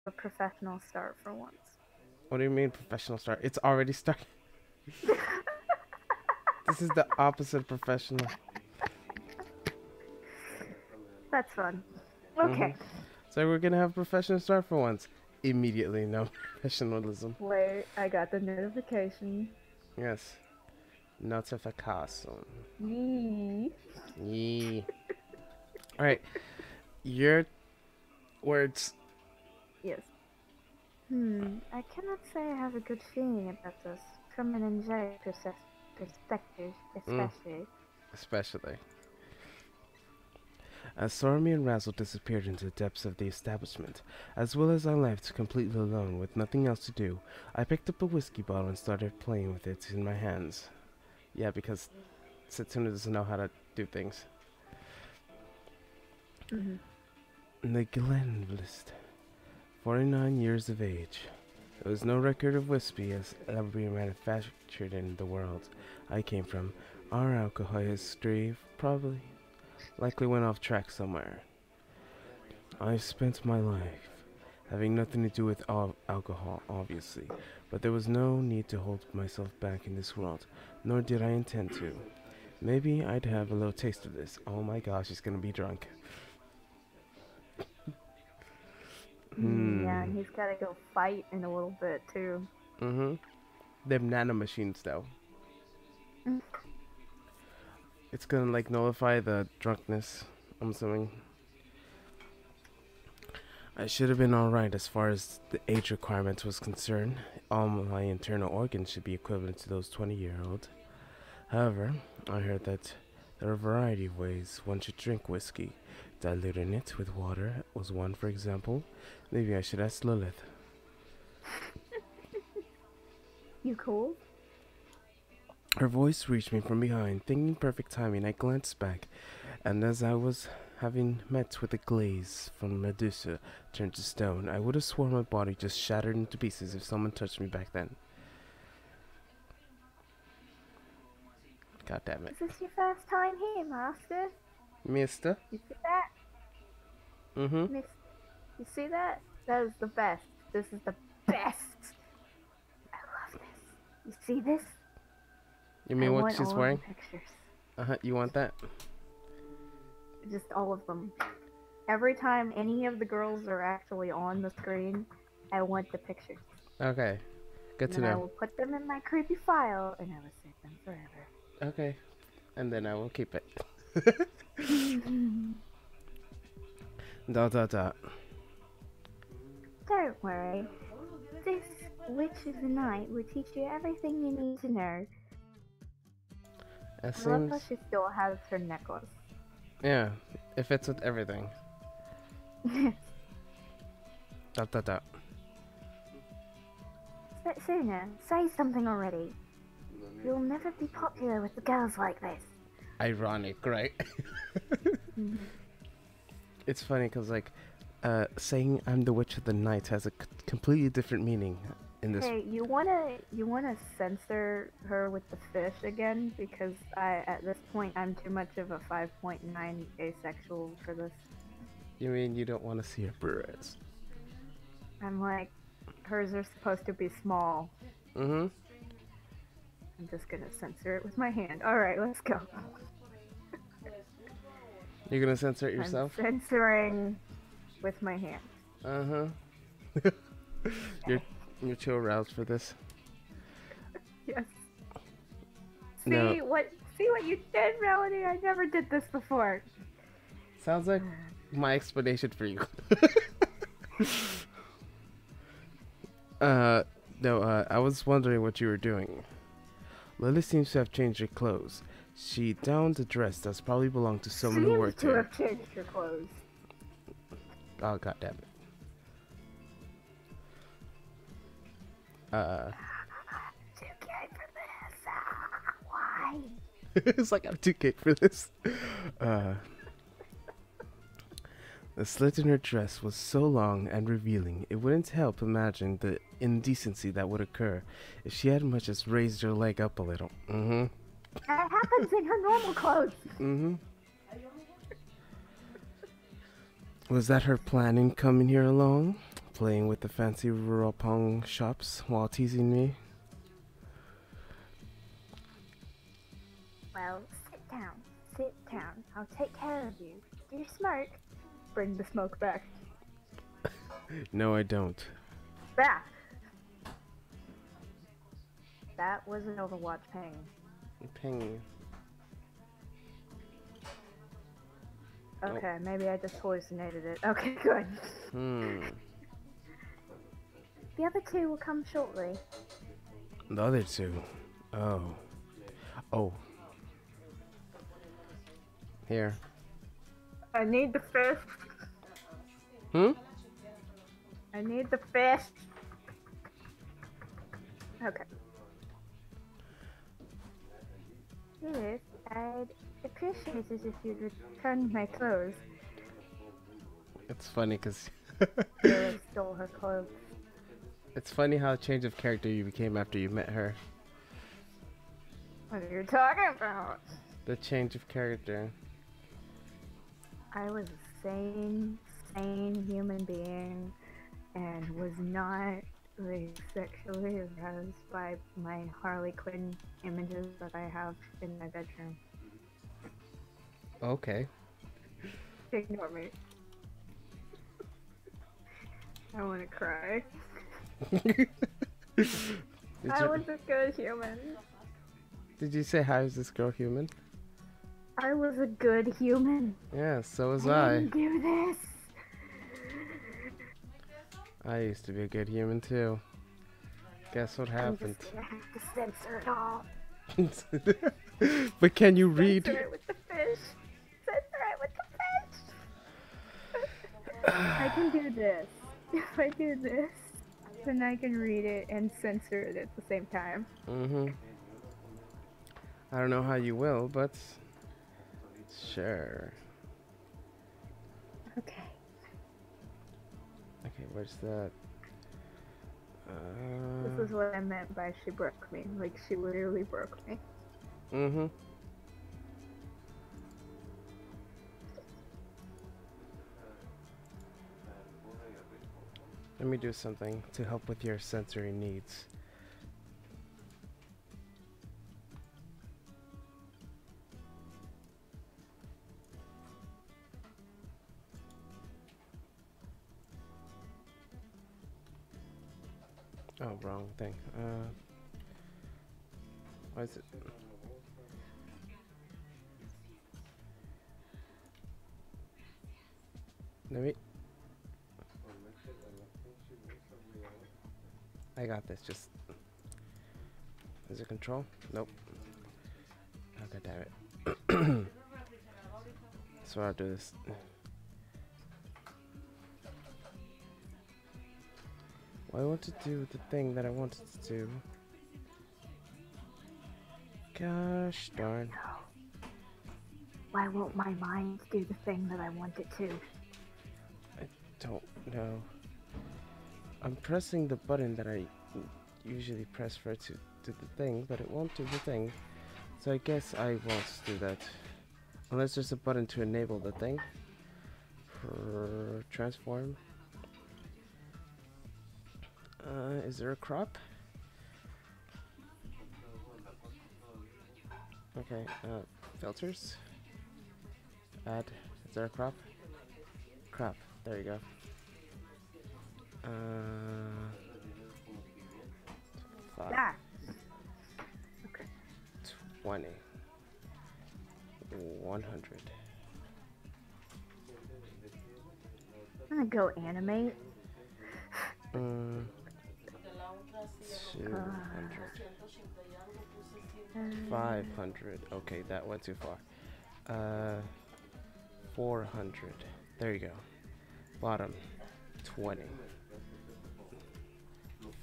a professional start for once. What do you mean professional start? It's already started. This is the opposite of professional. That's fun. Mm-hmm. Okay. So we're gonna have professional start for once. Immediately, no professionalism. Wait, I got the notification. Yes. Notification. Yee. Yee. Alright. Your words. Yes. I cannot say I have a good feeling about this from an angelic perspective, Mm, especially. especially. As Sormy and Razzle disappeared into the depths of the establishment, as well as I left completely alone with nothing else to do, I picked up a whiskey bottle and started playing with it in my hands. Yeah, because Setsuna doesn't know how to do things. Mm-hmm. The Glenlist, 49 years of age. There was no record of whiskey as ever being manufactured in the world I came from. Our alcohol history probably likely went off track somewhere. I've spent my life having nothing to do with alcohol, obviously, but there was no need to hold myself back in this world, nor did I intend to. Maybe I'd have a little taste of this. Oh my gosh, he's gonna be drunk. Yeah, and he's gotta go fight in a little bit too. Mm-hmm. Them nanomachines, though. Mm. It's gonna, like, nullify the drunkenness, I'm assuming. I should have been alright as far as the age requirement was concerned. All my internal organs should be equivalent to those 20-year-old. However, I heard that there are a variety of ways one should drink whiskey. Diluting it with water was one, for example. Maybe I should ask Lilith. You cool? Her voice reached me from behind. Thinking perfect timing, I glanced back, and as I was having met with a glaze from Medusa turned to stone, I would have sworn my body just shattered into pieces if someone touched me back then. God damn it. Is this your first time here, Master? Mister? You see that? Mm-hmm. Miss, you see that? That is the best. This is the best. I love this. You see this? You I mean what want she's all of wearing? the pictures. Uh-huh, you want that? Just all of them. Every time any of the girls are actually on the screen, I want the pictures. Okay. Good And to then I know. will put them in my creepy file, and I will save them forever. Okay. And then I will keep it. Dot dot dot. Don't worry. This Witch of the Night will teach you everything you need to know. It I love how seems... she still has her necklace. Yeah. It fits with everything. Dot dot dot. Sooner, say something already. You'll never be popular with the girls like this. Ironic, right? It's funny because, like, saying I'm the Witch of the Night has a completely different meaning in this. Hey, you wanna censor her with the fish again? Because at this point I'm too much of a 5.9 asexual for this. You mean you don't want to see her breasts? I'm like, hers are supposed to be small. Mm-hmm. I'm just gonna censor it with my hand. Alright, let's go. You're gonna censor it yourself? I'm censoring with my hand. Uh-huh. You're too aroused for this. Yes. No. See what you did, Melody? I never did this before. Sounds like my explanation for you. No, I was wondering what you were doing. Lily seems to have changed her clothes. She donned a dress that's probably belonged to someone who worked here. Seems to have changed her clothes. Oh, god damn it. Too gay for this. Why? It's like I'm too gay for this. The slit in her dress was so long and revealing, it wouldn't help imagine the indecency that would occur if she had much as raised her leg up a little. Mm-hmm. That happens in her normal clothes. Mm-hmm. Was that her plan in coming here along? playing with the fancy rural pong shops while teasing me. Well, sit down. Sit down. I'll take care of you. Do you smoke? Bring the smoke back. No, I don't. Back! That was an Overwatch ping. Ping. Okay, maybe I just hallucinated it. Okay, good. The other two will come shortly. The other two. Oh. Oh. Here. I need the fish. I need the fish. Okay. Yes, I'd appreciate it if you'd return my clothes. It's funny because They stole her clothes. it's funny how change of character you became after you met her. What are you talking about? The change of character. I was a sane human being and was not like sexually aroused by my Harley Quinn images that I have in my bedroom. Okay. Ignore me. I want to cry. I was a good human. Did you say hi? Is this girl human? I was a good human. Yeah, so was I I. didn't do this. I used to be a good human too. Guess what happened? I'm just gonna have to censor it all. But can you read? Censor it with the fish. Censor it with the fish. I can do this. If I do this, then I can read it and censor it at the same time. I don't know how you will, but sure. Okay. Okay, where's that? This is what I meant by she broke me. Like, she literally broke me. Let me do something to help with your sensory needs. Oh, wrong thing. Why is it? Let me. I got this. Just. Is it control? Nope. Okay, damn it. So I'll do this. Well, I want to do the thing that I wanted to do. Gosh darn. Why won't my mind do the thing that I want it to? I don't know. I'm pressing the button that I usually press for it to do the thing, but it won't do the thing. So I guess I won't do that. Unless there's a button to enable the thing. Transform. Is there a crop? Okay, filters. Add. Is there a crop? Crop. There you go. 5. Ah. Okay. 20. 100. I'm gonna go animate. 200. 500. Okay, that went too far. 400. There you go. Bottom. 20.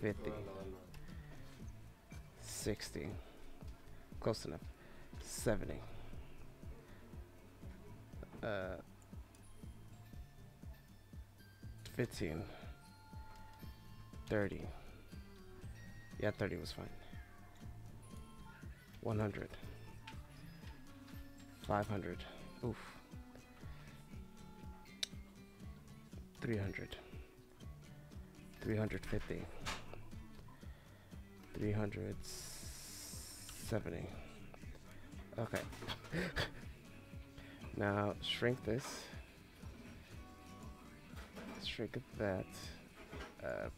50. 60. Close enough. 70. 15. 30. Yeah, 30 was fine. 100. 500. Oof. 300. 350. 370. Okay. Now shrink this. Shrink that.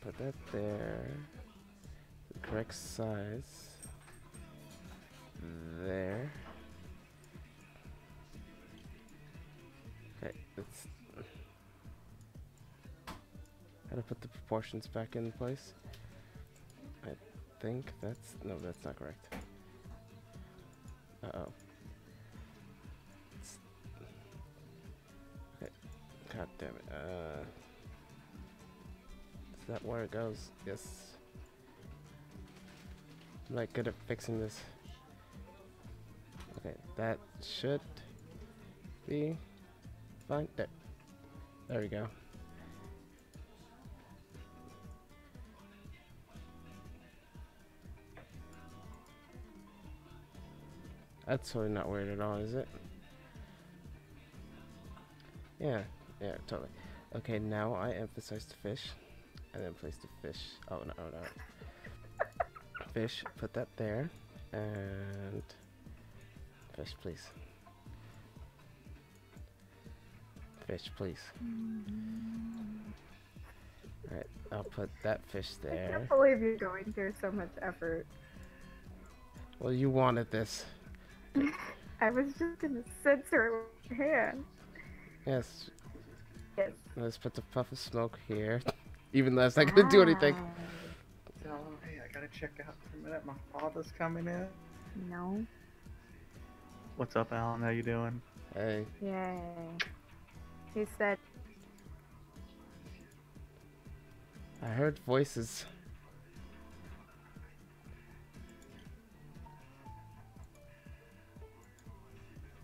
Put that there. The correct size. There. Okay, let's. How to put the proportions back in place? I think that's that's not correct. Uh-oh. Okay. God damn it. Is that where it goes? Yes. I'm not good at fixing this. Okay, that should be fine. There we go. That's totally not weird at all, is it? Yeah, totally. Okay, now I emphasize the fish, and then place the fish. Oh no. Fish, put that there, and fish, please. Fish, please. Alright, I'll put that fish there. I can't believe you're going through so much effort. Well, you wanted this. I was just gonna censor it with your hand. Yes. Yes. Let's put the puff of smoke here. Even though it's not gonna do anything. So, hey, I gotta check out for a minute. My father's coming in. No. What's up, Alan? How you doing? Hey. Yay. He said. I heard voices.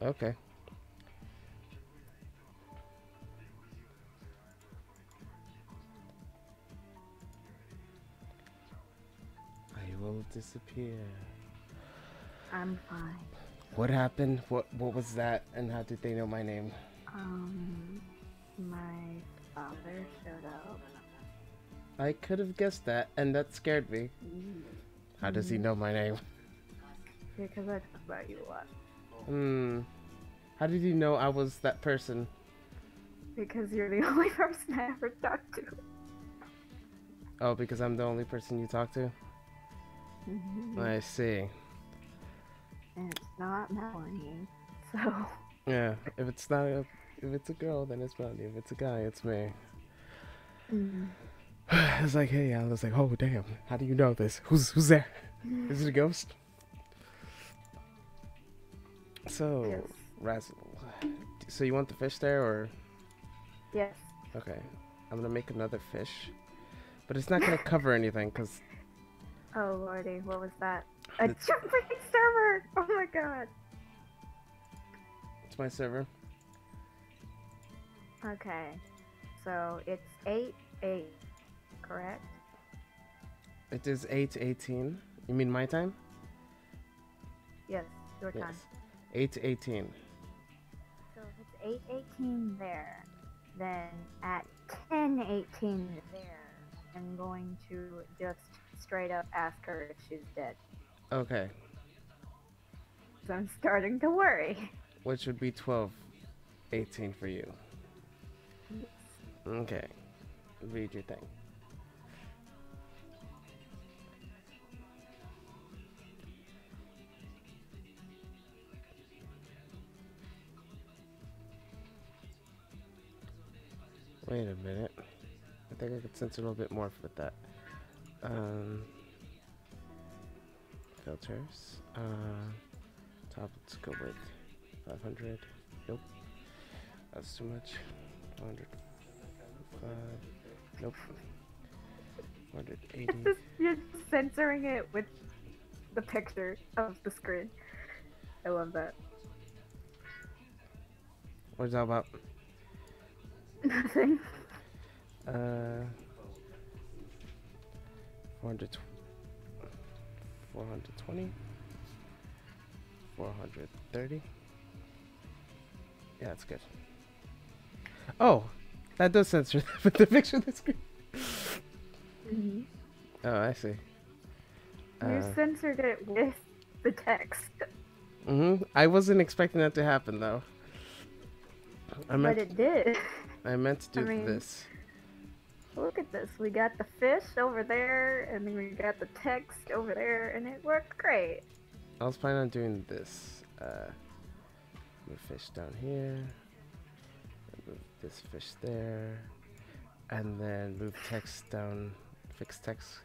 Okay. I will disappear. I'm fine. What happened? What was that? And how did they know my name? My father showed up. I could have guessed that, and that scared me. How does he know my name? Because I talk about you a lot. How did he know I was that person? Because you're the only person I ever talked to. Oh, because I'm the only person you talk to? I see. And it's not Melanie, so... Yeah, if it's a girl, then it's Melanie. If it's a guy, it's me. It's like, hey, I was like, oh, damn. How do you know this? Who's there? Is it a ghost? So, Yes. Razzle. So you want the fish there, or? Yes. Okay. I'm gonna make another fish. But it's not gonna cover anything, because... Oh, lordy, what was that? A freaking server! Oh my god! It's my server. Okay. So, it's 8-8, correct? It is 8:18. You mean my time? Yes, your time. Yes. 8:18. So if it's 8:18 there, then at 10:18 there, I'm going to just straight up ask her if she's dead. Okay. So I'm starting to worry. Which would be 12:18 for you. Yes. Okay. Read your thing. Wait a minute. I think I could sense a little bit more with that. Filters. Top, let's go with 500. Nope. That's too much. 105. Nope. 180. You're just censoring it with the picture of the screen. I love that. What's that about? Nothing. 420, 430. Yeah, that's good. Oh, that does censor the picture of the screen. Oh, I see. You censored it with the text. I wasn't expecting that to happen though. But it did. I meant to do I mean, this. Look at this. We got the fish over there, and then we got the text over there, and it worked great. I was planning on doing this. Move fish down here. Move this fish there. And then move text down. Fix text.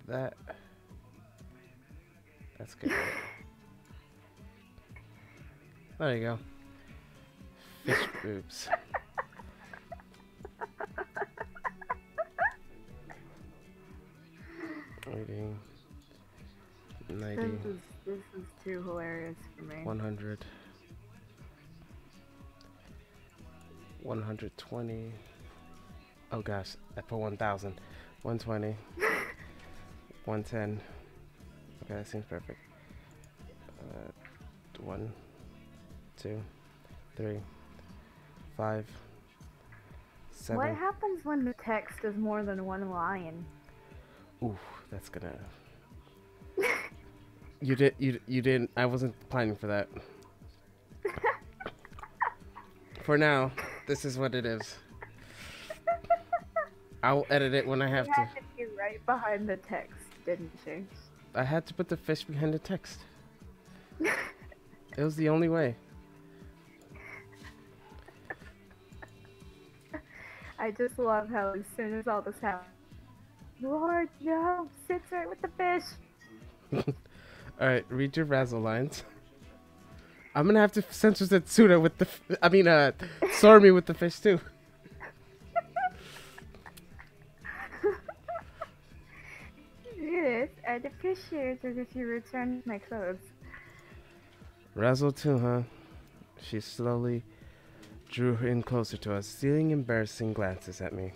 That. That's good. There you go. Fish boobs. Waiting. 90. This is too hilarious for me. 100. 120. Oh gosh, I put 1,000. 120. 110. Okay, that seems perfect. 1, 2, 3, 5, 7. What happens when the text is more than one line? Ooh, that's gonna. You didn't. I wasn't planning for that. For now, this is what it is. I'll edit it when I have to. You had to be right behind the text, didn't you? I had to put the fish behind the text. It was the only way. I just love how as soon as all this happened, Lord, no, sits right with the fish. Alright, read your Razzle lines. I'm gonna have to censor Setsuna with the. Sormy with the fish too. Yes, and the fish shares as if you returned my clothes. Razzle too, huh? She slowly drew her in closer to us, stealing embarrassing glances at me.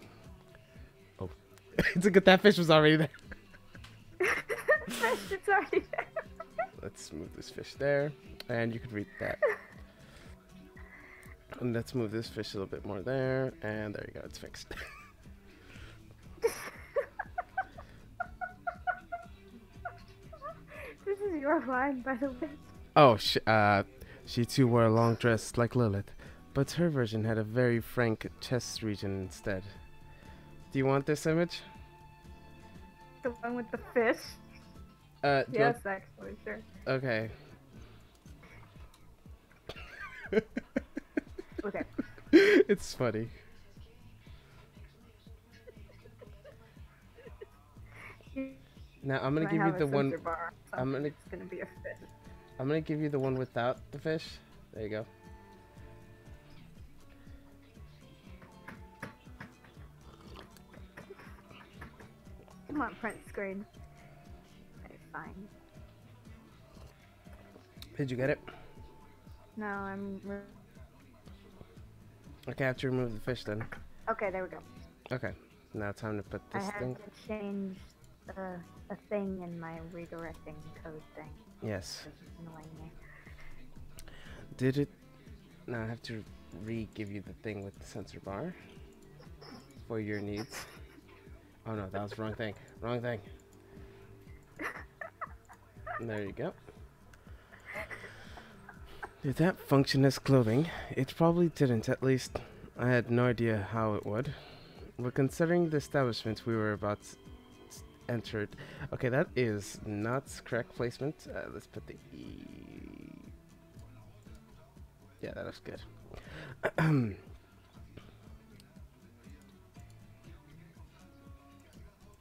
Oh, it's a good that fish was already there. Fish, it's already there. Let's move this fish there, and you can read that. And let's move this fish a little bit more there, and there you go, it's fixed. This is your line, by the way. Oh, she too wore a long dress like Lilith, but her version had a very frank chest region instead. Do you want this image? The one with the fish? Yes, actually, sure. Okay. Okay. It's funny. Now I'm gonna give you the one. It's gonna be a fish. I'm gonna give you the one without the fish. There you go. Come on, print screen. Okay, fine. Did you get it? No, I'm. Okay, I have to remove the fish then. Okay, there we go. Okay, now time to put this I had thing. to change a thing in my redirecting code thing. Yes. This is annoying me. Did it? Now I have to re-give you the thing with the sensor bar for your needs. Oh no, that was the wrong thing. Wrong thing. There you go. Did that function as clothing? It probably didn't, at least I had no idea how it would. But considering the establishment we were about entered. Okay, that is not correct placement. Let's put the E. Yeah, that looks good.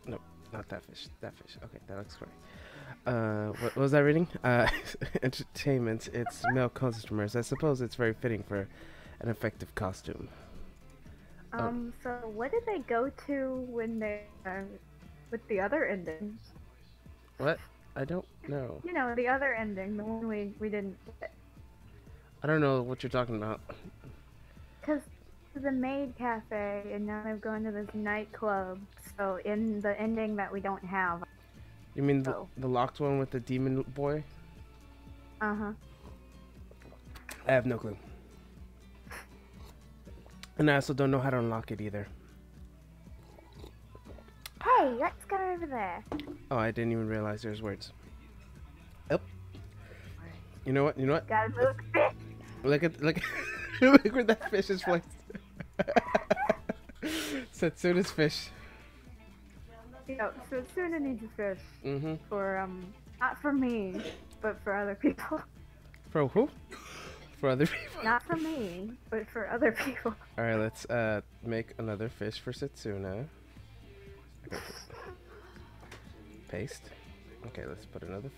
Nope, not that fish. That fish. Okay, that looks correct. What was I reading? Entertainment. It's male customers. I suppose it's very fitting for an effective costume. So what did they go to when they with the other endings? What? I don't know. You know, the other ending, the one we didn't get. I don't know what you're talking about. Because the maid cafe, and now they've gone to this nightclub. So in the ending that we don't have. You mean the locked one with the demon boy? Uh-huh. I have no clue. And I also don't know how to unlock it either. Hey, let's go over there. Oh, I didn't even realize there's words. Oh. You know what? You know what? Gotta move the fish. Look at look where that fish is placed. Setsuna's fish. Yo, so Suna needs a fish. Mm-hmm. For not for me, but for other people. For who? For other people. Not for me, but for other people. All right, let's make another fish for Setsuna. Okay. Paste. Okay, let's put another.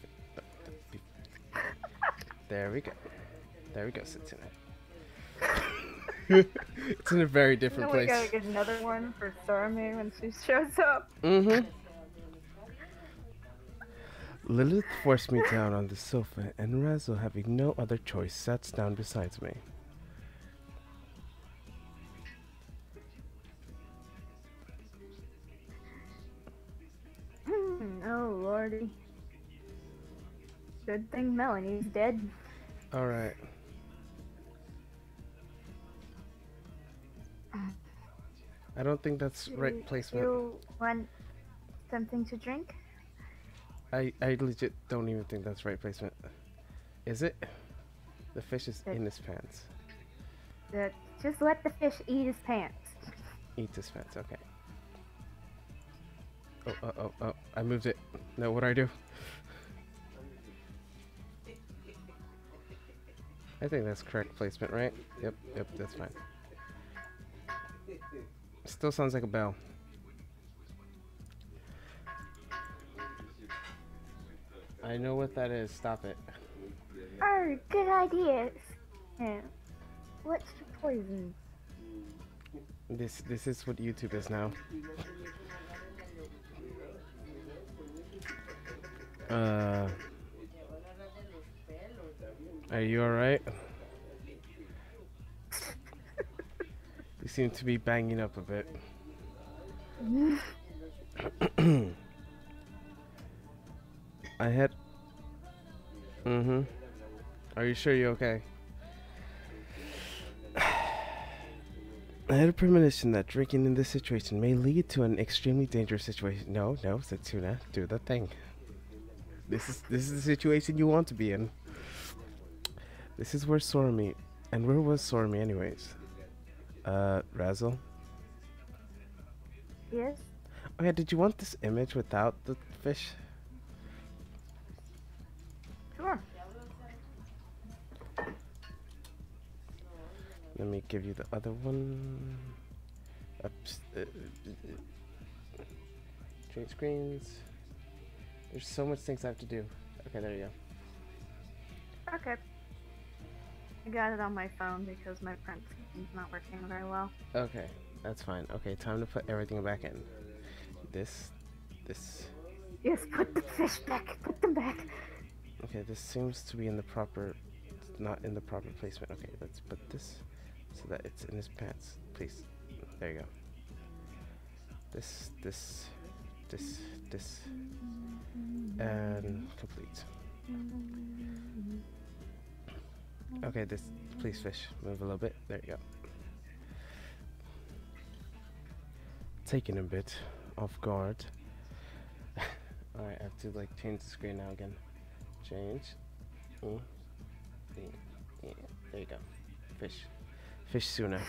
There we go. There we go, Setsuna. It's in a very different We place. gotta get another one for Sorame when she shows up. Mm-hmm. Lilith forced me down on the sofa, and Razzle, having no other choice, sat down beside me. Oh lordy. Good thing Melanie's dead. All right. I don't think that's right placement. You want something to drink? I legit don't even think that's right placement. Is it? The fish is in his pants. Just let the fish eat his pants. Eat his pants, okay. Oh, I moved it. No, what do I do? I think that's correct placement, right? Yep, that's fine. Still sounds like a bell. I know what that is. Stop it. Oh, good ideas. Yeah. What's the poison? This is what YouTube is now. Are you alright? You seem to be banging up a bit. I had... Mm-hmm. Are you sure you're okay? I had a premonition that drinking in this situation may lead to an extremely dangerous situation. No, Setsuna, do the thing. This is the situation you want to be in. This is where Sorami... And where was Sorami anyways? Razzle? Yes? Oh yeah, did you want this image without the fish? Sure. Let me give you the other one. Ups, change screens. There's so much things I have to do. Okay, there you go. Okay. I got it on my phone because my print screen's not working very well. Okay, that's fine. Okay, time to put everything back in. This. Yes, put the fish back. Put them back. Okay, this seems to be in the proper... It's not in the proper placement. Okay, let's put this so that it's in his pants. Please. There you go. This. And complete. Okay, this. Please, fish. Move a little bit. There you go. Taking a bit off guard. Alright, I have to like change the screen now again. Change. Yeah, there you go. Fish sooner.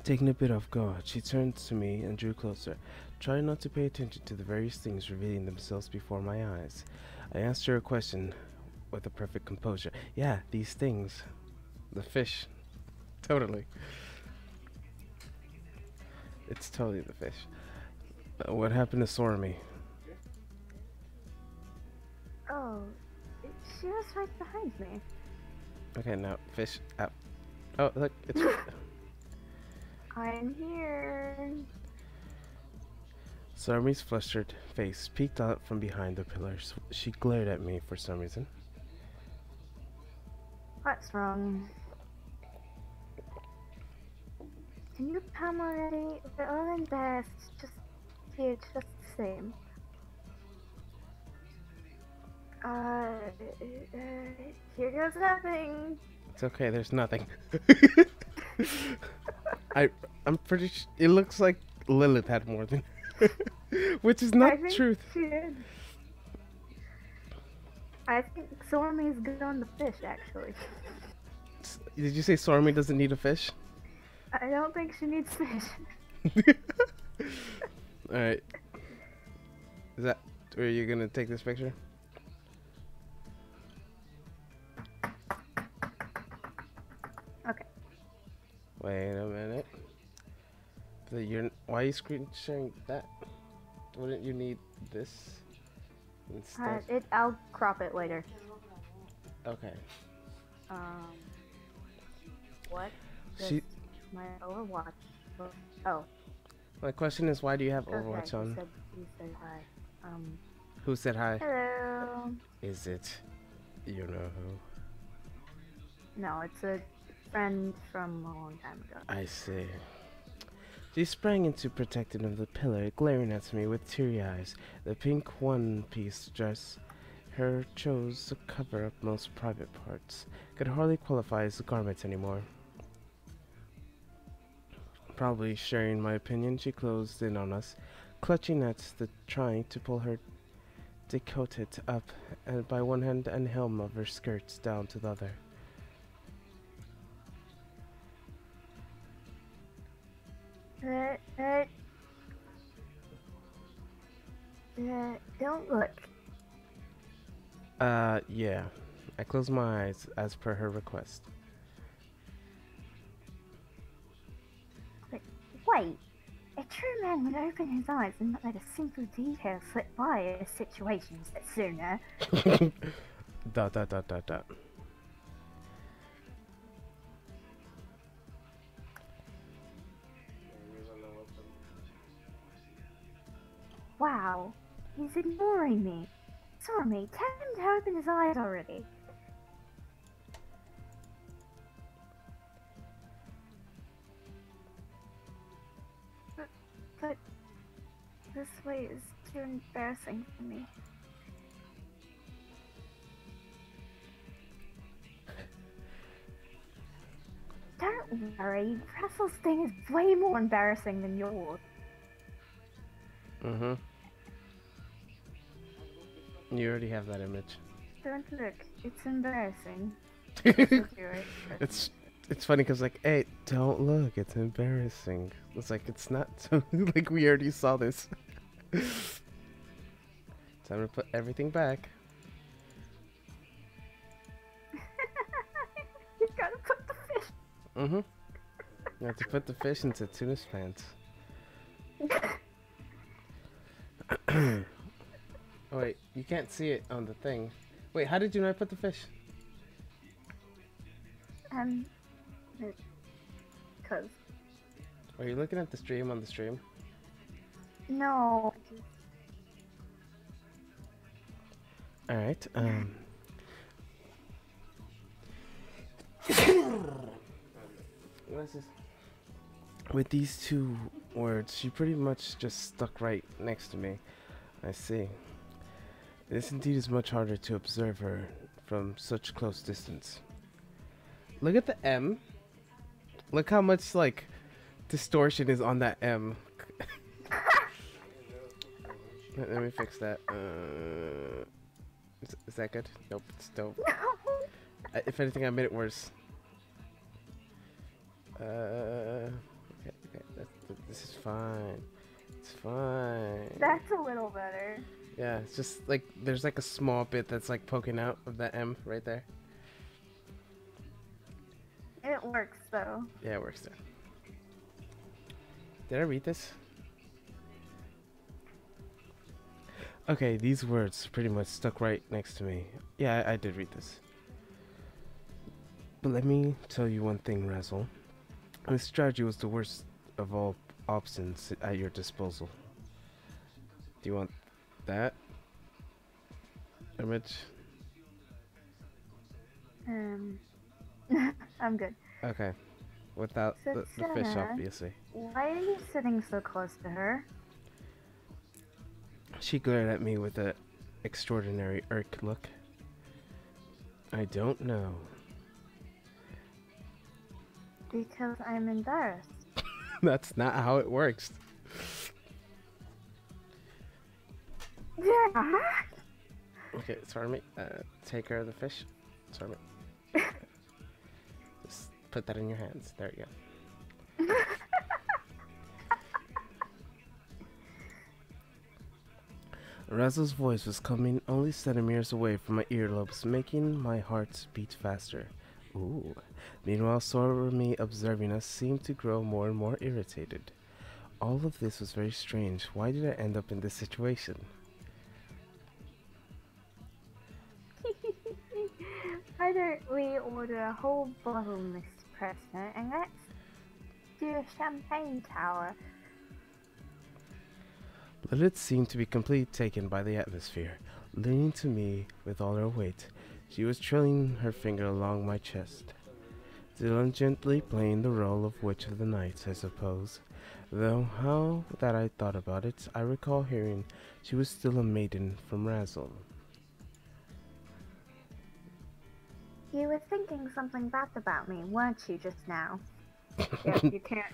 Taking a bit off guard, she turned to me and drew closer, trying not to pay attention to the various things revealing themselves before my eyes. I asked her a question with a perfect composure. Yeah, these things. The fish. Totally. It's totally the fish. What happened to Sorami? Oh, she was right behind me. Okay, now fish out. Oh, look, it's... I'm here. Sorami's flustered face peeked out from behind the pillars. She glared at me for some reason. What's wrong? Can you come already? We're all in bed. It's just here, just the same. Here goes nothing. It's okay, there's nothing. I'm pretty it looks like Lilith had more than which is I not think truth. she did. I think Stormy's good on the fish, actually. Did you say Stormy doesn't need a fish? I don't think she needs fish. Alright. Is that where you're gonna take this picture? Okay. Wait a minute. Why are you screen sharing that? Wouldn't you need this instead? I'll crop it later. Okay. What? She. My Overwatch. Oh. My question is, why do you have Overwatch on? You said hi. Who said hi? Hello. Is it you know who? No, it's a friend from a long time ago. I see. She sprang into protecting of the pillar, glaring at me with teary eyes. The pink one-piece dress her chose to cover up most private parts could hardly qualify as a garment anymore. Probably sharing my opinion, she closed in on us, clutching at trying to pull her decote up and by one hand and helm of her skirts down to the other. Don't look. Yeah. I closed my eyes as per her request. Wait. A true man would open his eyes and not let a simple detail slip by in a situation set sooner. Dot dot dot dot dot. Wow. He's ignoring me. Sorry, tell him to open his eyes already. But this way is too embarrassing for me. Don't worry, Russell's thing is way more embarrassing than yours. Mm-hmm. You already have that image. Don't look, it's embarrassing. It's funny because like, hey, don't look, it's embarrassing. It's like it's not so like we already saw this. Time to put everything back. You gotta put the fish. Mm-hmm. You have to put the fish into Tuna's pants. Oh wait, you can't see it on the thing. Wait, how did you not put the fish? Cause. Are you looking at the stream on the stream? No. Alright, what is this? With these two words, she pretty much just stuck right next to me. I see. This indeed is much harder to observe her from such close distance. Look at the M. Look how much, like, distortion is on that M. Let me fix that. Is that good? Nope, it's dope. If anything, I made it worse. Okay, this is fine. It's fine. That's a little better. Yeah, it's just like there's like a small bit that's like poking out of that M right there. It works though. Yeah, it works there. Did I read this? Okay, these words pretty much stuck right next to me. Yeah, I did read this. But let me tell you one thing, Razzle. This strategy was the worst of all options at your disposal. Do you want that image? I'm good. Okay. Without the fish, obviously. Why are you sitting so close to her? She glared at me with an extraordinary irk look. I don't know. Because I'm embarrassed. That's not how it works. Yeah. Okay, Stormy, take care of the fish. Stormy, just put that in your hands. There you go. Razzle's voice was coming only centimeters away from my earlobes, making my heart beat faster. Ooh. Meanwhile, Stormy, observing us, seemed to grow more and more irritated. All of this was very strange. Why did I end up in this situation? Why don't we order a whole bottle, Mr. President, and let's do a champagne tower? Lilith seemed to be completely taken by the atmosphere, leaning to me with all her weight. She was trailing her finger along my chest, diligently playing the role of Witch of the Night, I suppose. Though, how that I thought about it, I recall hearing she was still a maiden from Razzle. You were thinking something bad about me, weren't you, just now? Yeah, you can't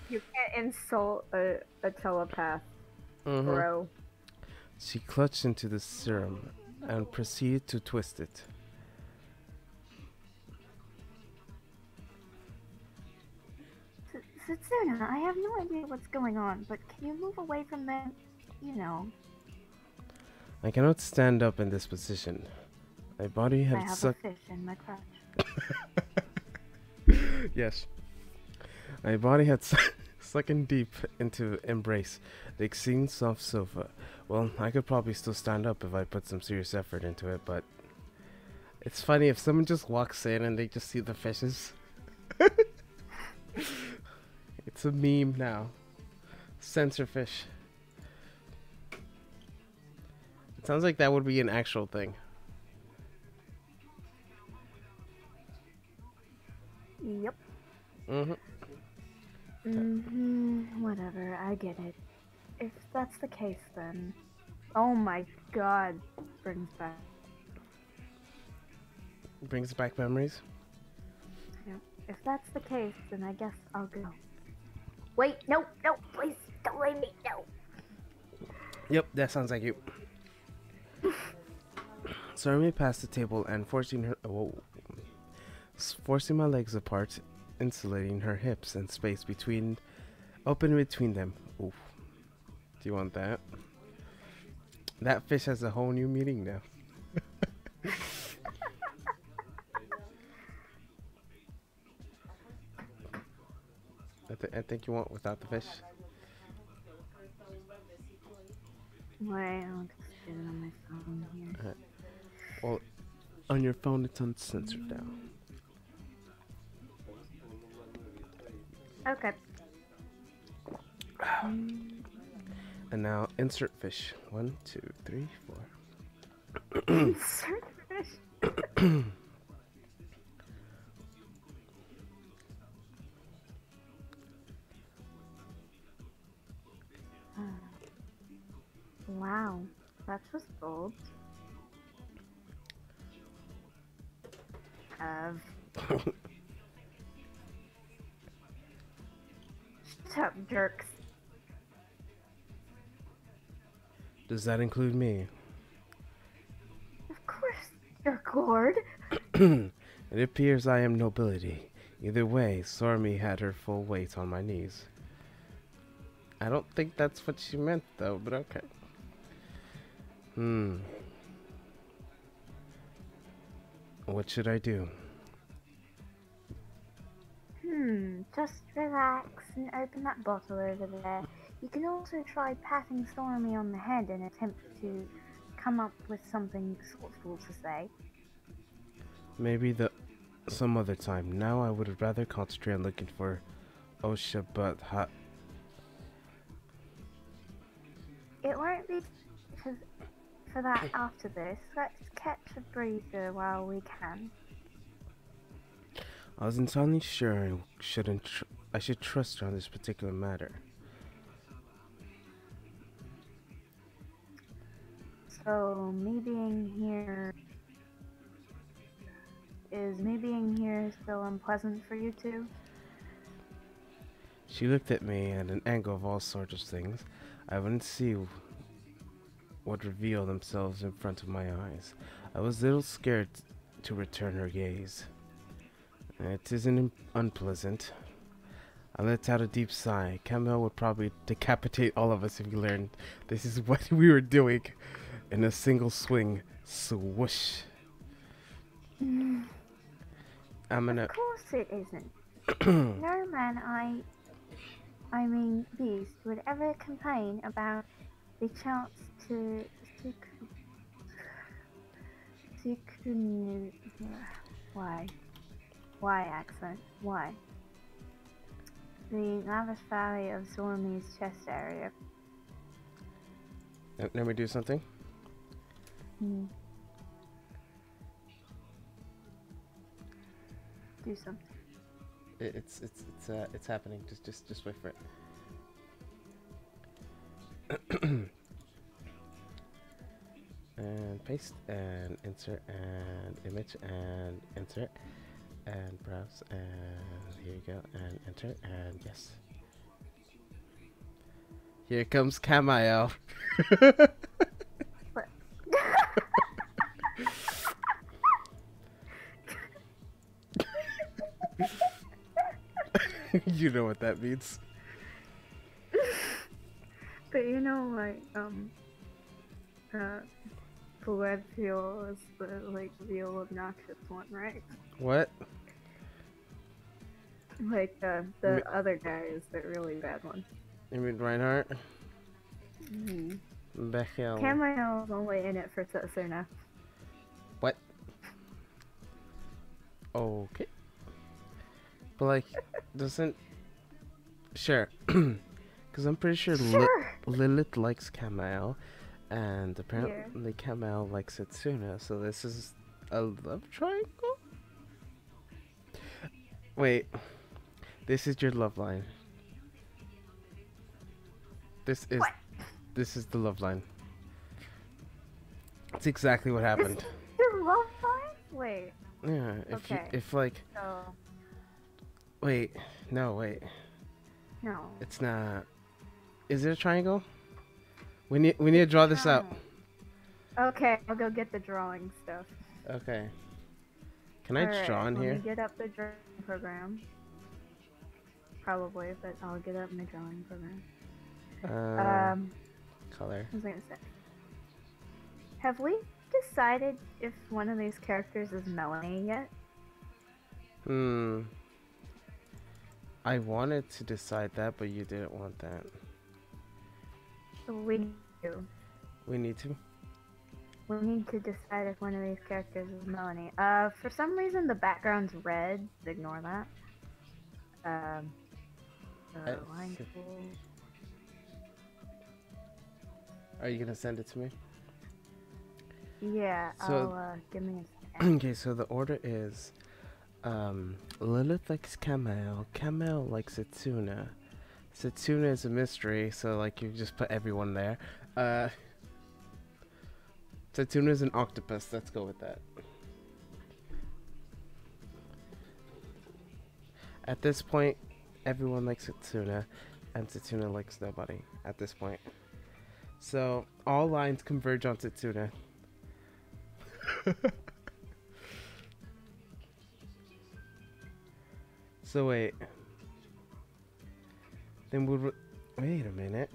insult a telepath, bro. She clutched into the serum and proceeded to twist it. Setsuna, I have no idea what's going on, but can you move away from them? You know. I cannot stand up in this position. My body I had have a sucked. fish in my crotch. Yes. My body had sunken deep into embrace the exceeding soft sofa. Well, I could probably still stand up if I put some serious effort into it, but it's funny if someone just walks in and they just see the fishes. It's a meme now. Censor fish. It sounds like that would be an actual thing. Yep. Whatever, I get it. If that's the case, then. Oh my god. Brings Back memories. Yep. If that's the case, then I guess I'll go. Wait, no, please, don't leave me, no. Yep, that sounds like you. Sarmi passed the table and forcing my legs apart, insulating her hips and space open between them. Oof. Do you want that? That fish has a whole new meaning now. I think you want without the fish. Wait, I'll just get it on my phone here. Well, on your phone it's uncensored now. Okay. And now insert fish. 1, 2, 3, 4. Insert fish. Wow, that's just bold. Shut up, jerks. Does that include me? Of course, Jerk Lord. It appears I am nobility. Either way, Sormi had her full weight on my knees. I don't think that's what she meant, though, but okay. What should I do? Just relax and open that bottle over there. You can also try patting Stormy on the head in an attempt to come up with something thoughtful to say. Maybe some other time. Now I would rather concentrate on looking for Osha, but It won't be for that after this. Let's catch a breather while we can. I was entirely sure I should trust her on this particular matter. So me being here still unpleasant for you two? She looked at me at an angle of all sorts of things. I wouldn't see what revealed themselves in front of my eyes. I was a little scared to return her gaze. It isn't unpleasant. I let out a deep sigh. Camille would probably decapitate all of us if he learned this is what we were doing in a single swing. Swoosh. Mm, I'm gonna. of course it isn't. No man, I mean beast, would ever complain about the chance to why? Why accent? Why? The lavish valley of Zormi's chest area. Let me do something. Do something. It's happening. Just wait for it. And paste and insert and image and insert and browse and here you go and enter and yes. Here comes Camille. You know what that means. But you know, like, Paledio is the, like, real obnoxious one, right? What? Like, the other guy is the really bad one. You mean Reinhardt? Bechel. Camille's only in it for Setsuna. What? Okay. But like, doesn't... Sure. Because I'm pretty sure, Lilith likes Camille. And apparently Camille likes Setsuna. So this is a love triangle? Wait. This is your love line. This is the love line. It's exactly what happened. Your love line? Wait. Yeah, if like... So... Wait. No, wait. No. It's not... Is it a triangle? We need to draw this out. Okay, I'll go get the drawing stuff. Okay. Can I just draw in here? Let me get up the drawing program. Probably, but I'll get up my drawing program. Color. What was I gonna say? Have we decided if one of these characters is Melanie yet? I wanted to decide that, but you didn't want that. So we do. We need to? We need to decide if one of these characters is Melanie. For some reason the background's red. Ignore that. Line tool. Are you gonna send it to me? Yeah, So, I'll, give me a second. Okay, so the order is, Lilith likes Camille, Camille likes Setsuna. Setsuna is a mystery, so like you just put everyone there. Setsuna is an octopus, let's go with that. At this point, everyone likes Setsuna, and Setsuna likes nobody at this point. So, all lines converge on Setsuna. So wait. Then we'll... Wait a minute.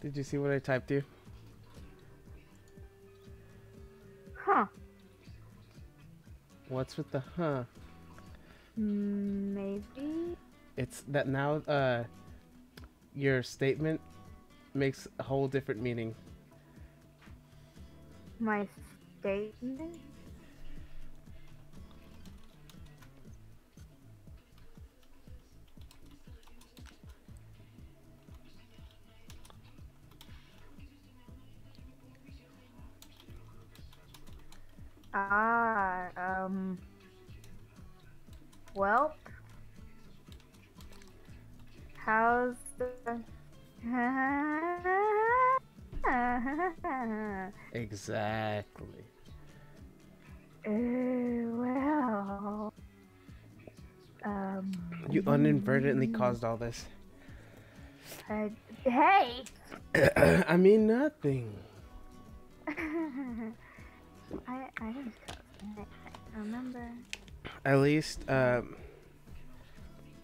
Did you see what I typed you? Huh. What's with the huh? Maybe? It's that now, your statement makes a whole different meaning. My statement? Well, how's the... Exactly. You inadvertently caused all this. Hey! I mean nothing. I didn't cause anything, remember? At least,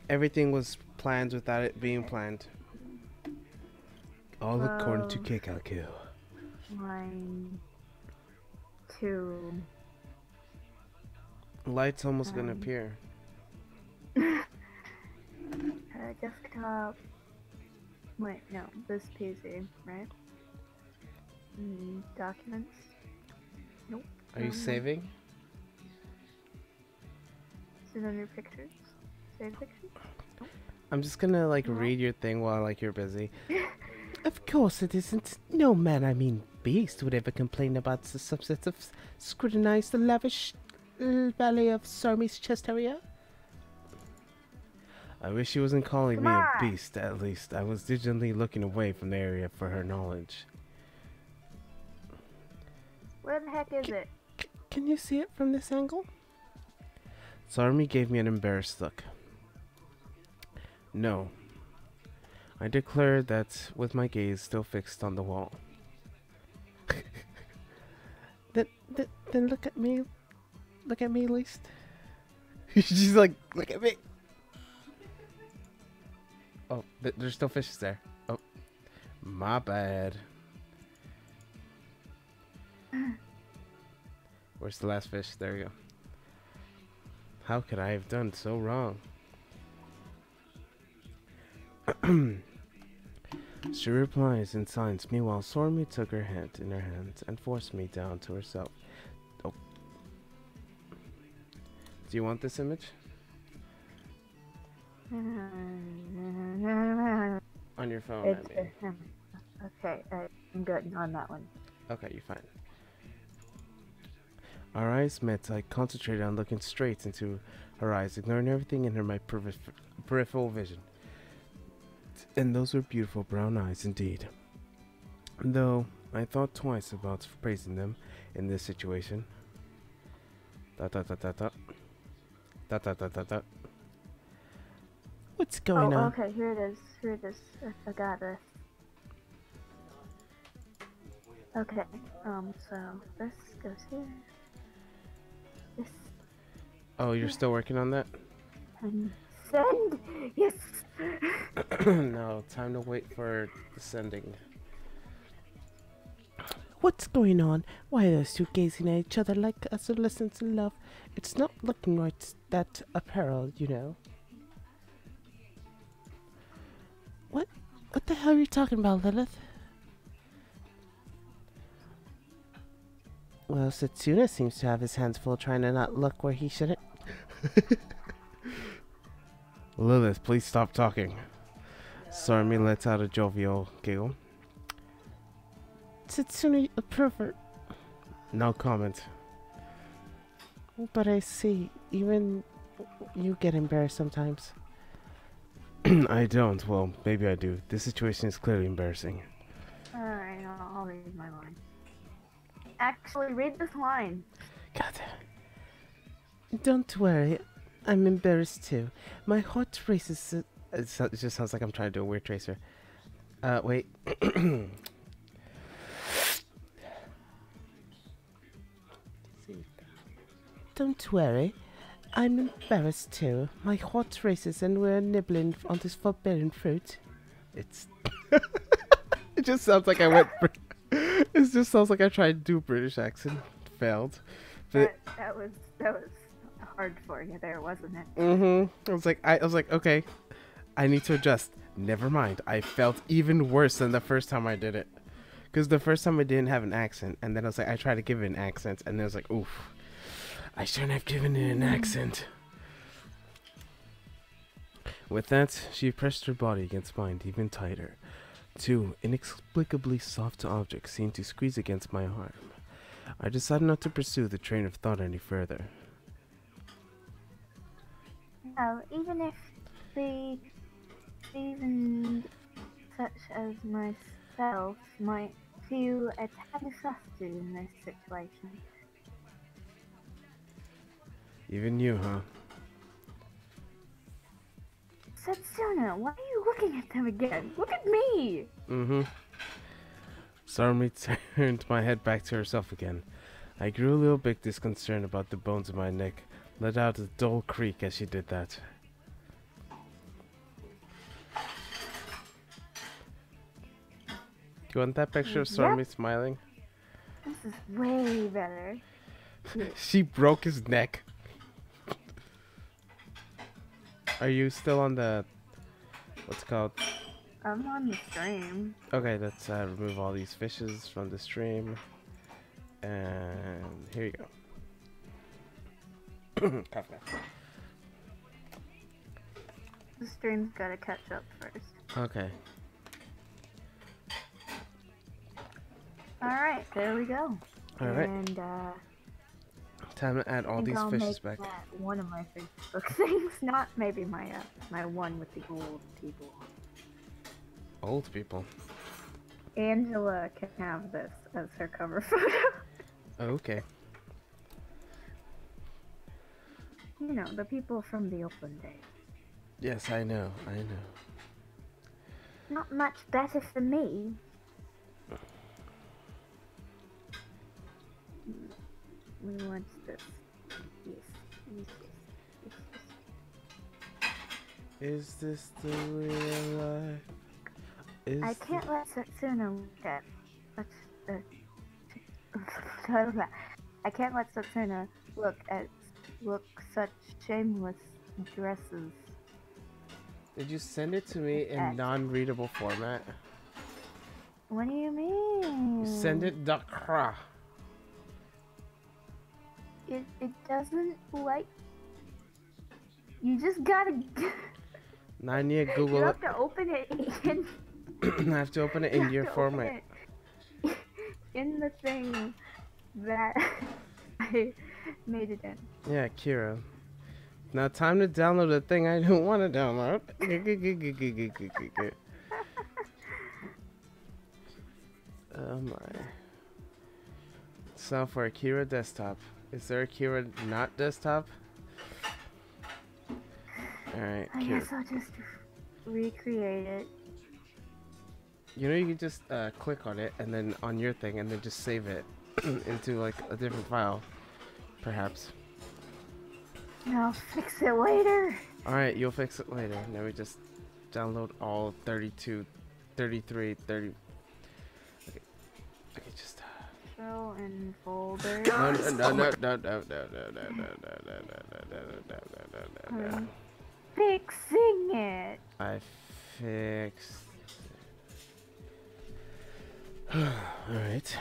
everything was planned without it being planned. All according to Kikaku. Line 2. Light's almost gonna appear. Desktop. Wait, no, this PC, right? Documents. Nope. Are you saving? Is it under pictures? Save pictures? Nope. I'm just gonna read your thing while you're busy. Of course it isn't. No man, I mean beast, would ever complain about the subsets of scrutinize the lavish valley of Sarmi's chest area. I wish she wasn't calling me a beast, at least. I was diligently looking away from the area for her knowledge. Where the heck is it? Can you see it from this angle? Sarmi gave me an embarrassed look. No. I declared that with my gaze still fixed on the wall. Then look at me. Look at me at least. She's like, look at me. Oh, there's still fishes there. Oh, my bad. Where's the last fish? There we go. How could I have done so wrong? She replies in signs. Meanwhile, Sormi took her hand in her hands and forced me down to herself. Oh. Do you want this image? On your phone, I mean. Okay, I'm good on that one. Okay, you're fine. Our eyes met. I concentrated on looking straight into her eyes, ignoring everything in her my peripheral vision. And those were beautiful brown eyes indeed. Though I thought twice about praising them in this situation. Dot dot dot dot dot. Dot dot dot dot dot. What's going on? Okay, here it is. Here it is. I got this. Okay, so this goes here. This. Oh, you're still working on that? And send! Yes! No, time to wait for the sending. What's going on? Why are those two gazing at each other like adolescents in love? It's not looking right, that apparel, you know. What the hell are you talking about, Lilith? Well, Satsuna seems to have his hands full trying to not look where he shouldn't. Lilith, please stop talking. Sarmi lets out a jovial giggle. Satsuna, a pervert. No comment. But I see, even you get embarrassed sometimes. I don't. Well, maybe I do. This situation is clearly embarrassing. Alright, I'll read my line. Actually, read this line. God. Don't worry. I'm embarrassed too. My heart races. It just sounds like I'm trying to do a weird tracer. Wait. Don't worry. I'm embarrassed too. My heart races and we're nibbling on this forbidden fruit. It's... It just sounds like I went... It just sounds like I tried to do a British accent. Failed. But that was hard for you there, wasn't it? I was like, okay, I need to adjust. Never mind. I felt even worse than the first time I did it. Because the first time I didn't have an accent, and then I was like, I tried to give it an accent, and then I was like, oof. I shouldn't have given it an accent. With that, she pressed her body against mine even tighter. Two inexplicably soft objects seemed to squeeze against my arm. I decided not to pursue the train of thought any further. No, even if the seasoned such as myself might feel a tad disgusted in this situation. Even you, huh? Setsuna, why are you looking at them again? Look at me! Mm-hmm. Sarmi turned my head back to herself again. I grew a little bit disconcerted about the bones in my neck, let out a dull creak as she did that. Do you want that picture of Sarmi smiling? This is way better. She broke his neck. Are you still on the... what's it called? I'm on the stream. Okay, let's remove all these fishes from the stream. And here you go. Cough, cough. The stream's gotta catch up first. Okay. Alright, there we go. Alright. And Time to add all I think these I'll fishes make back. that one of my Facebook things, not maybe my my one with the old people. Old people. Angela can have this as her cover photo. Okay. You know, the people from the open days. Yes, I know. I know. Not much better for me. What's this? Yes. Is this the real life? Is I can't let Setsuna look at. I can't let Setsuna look such shameless dresses. Did you send it to me in non-readable format? What do you mean? Send it Dakra. It doesn't like. You just gotta. Nanya, Google You it. have to open it in. I have to open it in your format. In the thing that I made it in. Yeah, Kira. Now time to download the thing I don't want to download. Oh my. Sound for Akira desktop. Is there Akira not desktop? Alright, I guess I'll just recreate it. You know, you can just click on it and then on your thing and then just save it into like a different file, perhaps. I'll fix it later. Alright, you'll fix it later. Now we just download all 32, 33, 30. Okay, just... Show in folder. No. Fixing it. I fixed... Alright.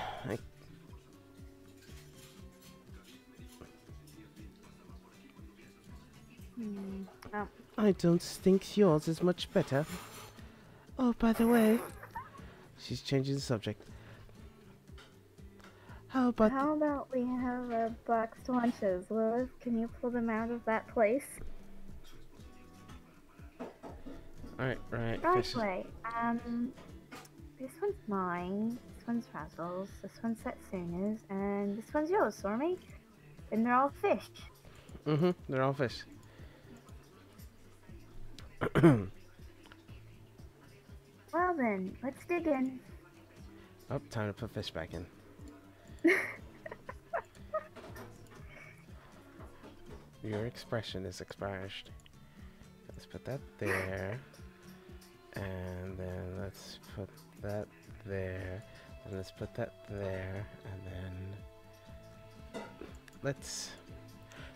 Oh. I don't think yours is much better. Oh, by the way, she's changing the subject. How about we have boxed lunches? Lilith, can you pull them out of that place? Alright, right. Right way. This one's mine. This one's Razzle's. This one's Setsuna's, and this one's yours, Stormy. And they're all fish. Mm-hmm. They're all fish. Well then, let's dig in. Oh, time to put fish back in. Your expression is expressed. Let's put that there. And then let's put that there. And let's put that there. And then... let's...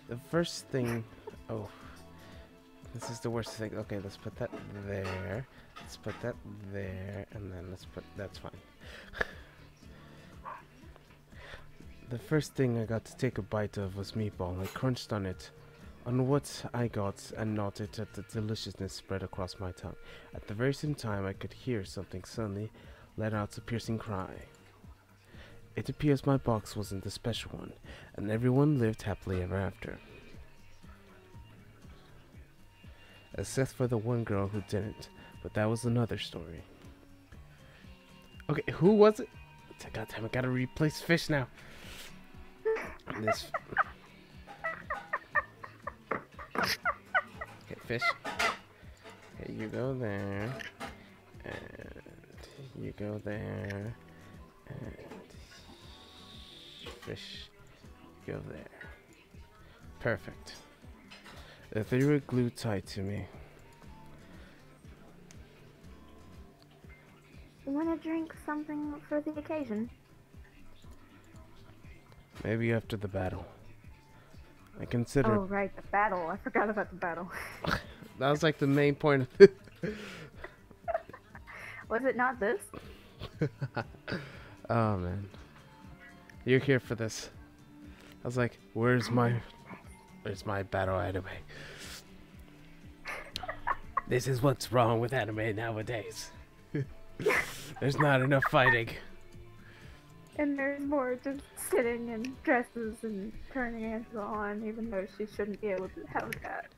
The first thing... Oh. This is the worst thing. Okay, let's put that there. Let's put that there. And then let's put... That's fine. The first thing I got to take a bite of was meatball. I crunched on it. On what I got and nodded at the deliciousness spread across my tongue. At the very same time, I could hear something suddenly let out a piercing cry. It appears my box wasn't the special one, and everyone lived happily ever after. Except for the one girl who didn't, but that was another story. Okay, who was it? God damn, I gotta replace fish now. This. Okay, fish. Okay, you go there. And you go there. And fish, go there. Perfect. The three were glued tight to me. You want to drink something for the occasion? Maybe after the battle. I consider... Oh, right, the battle. I forgot about the battle. That was like the main point of it. Was it not this? Oh, man. You're here for this. I was like, where's my battle anime? This is what's wrong with anime nowadays. There's not enough fighting. And there's more just sitting in dresses and turning it on, even though she shouldn't be able to have that.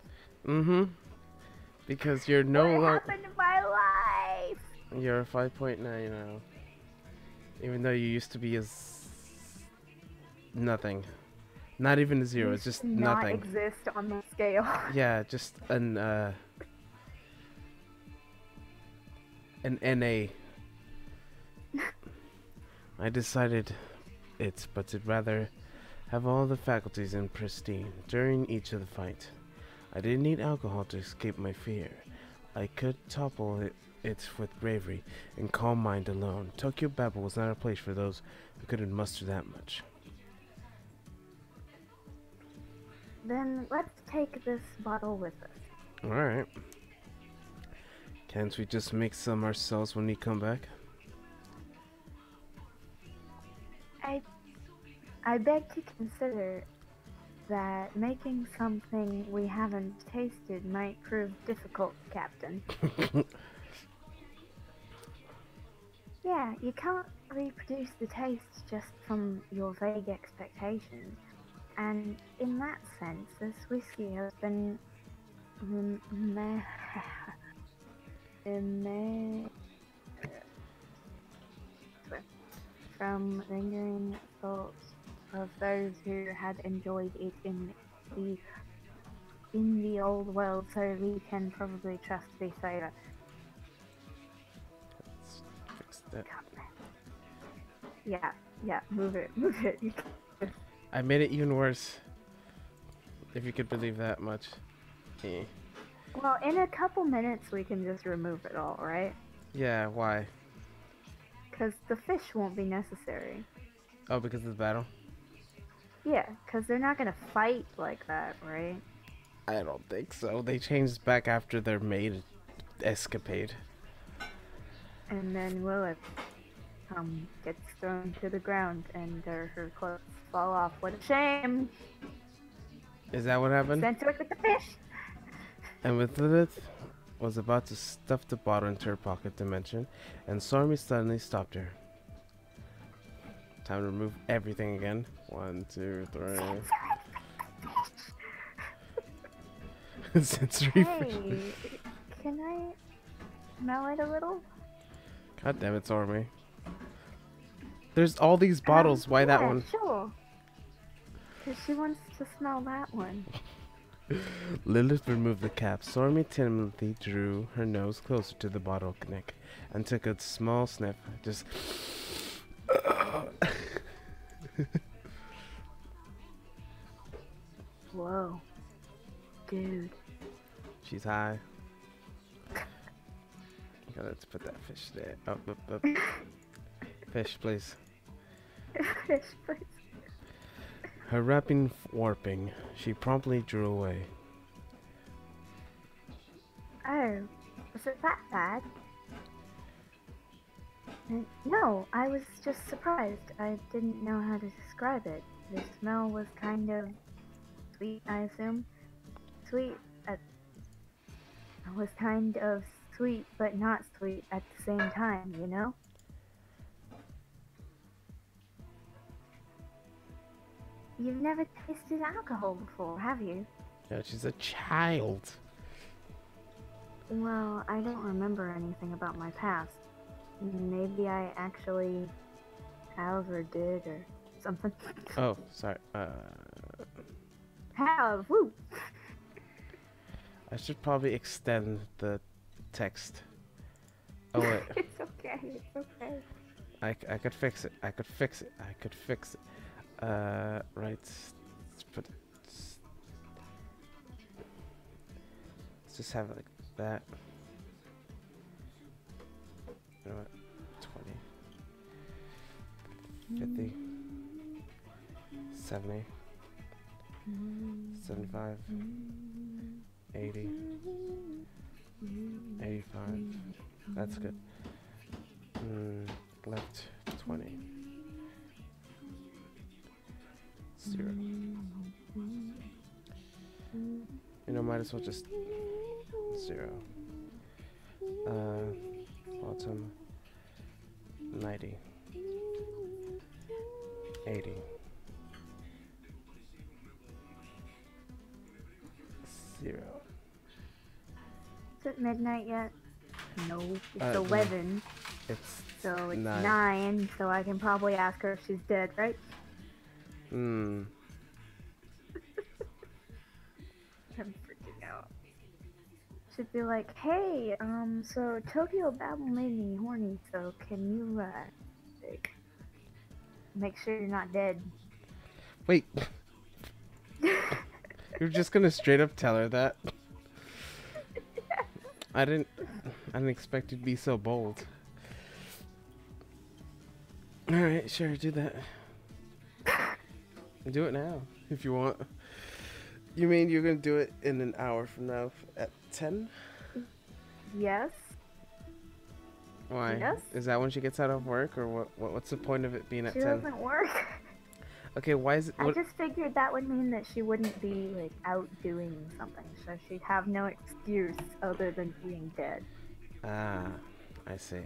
Mm-hmm. Because you're no longer... What happened to my life? You're a 5.9 now. Even though you used to be as... nothing. Not even a 0, it's just not nothing. exist on the scale. Yeah, just an NA. I decided but to rather have all the faculties in pristine during each of the fight. I didn't need alcohol to escape my fear. I could topple it with bravery and calm mind alone. Tokyo Babel was not a place for those who couldn't muster that much. Then let's take this bottle with us. Alright. Can't we just make some ourselves when we come back? I beg to consider that making something we haven't tasted might prove difficult, Captain. Yeah, you can't reproduce the taste just from your vague expectations. And in that sense, this whiskey has been from lingering thoughts of those who had enjoyed it in the old world, so we can probably trust the sailor. Let's fix that. Yeah, move it. I made it even worse. If you could believe that much. Yeah. Well, in a couple minutes we can just remove it all, right? Yeah, why? Because the fish won't be necessary. Oh, because of the battle? Yeah, because they're not gonna fight like that, right? I don't think so. They changed back after their maid escapade. And then Lilith gets thrown to the ground and her clothes fall off. What a shame! Is that what happened? Sent to it with the fish! And with Lilith was about to stuff the bottle into her pocket dimension, and Stormy suddenly stopped her. Time to remove everything again. 1, 2, 3. Sensory Hey, can I smell it a little? God damn it, Stormy. There's all these bottles. Why that yeah, one? Sure. Because she wants to smell that one. Lilith removed the cap. Stormy timidly drew her nose closer to the bottle neck and took a small sniff. Just... Whoa. Dude. She's high. Okay, let's put that fish there. Up. Fish, please. Fish, please. Her wrapping warping, she promptly drew away. Oh, was it that bad? No, I was just surprised. I didn't know how to describe it. The smell was kind of sweet, I assume. Sweet at... It was kind of sweet, but not sweet at the same time, you know? You've never tasted alcohol before, have you? Yeah, she's a child. Well, I don't remember anything about my past. Maybe I actually have or did or something. Oh, sorry. Have, woo! I should probably extend the text. Oh wait, It's okay. It's okay. I could fix it. I could fix it. I could fix it. Right. Let's put it. Let's just have it like that. You know what? 20, 50, 70, 75, 80, 85. That's good. Left 20. 0. You know, might as well just 0. Bottom 90, 80, 0. Is it midnight yet? No, it's No. 11. It's So it's 9. 9, so I can probably ask her if she's dead, right? Hmm. I'm freaking out. Should be like, hey, so Tokyo Babel made me horny, so can you, like, make sure you're not dead? Wait. You're just gonna straight up tell her that? I didn't expect you to be so bold. Alright, sure, do that. Do it now, if you want. You mean you're gonna do it in an hour from now at 10? Yes. Why? Yes. Is that when she gets out of work, or what's the point of it being at She 10? doesn't work. Okay, why is it... I just figured that would mean that she wouldn't be, like, out doing something, so she'd have no excuse other than being dead. Ah, I see.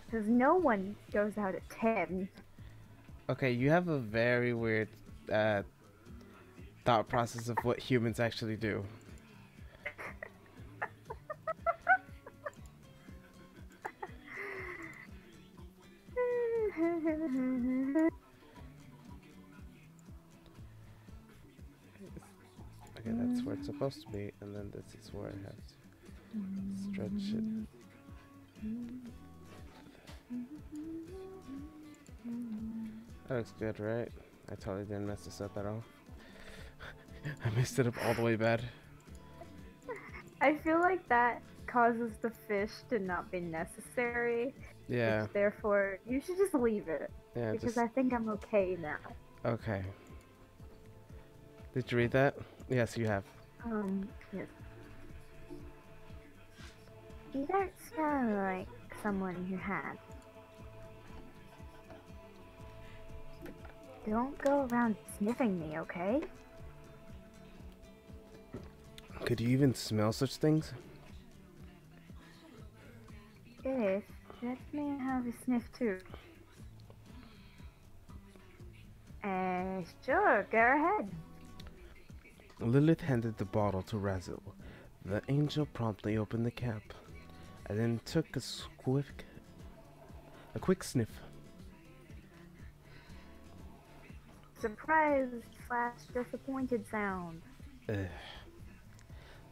Because no one goes out at 10. Okay, you have a very weird thought process of what humans actually do. Okay, that's where it's supposed to be, and then this is where I have to stretch it. That looks good, right? I totally didn't mess this up at all. I messed it up all the way bad. I feel like that causes the fish to not be necessary. Yeah. Which therefore, you should just leave it. Yeah, Because just... I think I'm okay now. Okay. Did you read that? Yes, you have. Yes. You don't sound like someone who has. Don't go around sniffing me, okay? Could you even smell such things? If let me have a sniff too. Sure, go ahead. Lilith handed the bottle to Razzle. The angel promptly opened the cap, and then took a quick sniff. Surprised / disappointed sound. Ugh.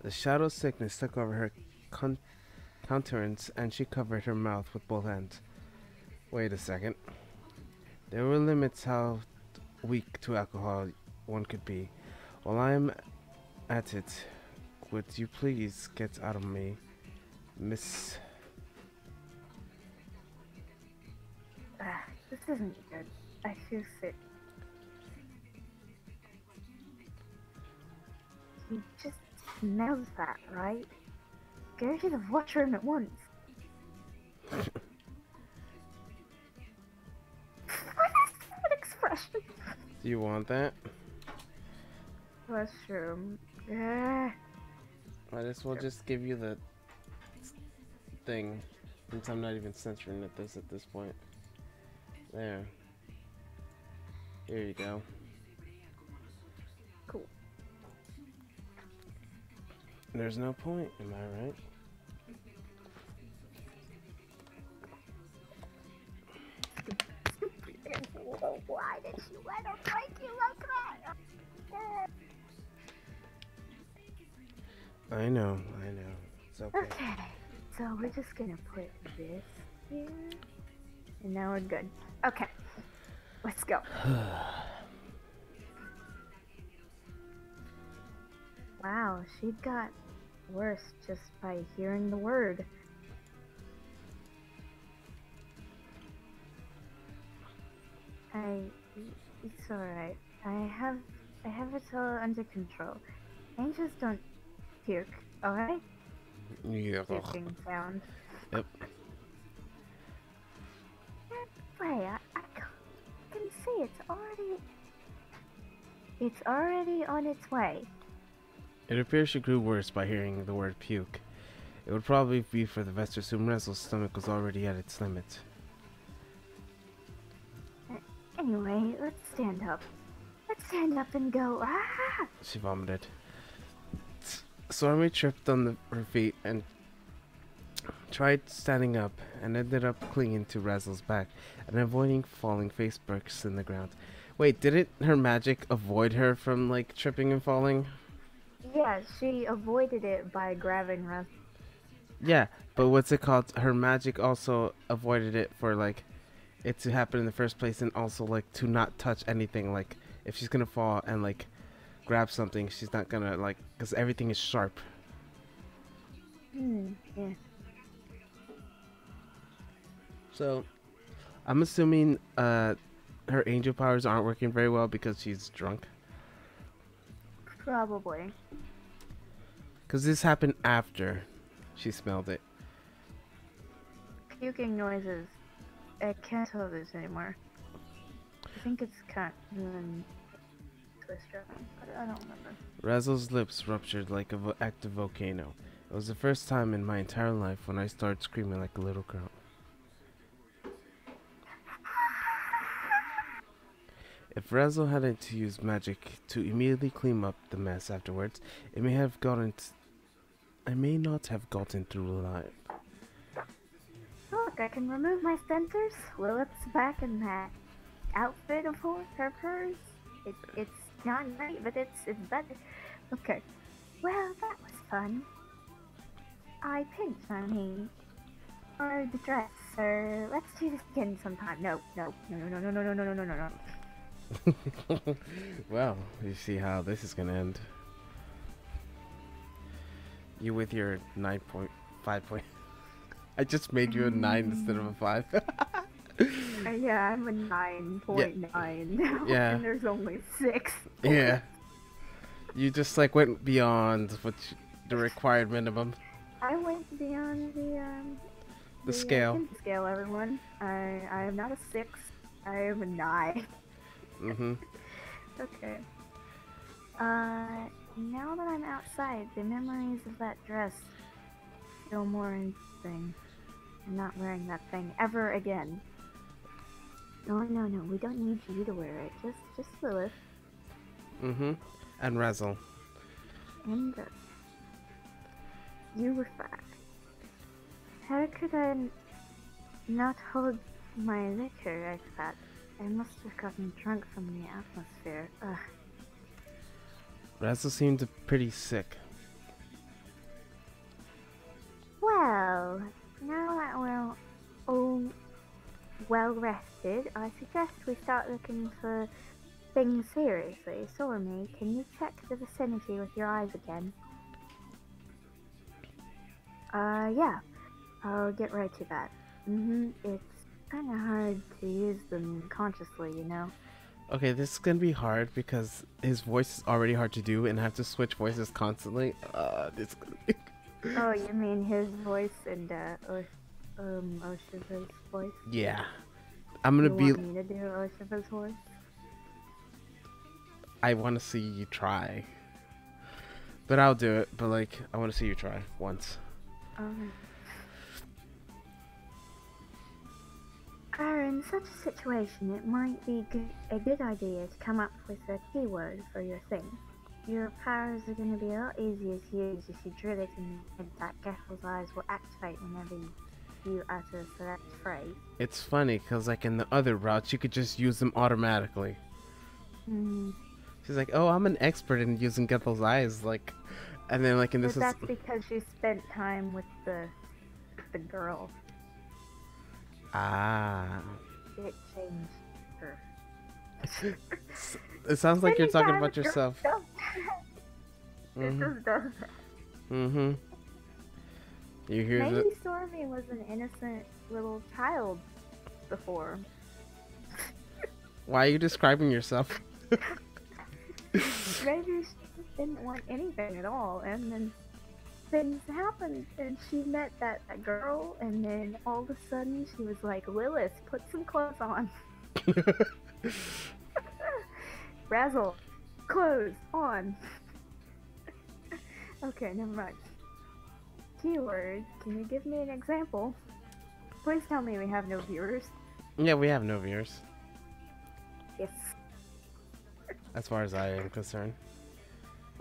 The shadow sickness took over her countenance, and she covered her mouth with both hands. Wait a second. There were limits how weak to alcohol one could be. While I'm at it, would you please get out of me, Miss... This isn't good. I feel sick. He just smells that, right? Go to the washroom at once. What is that expression? Do you want that? Washroom. Might as well just give you the thing, since I'm not even censoring at this point. There. Here you go. Cool. There's no point, am I right? Why did she let him break you like that? I know. It's okay. Okay, so we're just gonna put this here, and now we're good. Okay, let's go. Wow, she got worse just by hearing the word. It's alright. I have it all under control. Angels don't puke, alright? Yeah. Puking sound. Yep. Wait, I can see it's already on its way. It appears she grew worse by hearing the word puke. It would probably be for the best to assume Rezel's stomach was already at its limit. Anyway, let's stand up. Let's stand up and go. Ah! She vomited. Stormy tripped on her feet and tried standing up and ended up clinging to Rezel's back and avoiding falling face first in the ground. Wait, didn't her magic avoid her from like tripping and falling? Yeah, she avoided it by grabbing Russ. Yeah, but what's it called? Her magic also avoided it for like it to happen in the first place, and also like to not touch anything. Like if she's gonna fall and like grab something, she's not gonna like, because everything is sharp. Yeah. So I'm assuming her angel powers aren't working very well because she's drunk. Probably. Because this happened after she smelled it. Puking noises. I can't tell this anymore. I think it's cut and Twister. I don't remember. Razzle's lips ruptured like an active volcano. It was the first time in my entire life when I started screaming like a little girl. If Razzle hadn't to use magic to immediately clean up the mess afterwards, I may not have gotten through alive. Look, I can remove my sensors. Lilith's back in that outfit of hers. It's not great, but it's better. Okay. Well, that was fun. I pinched, or the dress, or let's do this again sometime. No. Well, you see how this is gonna end. You with your 9.5 point. I just made you a 9 instead of a 5. Yeah, I'm a 9.9 now. Yeah. And there's only 6. Yeah. You just like went beyond the required minimum. I went beyond The scale. Scale, everyone. I am not a 6. I am a 9. Mm-hmm. Okay. Now that I'm outside, the memories of that dress feel more interesting. I'm not wearing that thing ever again. No, we don't need you to wear it. Just Lilith. Mm-hmm. And Razzle. And you were fine. How could I not hold my liquor like that? I must have gotten drunk from the atmosphere. Ugh. Razzle seemed pretty sick. Well, now that we're all well rested, I suggest we start looking for things seriously. Sormy, can you check the vicinity with your eyes again? Yeah. I'll get right to that. It's kinda hard to use them consciously, you know? Okay, this is gonna be hard because his voice is already hard to do and I have to switch voices constantly. This. Oh, you mean his voice and Oshiva's voice? Yeah, I'm gonna You want me to do Oshiva's voice? I want to see you try, but I'll do it. But like, I want to see you try once. In such a situation, it might be a good idea to come up with a keyword for your thing. Your powers are going to be a lot easier to use if you drill it in that Gethel's eyes will activate whenever you utter a select phrase. It's funny because like in the other routes, you could just use them automatically. She's like, oh, I'm an expert in using Gethel's eyes. Like, And then like, and But this is that's because she spent time with the girl. ah. It changed her. It sounds like you're Spending talking time about with girls yourself. does that. It just does that. Mm-hmm. You hear the Maybe Stormy was an innocent little child before. Why are you describing yourself? Maybe she just didn't want anything at all, and then things happened, and she met that girl, and then all of a sudden she was like, Lilith, put some clothes on. Razzle, clothes on. Okay, never mind. Keyword, can you give me an example? Please tell me we have no viewers. Yeah, we have no viewers, Yes. as far as I am concerned.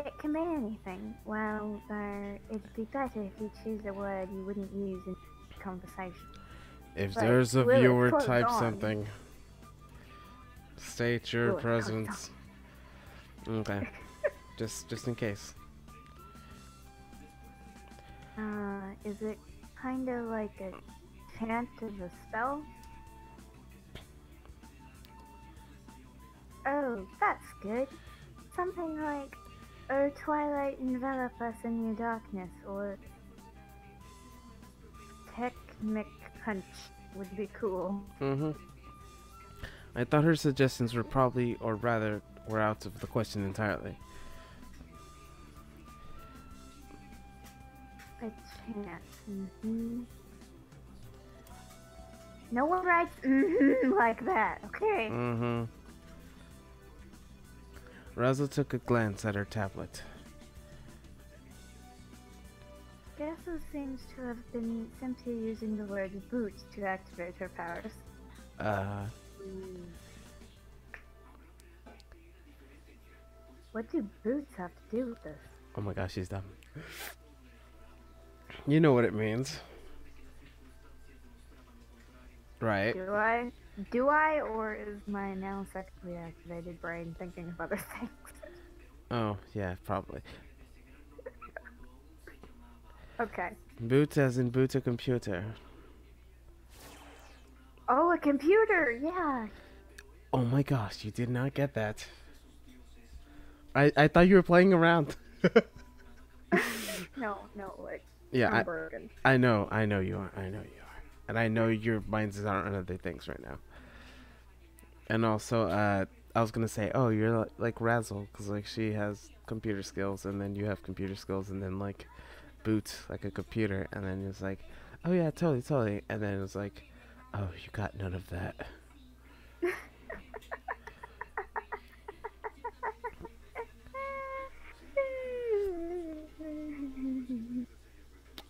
It can be anything. Well, it'd be better if you choose a word you wouldn't use in conversation. If Like, there's a Lilith, viewer, clothes type on. something. State your Lilith, clothes presence. Okay. just in case. Is it kind of like a chant of a spell? Oh, that's good. Something like, "Oh, twilight, envelop us in your darkness," or "Technic punch" would be cool. Mm-hmm. I thought her suggestions were probably, or rather, were out of the question entirely. A chant. Mm-hmm. No one writes mm-hmm like that, okay? Mm-hmm. Razzle took a glance at her tablet. Gasso seems to have been simply using the word boot to activate her powers. What do boots have to do with this? Oh my gosh, she's dumb. You know what it means. Right? Do I, or is my now sexually activated brain thinking of other things? Oh, yeah, probably. Okay. Boot as in boot a computer. Oh, a computer! Yeah! Oh my gosh, you did not get that. I thought you were playing around. No, like, Yeah, I'm broken. I know you are. And I know your minds are on other things right now. And also, I was gonna say, oh, you're like Razzle, because like she has computer skills, and then you have computer skills, and then like boot like a computer, and then it's like, oh yeah, totally, and then it's like, oh, you got none of that.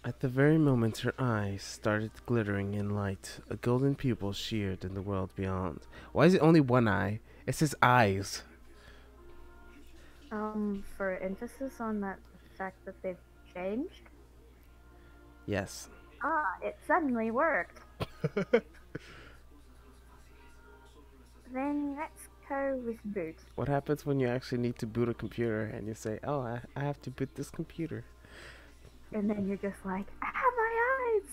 At the very moment her eyes started glittering in light, a golden pupil sheared in the world beyond. Why is it only one eye? It says eyes. For emphasis on that fact that they've changed? Yes. Ah, it suddenly worked. Then let's go with boot. What happens when you actually need to boot a computer and you say, oh, I have to boot this computer? And then you're just like, I have my eyes!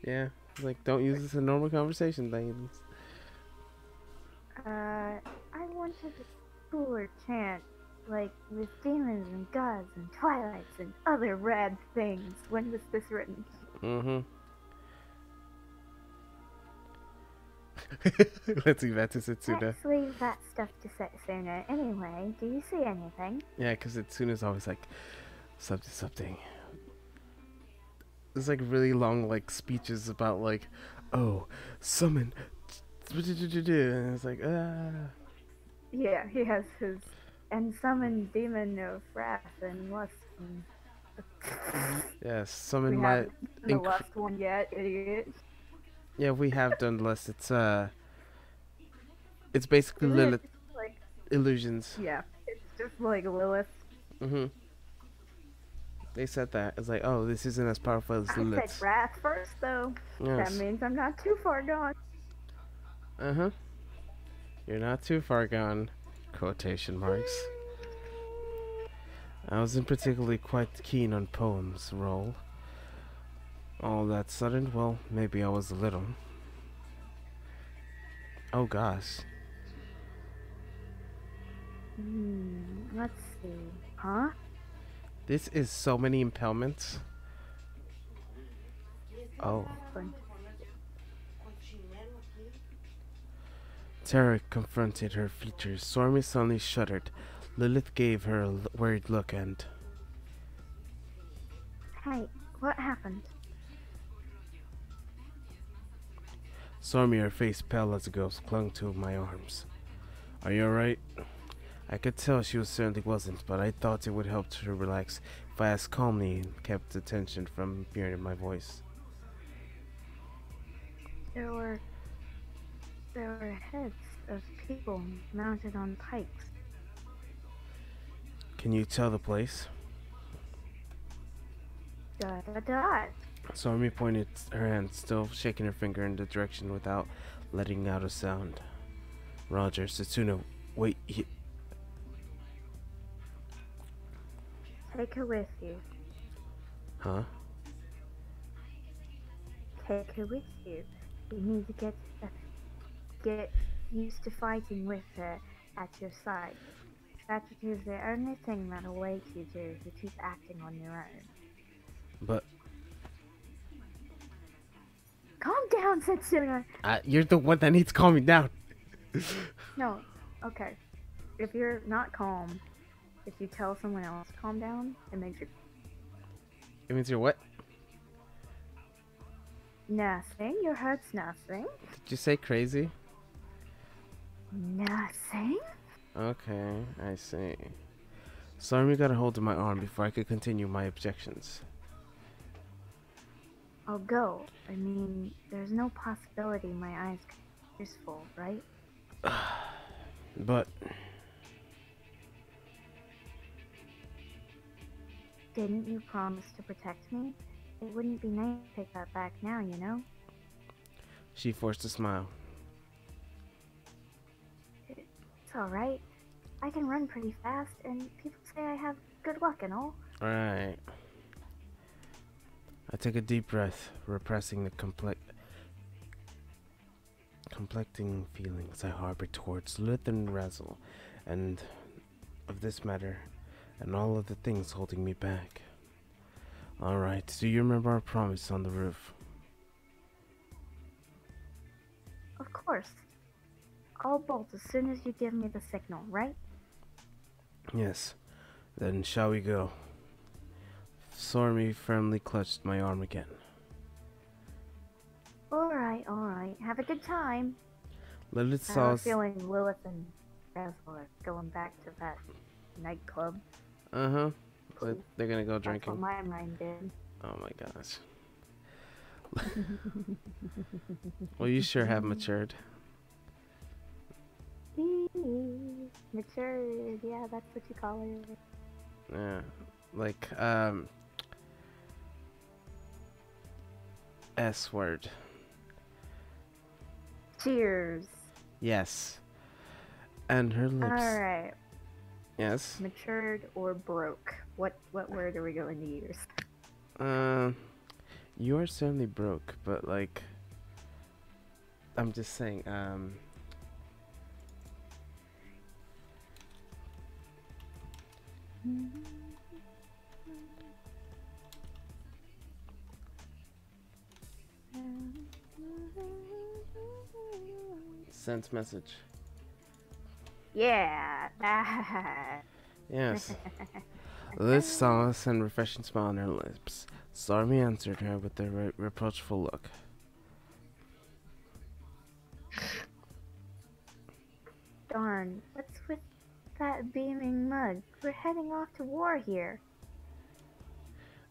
Yeah, like, don't use this in normal conversation, things. I wanted a cooler chant, like with demons and gods and twilights and other rad things. When was this written? Mm-hmm. Let's see, that's Setsuna. Let's leave that stuff to Setsuna. Anyway, do you see anything? Yeah, because Setsuna's always like, something. There's like really long like speeches about like, oh, summon, and it's like, Yeah, he has his and summon demon of wrath and lust. And yes, summon we my. haven't done the lust one yet, idiot. Yeah, we have done lust. It's basically Isn't it Lilith just like, illusions. yeah, it's just like Lilith. Mhm. They said that. It's like, oh, this isn't as powerful as I Lilith. said wrath first, though. Yes. That means I'm not too far gone. Uh-huh. You're not too far gone. Quotation marks. I wasn't particularly quite keen on poems, Roll. All that sudden, well, maybe I was a little. Oh gosh. Let's see. Huh? This is so many impalements. Oh. Fun. Terror confronted her features. Stormy suddenly shuddered. Lilith gave her a worried look and... Hey, what happened? Stormy, her face pale as a ghost, clung to my arms. Are you alright? I could tell she certainly wasn't, but I thought it would help her relax if I asked calmly and kept the tension from appearing in my voice. There were heads of people mounted on pikes. Can you tell the place? Dot dot dot. Stormy pointed her hand, still shaking her finger in the direction without letting out a sound. Roger, Setsuna, wait here. Take her with you. Huh? Take her with you. You need to get used to fighting with her at your side. That is the only thing that'll wake you to keep acting on your own. But Calm down, Setsuna! you're the one that needs calming down. No, okay. If you're not calm, if you tell someone else to calm down, it makes you... It means you're what? Nothing. Your hurt's nothing. Did you say crazy? Nothing? Okay, I see. Stormy got a hold of my arm before I could continue my objections. I'll go. I mean, there's no possibility my eyes could be useful, right? But Didn't you promise to protect me? It wouldn't be nice to take that back now, you know? she forced a smile. It's alright. I can run pretty fast, and people say I have good luck and all. Alright. I took a deep breath, repressing the conflicting feelings I harbored towards Lilith and Razzle, and of this matter, and all of the things holding me back. Alright, do you remember our promise on the roof? Of course. I'll bolt as soon as you give me the signal, right? Yes. Then shall we go? Stormy firmly clutched my arm again. Alright, alright. Have a good time. Lilith I saw have a us. feeling Lilith and Basil are going back to that nightclub. Uh-huh. But they're gonna go That's drinking. what my mind did. Oh my gosh. Well, you sure have matured. Matured, yeah, that's what you call it. Yeah. Like, S word. Cheers. Yes. And her lips. Alright. Yes. Matured or broke? What word are we going to use? You are certainly broke, but like, I'm just saying, sent message. Yeah, that. Yes. Liz saw us and refreshing smile on her lips. Stormy answered her with a reproachful look. Darn, what's with that beaming mug? We're heading off to war here.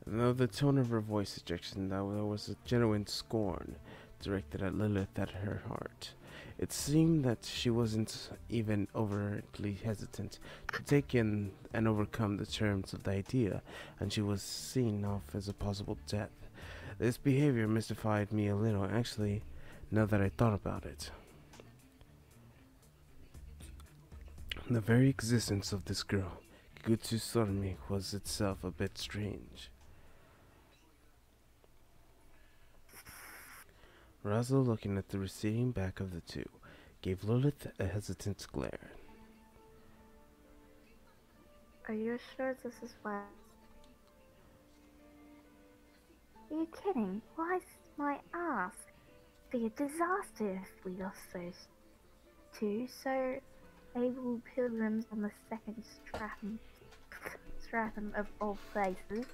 And though the tone of her voice suggested that there was a genuine scorn directed at Lilith at her heart, it seemed that she wasn't even overtly hesitant to take in and overcome the terms of the idea, and she was seen off as a possible death. This behavior mystified me a little, actually, now that I thought about it. The very existence of this girl Gutsusormi was itself a bit strange. Razzle, looking at the receding back of the two, gave Lilith a hesitant glare. Are you sure this is what? Are you kidding? Why, my ass? Be a disaster if we lost those two so able pilgrims on the second stratum of all places.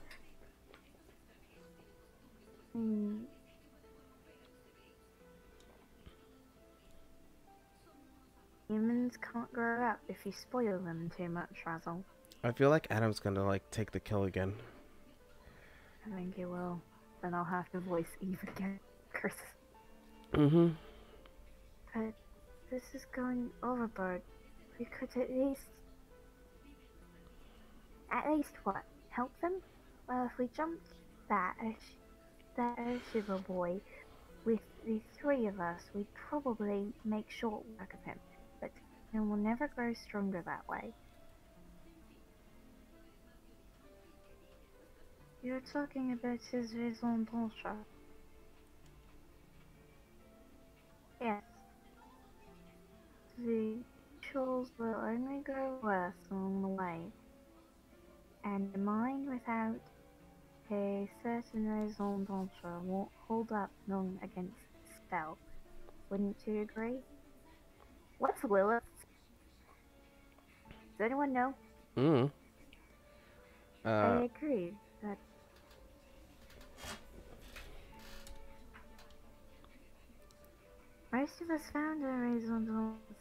Humans can't grow up if you spoil them too much, Razzle. I feel like Adam's gonna, like, take the kill again. I think he will. Then I'll have to voice Eve again. Curse. Mm-hmm. But this is going overboard. We could at least what? Help them? Well, if we jumped that Urshiva boy with the three of us, we'd probably make short work of him. But he will never grow stronger that way. You're talking about his raison d'être. Yes. The chores will only grow worse along the way. And a mind without a certain raison d'être won't hold up long against the spell. Wouldn't you agree? What's Lilith? Does anyone know? I agree that most of us found our raison d'être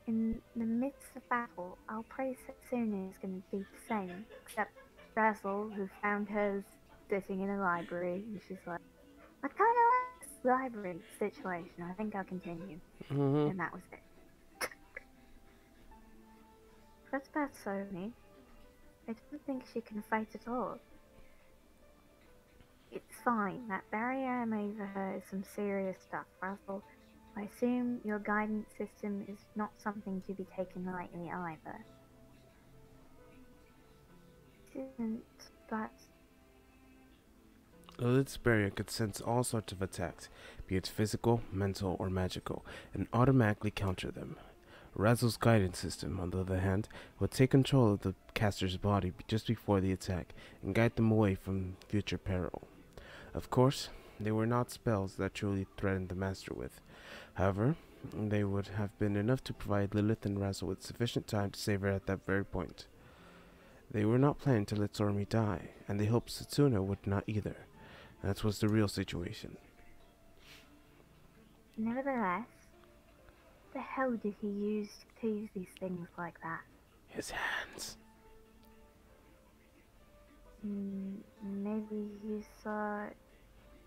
in the midst of battle. Our praise Setsuna is going to be the same, except Razzle, who found hers sitting in a library, and she's like, I kind of like this library situation. I think I'll continue. And that was it. What about Sony? I don't think she can fight at all. It's fine. That barrier I'm over her is some serious stuff, Razzle. I assume your guidance system is not something to be taken lightly either. It isn't, but Lilith's barrier could sense all sorts of attacks, be it physical, mental, or magical, and automatically counter them. Razzle's guidance system, on the other hand, would take control of the caster's body just before the attack and guide them away from future peril. Of course, they were not spells that truly threatened the master with. However, they would have been enough to provide Lilith and Razzle with sufficient time to save her at that very point. They were not planning to let Zormi die, and they hoped Setsuna would not either. That was the real situation. nevertheless, the hell did he use to use these things like that? His hands. Maybe he saw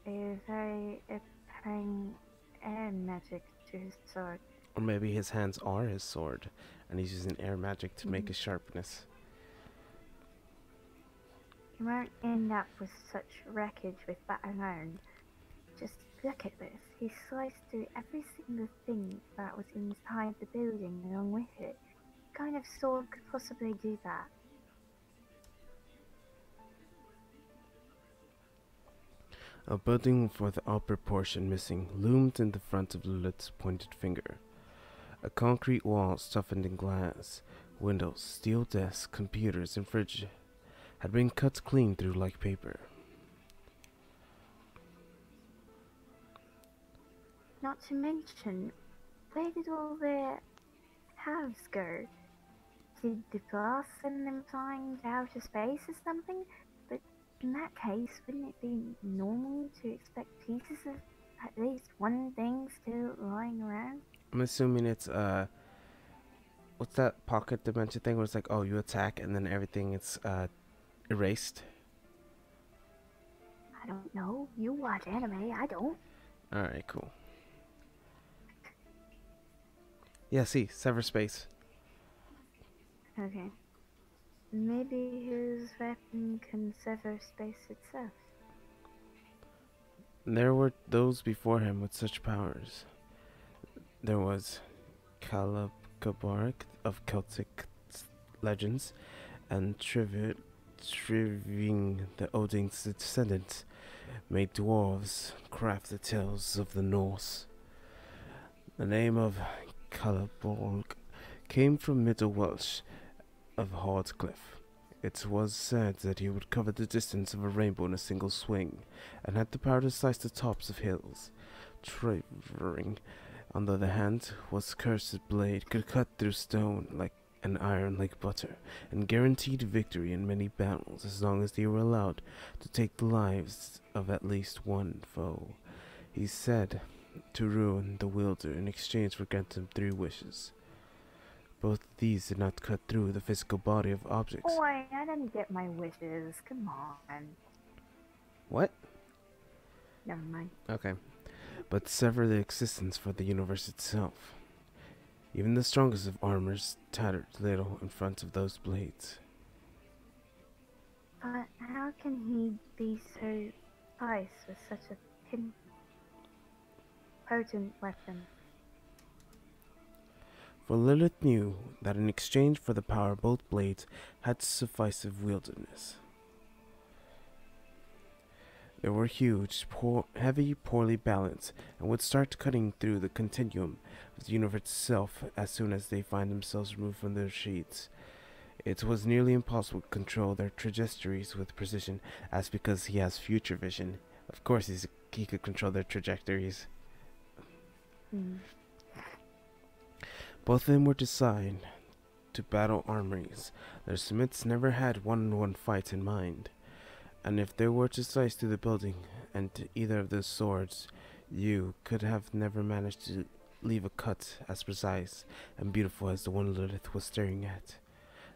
a very apparent air magic to his sword. Or maybe his hands are his sword, and he's using air magic to make his sharpness. You won't end up with such wreckage with that alone. Just look at this. He sliced through every single thing that was inside the building along with it. What kind of sword could possibly do that? A building with the upper portion missing loomed in the front of Lilith's pointed finger. A concrete wall stuffed in glass, windows, steel desks, computers, and fridge had been cut clean through like paper. Not to mention, where did all their halves go? Did the glass send them flying to outer space or something? But in that case, wouldn't it be normal to expect pieces of at least one thing still lying around? I'm assuming it's what's that pocket dimension thing where it's like, oh, you attack and then everything is erased? I don't know. You watch anime, I don't. Alright, cool. Yeah, see, sever space. Okay. Maybe his weapon can sever space itself. There were those before him with such powers. There was Caleb Gabarik of Celtic legends, and triving the Odin's descendants made dwarves craft the tales of the Norse. The name of Calaborg came from Middle Welsh of Hardcliffe. It was said that he would cover the distance of a rainbow in a single swing, and had the power to slice the tops of hills. Trivering, on the other hand, was cursed blade, could cut through stone like and iron like butter, and guaranteed victory in many battles as long as they were allowed to take the lives of at least one foe. He said to ruin the wielder in exchange for granting 3 wishes. Both these did not cut through the physical body of objects. Boy, I didn't get my wishes. Come on. What? Never mind. Okay. But sever the existence for the universe itself. Even the strongest of armors tattered little in front of those blades. But how can he be so precise with such a potent weapon? For Lilith knew that in exchange for the power both blades had sufficient wieldedness. They were huge, heavy, poorly balanced, and would start cutting through the continuum of the universe itself as soon as they find themselves removed from their sheets. It was nearly impossible to control their trajectories with precision, as because he has future vision. Of course he could control their trajectories. Both of them were designed to battle armories. Their smiths never had one-on-one fights in mind. And if they were to slice through the building and either of those swords, you could have never managed to leave a cut as precise and beautiful as the one Lilith was staring at.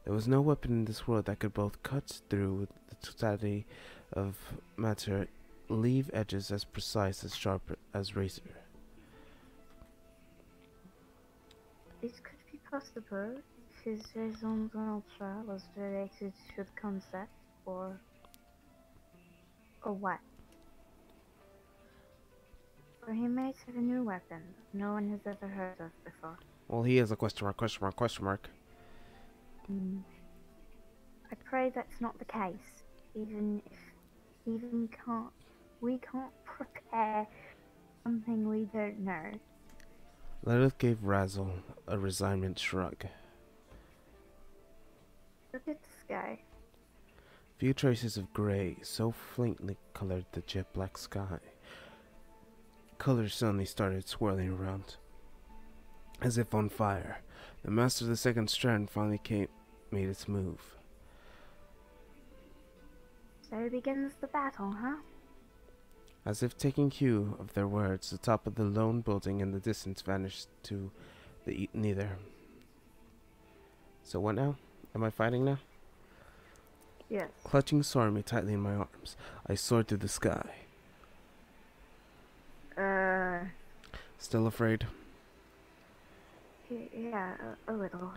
There was no weapon in this world that could both cut through the totality of matter, leave edges as precise as sharp as razor. It could be possible if his raison d'être was related to the concept, or what? Or he might have a new weapon no one has ever heard of before. Well, he is a question mark. I pray that's not the case. Even if we can't prepare something we don't know. Lilith gave Razzle a resigned shrug. Look at the sky. Few traces of grey so faintly colored the jet black sky. Colors suddenly started swirling around, as if on fire. The master of the second strand finally made its move. So begins the battle, huh? As if taking cue of their words, the top of the lone building in the distance vanished to the neither. So what now? Am I fighting now? Yes. Clutching Sormy tightly in my arms, I soared through the sky. Still afraid? Yeah, a little.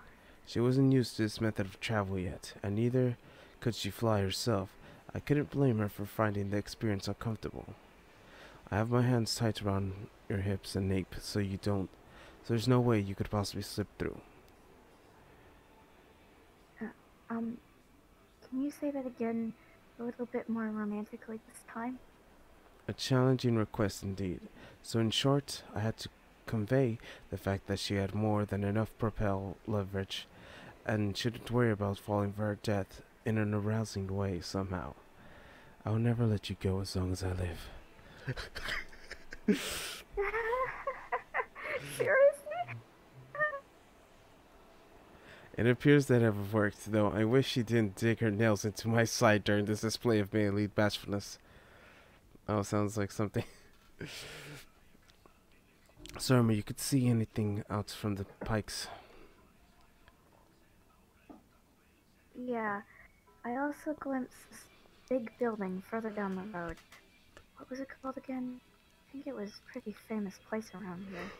She wasn't used to this method of travel yet, and neither could she fly herself. I couldn't blame her for finding the experience uncomfortable. I have my hands tight around your hips and nape, so there's no way you could possibly slip through. Can you say that again a little bit more romantically this time? A challenging request indeed. So in short, I had to convey the fact that she had more than enough propel leverage and shouldn't worry about falling for her death in an arousing way somehow. I'll never let you go as long as I live. Seriously? It appears that it worked, though I wish she didn't dig her nails into my side during this display of melee bashfulness. Oh, sounds like something. Sorry, you could see anything out from the pikes. Yeah, I also glimpsed this big building further down the road. What was it called again? I think it was a pretty famous place around here.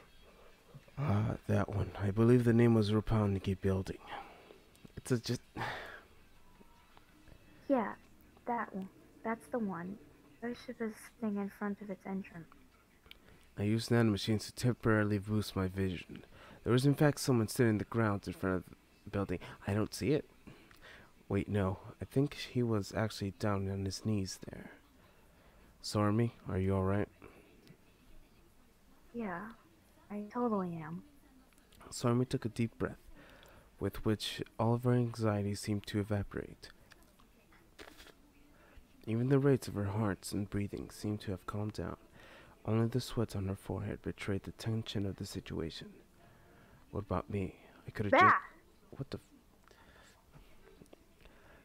That one. I believe the name was Ropalniki Building. It's Yeah, that one. That's the one. Worship is sitting in front of its entrance. I used nanomachines to temporarily boost my vision. There was in fact someone sitting on the ground in front of the building. I don't see it. Wait, no. I think he was actually down on his knees there. Sormy, are you alright? Yeah, I totally am. Sormy took a deep breath, with which all of her anxiety seemed to evaporate. Even the rates of her heart and breathing seemed to have calmed down. Only the sweat on her forehead betrayed the tension of the situation. What about me? I could have just... Bah! What the...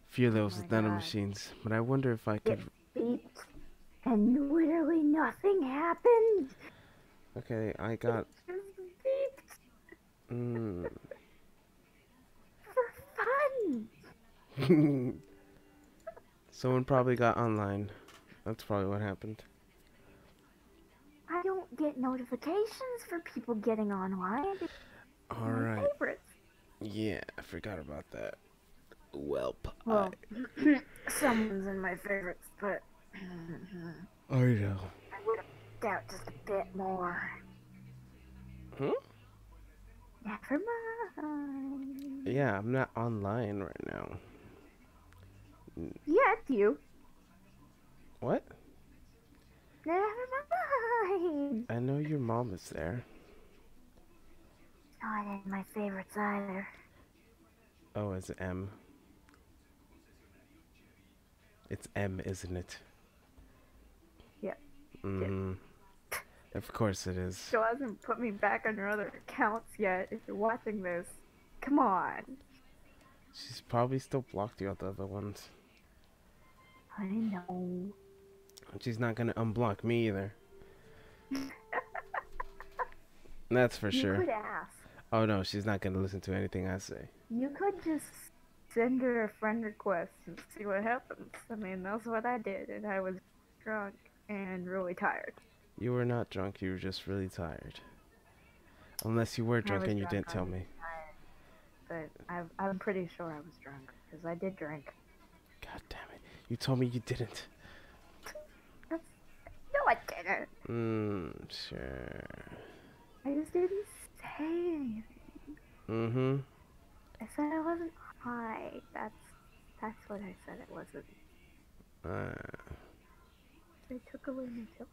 Fear Oh those my nanomachines, but I wonder if I It could... beeped, and literally nothing happened. Okay, I got... It just beeped Mm. for fun. Someone probably got online. That's probably what happened. I don't get notifications for people getting online. It's my Alright. favorites. Yeah, I forgot about that. Welp. Well, someone's in my favorites, but I know. I would have doubt just a bit more. Hmm? Never mind. Yeah, I'm not online right now. Yeah, it's you. What? Never mind. I know your mom is there. Not in my favorites either. Oh, it's M. It's M, isn't it? Yeah. Mm-hmm. Of course it is. Still hasn't put me back on your other accounts yet. If you're watching this, come on. She's probably still blocked you on the other ones. I know. And she's not gonna unblock me either. That's for sure. You could ask. Oh no, she's not gonna listen to anything I say. You could just send her a friend request and see what happens. I mean, that's what I did, and I was drunk and really tired. You were not drunk, you were just really tired. Unless you were drunk and you didn't tell me. But I'm pretty sure I was drunk, because I did drink. God damn it. You told me you didn't. No, I didn't. Sure. I just didn't say anything. Mm-hmm. I said I wasn't high. That's what I said. It wasn't. They took away my pills.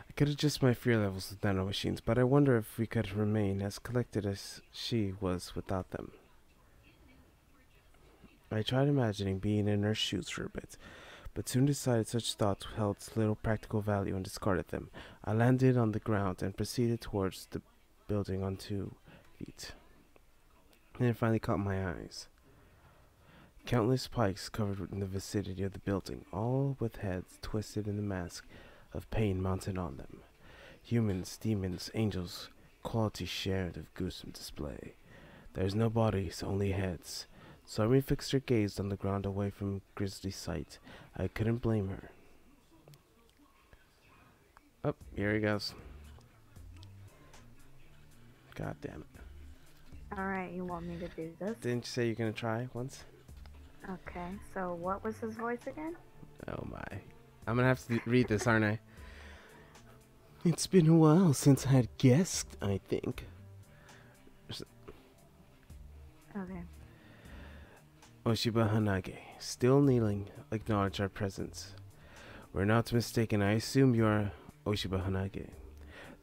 I could adjust my fear levels with nanomachines, but I wonder if we could remain as collected as she was without them. I tried imagining being in her shoes for a bit, but soon decided such thoughts held little practical value and discarded them. I landed on the ground and proceeded towards the building on 2 feet. Then it finally caught my eyes. Countless pikes covered in the vicinity of the building, all with heads twisted in the mask of pain mounted on them. Humans, demons, angels, quality shared of gruesome display. There's no bodies, only heads. Sorry fixed her gaze on the ground away from grisly sight. I couldn't blame her. Oh, here he goes. God damn it. Alright, you want me to do this? Didn't you say you're gonna try once? Okay, so what was his voice again? Oh my. I'm gonna have to read this, aren't I? It's been a while since I had guests, I think. Okay. Oshiba Hanage, still kneeling, acknowledge our presence. We're not mistaken, I assume you are Oshiba Hanage.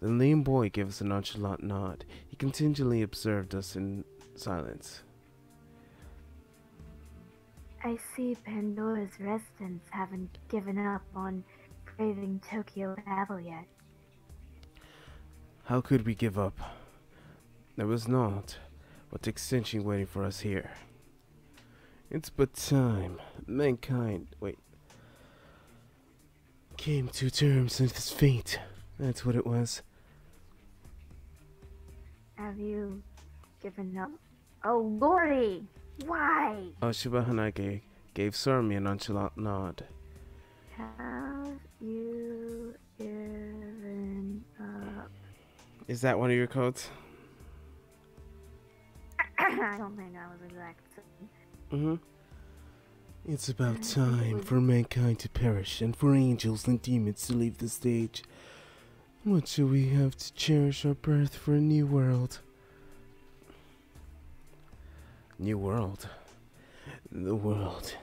The lame boy gave us a nonchalant nod. He continually observed us in silence. I see Pandora's residents haven't given up on braving Tokyo Babel yet. How could we give up? There was naught but extinction waiting for us here. It's but time. Mankind, came to terms with its fate. That's what it was. Have you given up? Oh, Lordy! Why? Oshiba Hanage gave Sormi a nonchalant nod. Have you given up? Is that one of your codes? I don't think that was exact. It's about time for mankind to perish and for angels and demons to leave the stage. What shall we have to cherish our birth for a new world? New world. The world.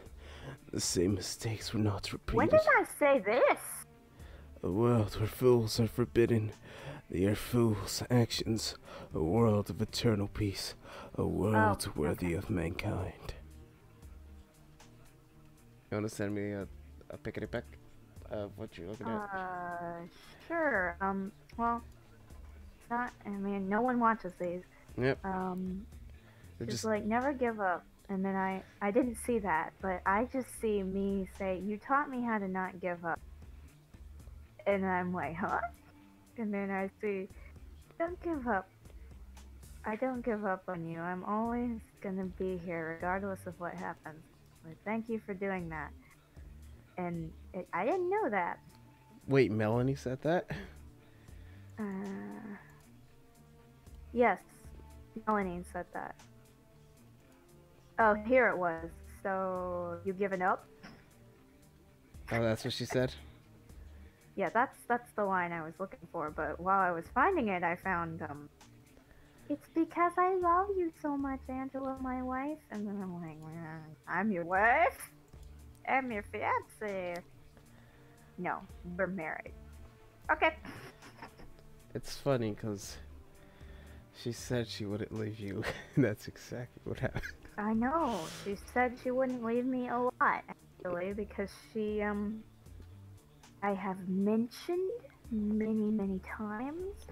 The same mistakes were not When repeated. did I say this? A world where fools are forbidden. They are fools' actions. A world of eternal peace. A world worthy of mankind. You want to send me a pickety peck of what you're looking at? Sure. Well, it's not. I mean, no one watches these. Yep. Just like never give up. And then I didn't see that, but I just see me say, "You taught me how to not give up." And I'm like, "Huh?" And then I see, "Don't give up. I don't give up on you. I'm always gonna be here, regardless of what happens. But thank you for doing that." And I didn't know that. Wait, Melanie said that? Yes, Melanie said that. Oh, here it was. So you giving up? Oh, that's what she said? Yeah, that's the line I was looking for. But while I was finding it, I found it's because I love you so much, Angela, my wife. And then I'm like, I'm your wife? I'm your fiance. No, we're married. Okay. It's funny because she said she wouldn't leave you. That's exactly what happened. I know. She said she wouldn't leave me a lot, actually, because she, I have mentioned many times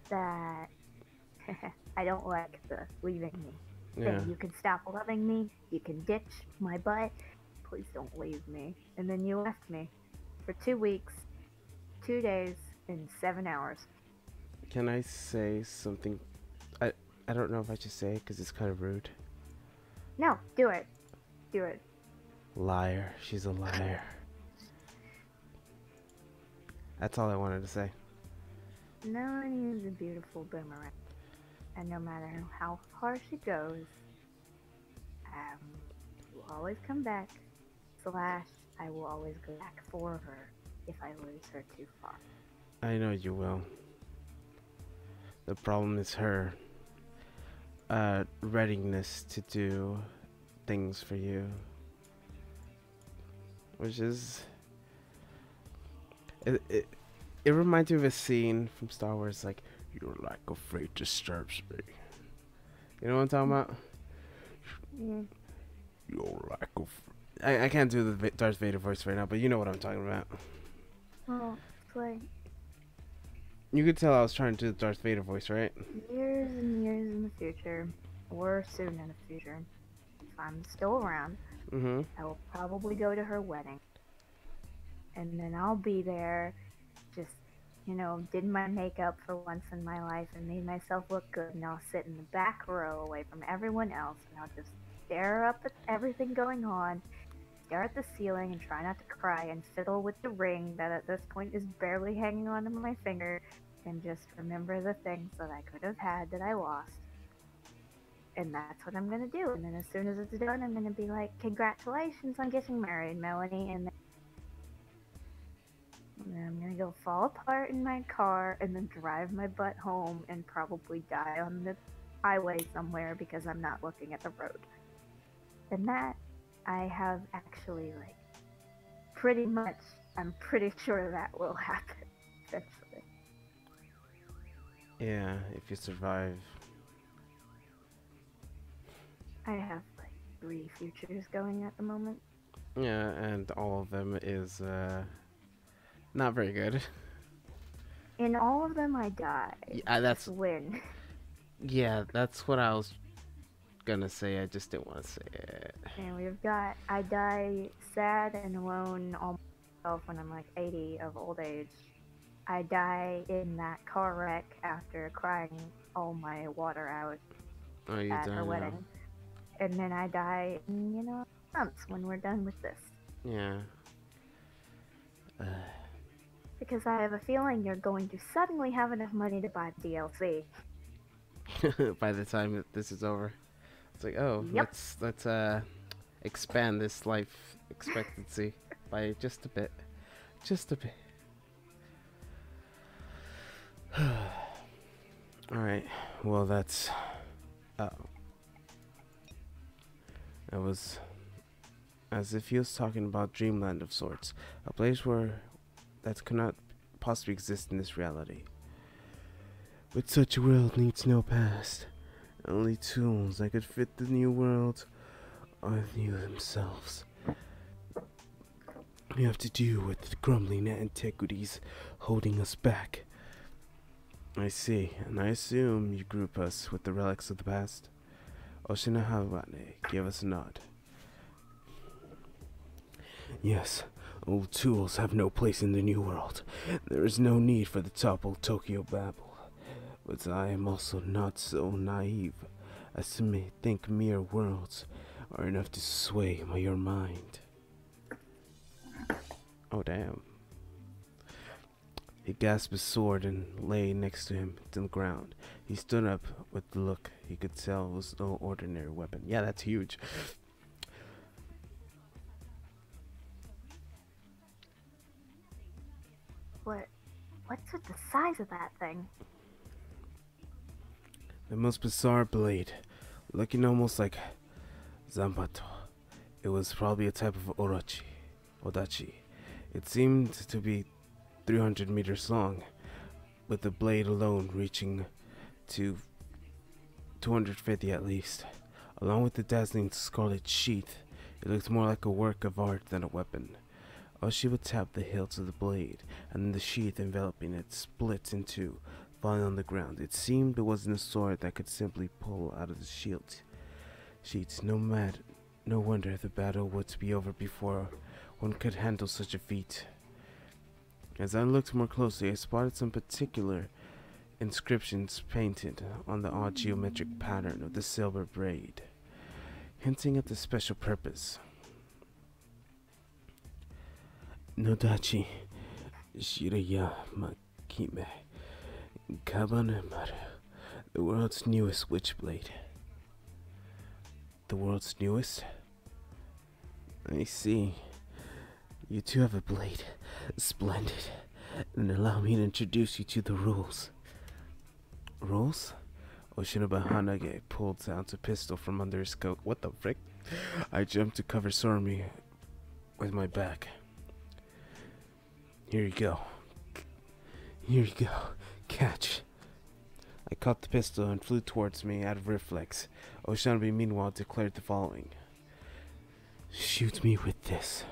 that I don't like the leaving me Yeah. thing. You can stop loving me. You can ditch my butt. Please don't leave me. And then you left me for 2 weeks, 2 days, and 7 hours. Can I say something? I don't know if I should say it because it's kind of rude. No, do it. Do it. Liar. She's a liar. That's all I wanted to say. Melanie is a beautiful boomerang. And no matter how far she goes, will always come back. / I will always go back for her if I lose her too far. I know you will. The problem is her readiness to do things for you, which is it reminds me of a scene from Star Wars, like, "Your lack of faith disturbs me." You know what I'm talking about? Yeah. Your lack of I can't do the Darth Vader voice right now, but you know what I'm talking about. Well, it's like You could tell I was trying to do the Darth Vader voice, right? years and years in the future, or soon in the future, if I'm still around, I will probably go to her wedding. And then I'll be there, just, did my makeup for once in my life and made myself look good. And I'll sit in the back row away from everyone else, and I'll just stare up at everything going on, stare at the ceiling and try not to cry, and fiddle with the ring that at this point is barely hanging onto my finger, and just remember the things that I could have had that I lost. And that's what I'm gonna do. And then as soon as it's done, I'm gonna be like, "Congratulations on getting married, Melanie." And then I'm gonna go fall apart in my car and then drive my butt home and probably die on the highway somewhere because I'm not looking at the road. And that I have actually, pretty much, I'm pretty sure that will happen eventually. Yeah, if you survive. I have 3 futures going at the moment. Yeah, and all of them is not very good. In all of them, I die. Yeah, that's win. Yeah, that's what I was gonna say. I just didn't want to say it. And we've got, I die sad and alone all myself when I'm 80 of old age. I die in that car wreck after crying all my water out at her wedding. And then I die in, months when we're done with this. Yeah. Because I have a feeling you're going to suddenly have enough money to buy DLC. By the time that this is over, it's like, oh, Yep. let's expand this life expectancy by just a bit, just a bit. All right. Well, that's. It was as if he was talking about dreamland of sorts, a place where that could not possibly exist in this reality. But such a world needs no past. Only tools that could fit the new world are new themselves. We have to do with the crumbling antiquities holding us back. I see, and I assume you group us with the relics of the past. Oshinahawane gave us a nod. Yes, old tools have no place in the new world. There is no need for the toppled Tokyo Babel. But I am also not so naive as to think mere worlds are enough to sway your mind. Oh, damn. He gasped his sword and lay next to him to the ground. He stood up with the look he could tell was no ordinary weapon. Yeah, that's huge. What's with the size of that thing? The most bizarre blade, looking almost like Zambato. It was probably a type of Odachi. It seemed to be 300 meters long, with the blade alone reaching to 250 at least. Along with the dazzling scarlet sheath, it looked more like a work of art than a weapon. Oshiba tapped the hilt of the blade, and then the sheath enveloping it split in two, falling on the ground. It seemed it wasn't a sword that could simply pull out of the shield sheath. No wonder the battle would be over before one could handle such a feat. As I looked more closely, I spotted some particular inscriptions painted on the odd geometric pattern of the silver blade, hinting at the special purpose. Nodachi Shiraya Makime Kabanemaru, the world's newest witchblade. The world's newest? I see. You two have a blade. Splendid. And allow me to introduce you to the rules. Rules? Oshinobu Hanage pulled out a pistol from under his coat. What the frick? I jumped to cover Sormi with my back. Here you go. Here you go. Catch. I caught the pistol and flew towards me out of reflex. Oshinobu meanwhile declared the following. Shoot me with this.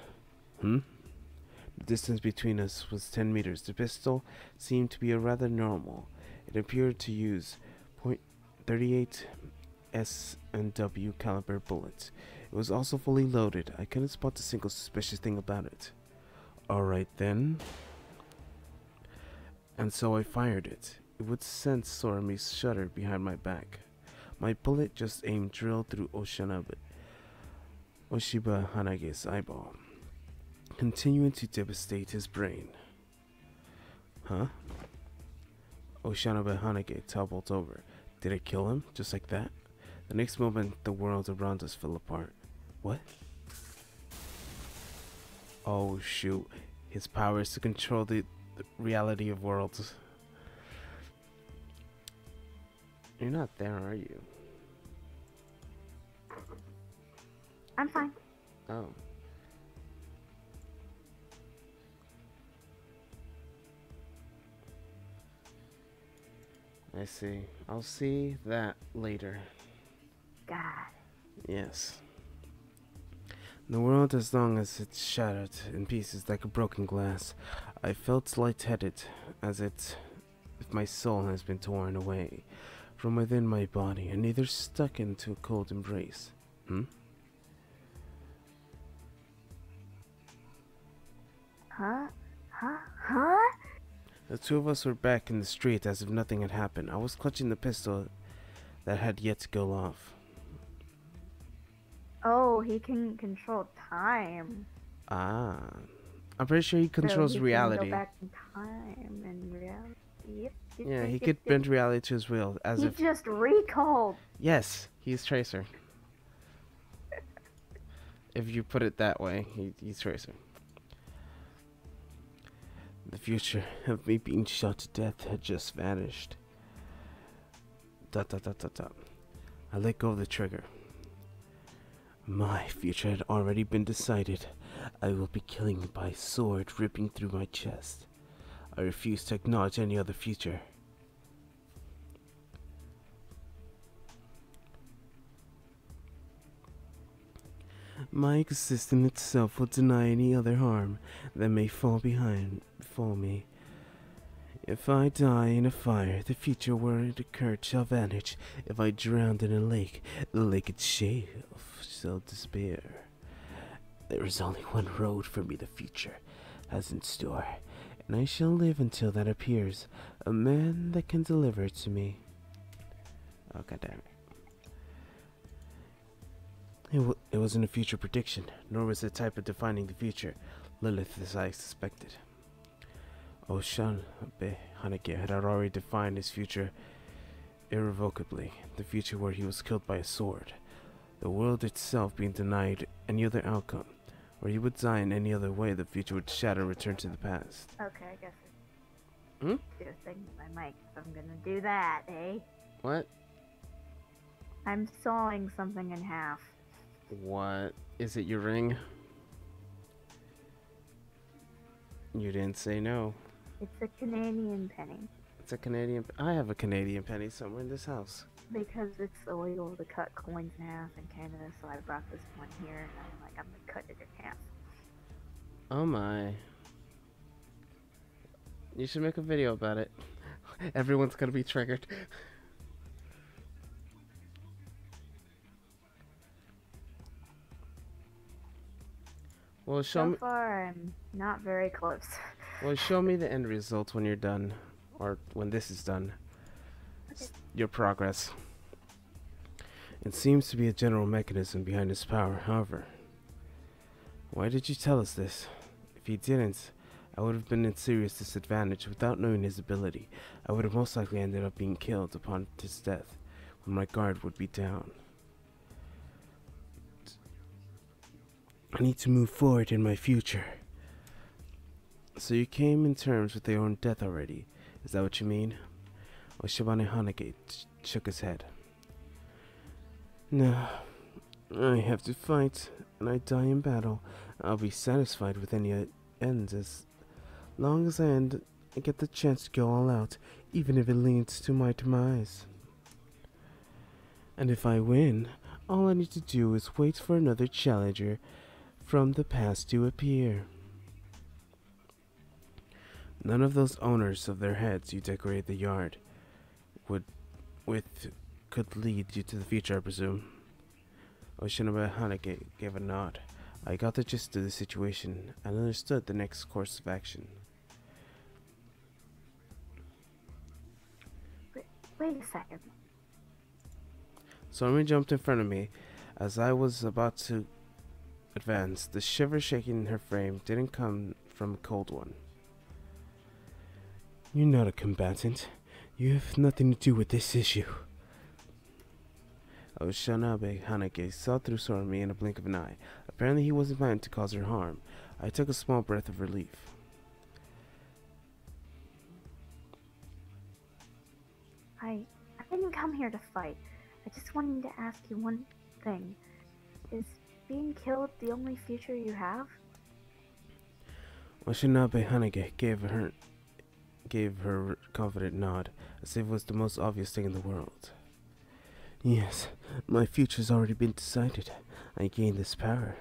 The distance between us was 10 meters. The pistol seemed to be a rather normal. It appeared to use .38 S&W caliber bullets. It was also fully loaded. I couldn't spot a single suspicious thing about it. Alright then. And so I fired it. It would send Sorami's shudder behind my back. My bullet just aimed drilled through Oshiba Hanage's eyeball, continuing to devastate his brain. Huh? Oshinobu Hanage toppled over. Did it kill him? Just like that? The next moment, the world around us fell apart. What? Oh shoot. His power is to control the reality of worlds. You're not there, are you? I'm fine. Oh. I see. I'll see that later. God. Yes. The world, as long as it's shattered in pieces like a broken glass, I felt lightheaded, as if my soul has been torn away from within my body and either stuck into a cold embrace. Huh? The two of us were back in the street as if nothing had happened. I was clutching the pistol that had yet to go off. Oh, he can control time. Ah. I'm pretty sure he So controls he can reality. go back in time and reality. Yep. Yeah, he could bend reality to his will, as He if... just recalled. Yes, he's Tracer. If you put it that way, he's Tracer. The future of me being shot to death had just vanished. ... I let go of the trigger. My future had already been decided. I will be killing by sword ripping through my chest. I refuse to acknowledge any other future. My existence itself will deny any other harm that may befall me. If I die in a fire, the future where it occurred shall vanish. If I drowned in a lake, the lake itself shall despair. There is only one road for me the future has in store, and I shall live until that appears, a man that can deliver it to me. Oh, goddammit. It wasn't a future prediction, nor was it type of defining the future, Lilith as I suspected. Oshanabe Haneke had already defined his future irrevocably, the future where he was killed by a sword, the world itself being denied any other outcome, where he would die in any other way, the future would shatter, return to the past. Okay, I guess Hmm? do a thing with my mic if I'm gonna do that, eh? What? I'm sawing something in half. What? Is it your ring? You didn't say no. It's a Canadian penny. It's a Canadian. I have a Canadian penny somewhere in this house. Because it's illegal to cut coins in half in Canada, so I brought this one here, and I'm like, I'm gonna cut it in half. Oh my. You should make a video about it. Everyone's gonna be triggered. Well, So far, I'm not very close. show me the end result when you're done, or when this is done. Okay. Your progress. It seems to be a general mechanism behind his power, however. Why did you tell us this? If you didn't, I would have been in serious disadvantage. Without knowing his ability, I would have most likely ended up being killed upon his death, when my guard would be down. I need to move forward in my future. So you came in terms with your own death already. Is that what you mean? Oshibane Hanage shook his head. No, I have to fight, and I die in battle. I'll be satisfied with any end as long as I get the chance to go all out, even if it leads to my demise. And if I win, all I need to do is wait for another challenger from the past to appear. None of those owners of their heads you decorate the yard could lead you to the future, I presume. Oshinobu Hanage gave a nod. I got the gist of the situation and understood the next course of action. Wait a second. Sormi jumped in front of me as I was about to advance. The shiver shaking in her frame didn't come from a cold one. You're not a combatant. You have nothing to do with this issue. Oshanabe Hanage saw through Sormi in a blink of an eye. Apparently he wasn't meant to cause her harm. I took a small breath of relief. I didn't come here to fight. I just wanted to ask you one thing. Is being killed the only future you have? Oshanabe Hanage gave her a confident nod, as if it was the most obvious thing in the world. Yes, my future's already been decided. I gained this power.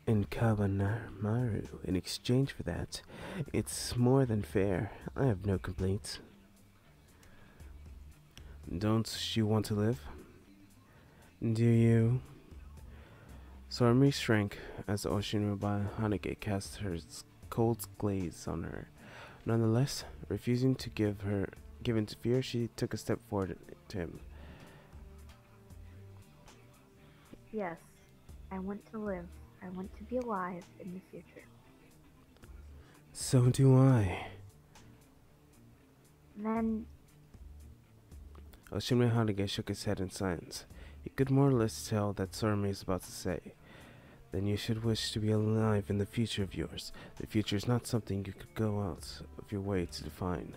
And Kabanamaru, in exchange for that, it's more than fair. I have no complaints. Don't you want to live? Do you? Sormi shrank as Oshinobu Hanage cast her cold glaze on her. Nonetheless, refusing to give in to fear, she took a step forward to him. Yes, I want to live. I want to be alive in the future. So do I. Then Oshime Hanage shook his head in silence. He could more or less tell that Sormi is about to say. Then you should wish to be alive in the future of yours. The future is not something you could go out of your way to define.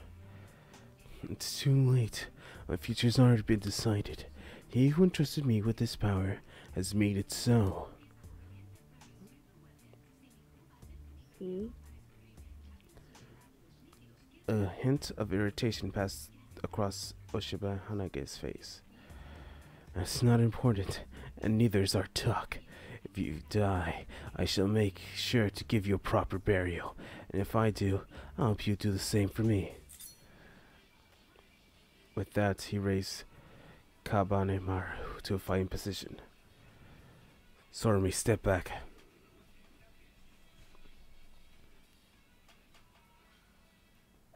It's too late. My future's already been decided. He who entrusted me with this power has made it so. He? A hint of irritation passed across Oshiba Hanage's face. That's not important, and neither is our talk. If you die, I shall make sure to give you a proper burial, and if I do, I hope you do the same for me. With that, he raised Kabane Maru to a fighting position. Sorumi, step back.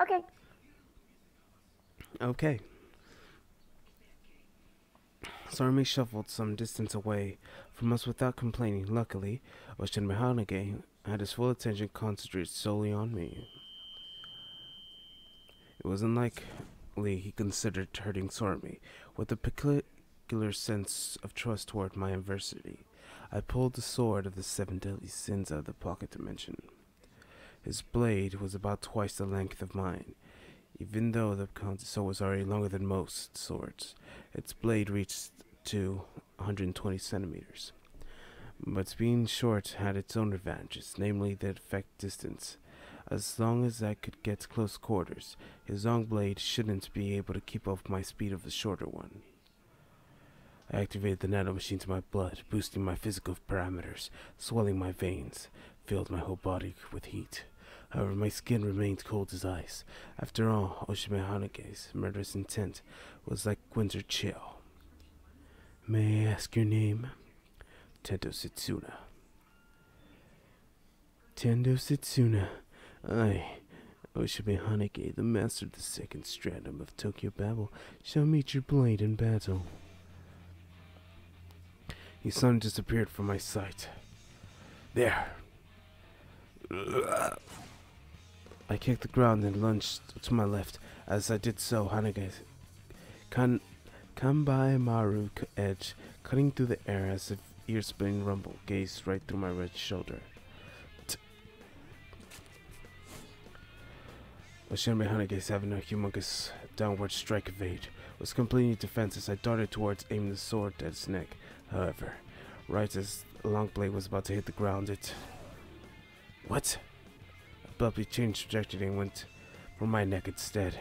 Okay. Okay. Sorumi shuffled some distance away from us without complaining. Luckily, Oshin Mihanage had his full attention concentrated solely on me. It was unlikely he considered hurting Sorumi. With a peculiar sense of trust toward my adversity, I pulled the sword of the 7 deadly sins out of the pocket dimension. His blade was about twice the length of mine. Even though the sword was already longer than most swords, its blade reached to 120 centimeters. But being short had its own advantages, namely the effect distance. As long as I could get close quarters, his long blade shouldn't be able to keep up with my speed of the shorter one. I activated the nanomachine to my blood, boosting my physical parameters, swelling my veins, filled my whole body with heat. However, my skin remained cold as ice. After all, Oshime Hanage's murderous intent was like winter chill. May I ask your name? Tendo Setsuna. Tendo Setsuna. I, Oshime Hanage, the master of the second stratum of Tokyo Babel, shall meet your blade in battle. He suddenly disappeared from my sight. There. I kicked the ground and lunged to my left. As I did so, Hanage's Kanbai Maru edge, cutting through the air as if ear-splitting rumble, gazed right through my right shoulder. Oshinbe Hanage's having a humongous downward strike evade was completely defenseless. I darted towards, aiming the sword at its neck. However, right as the long blade was about to hit the ground, it... What? Abruptly changed trajectory and went for my neck instead.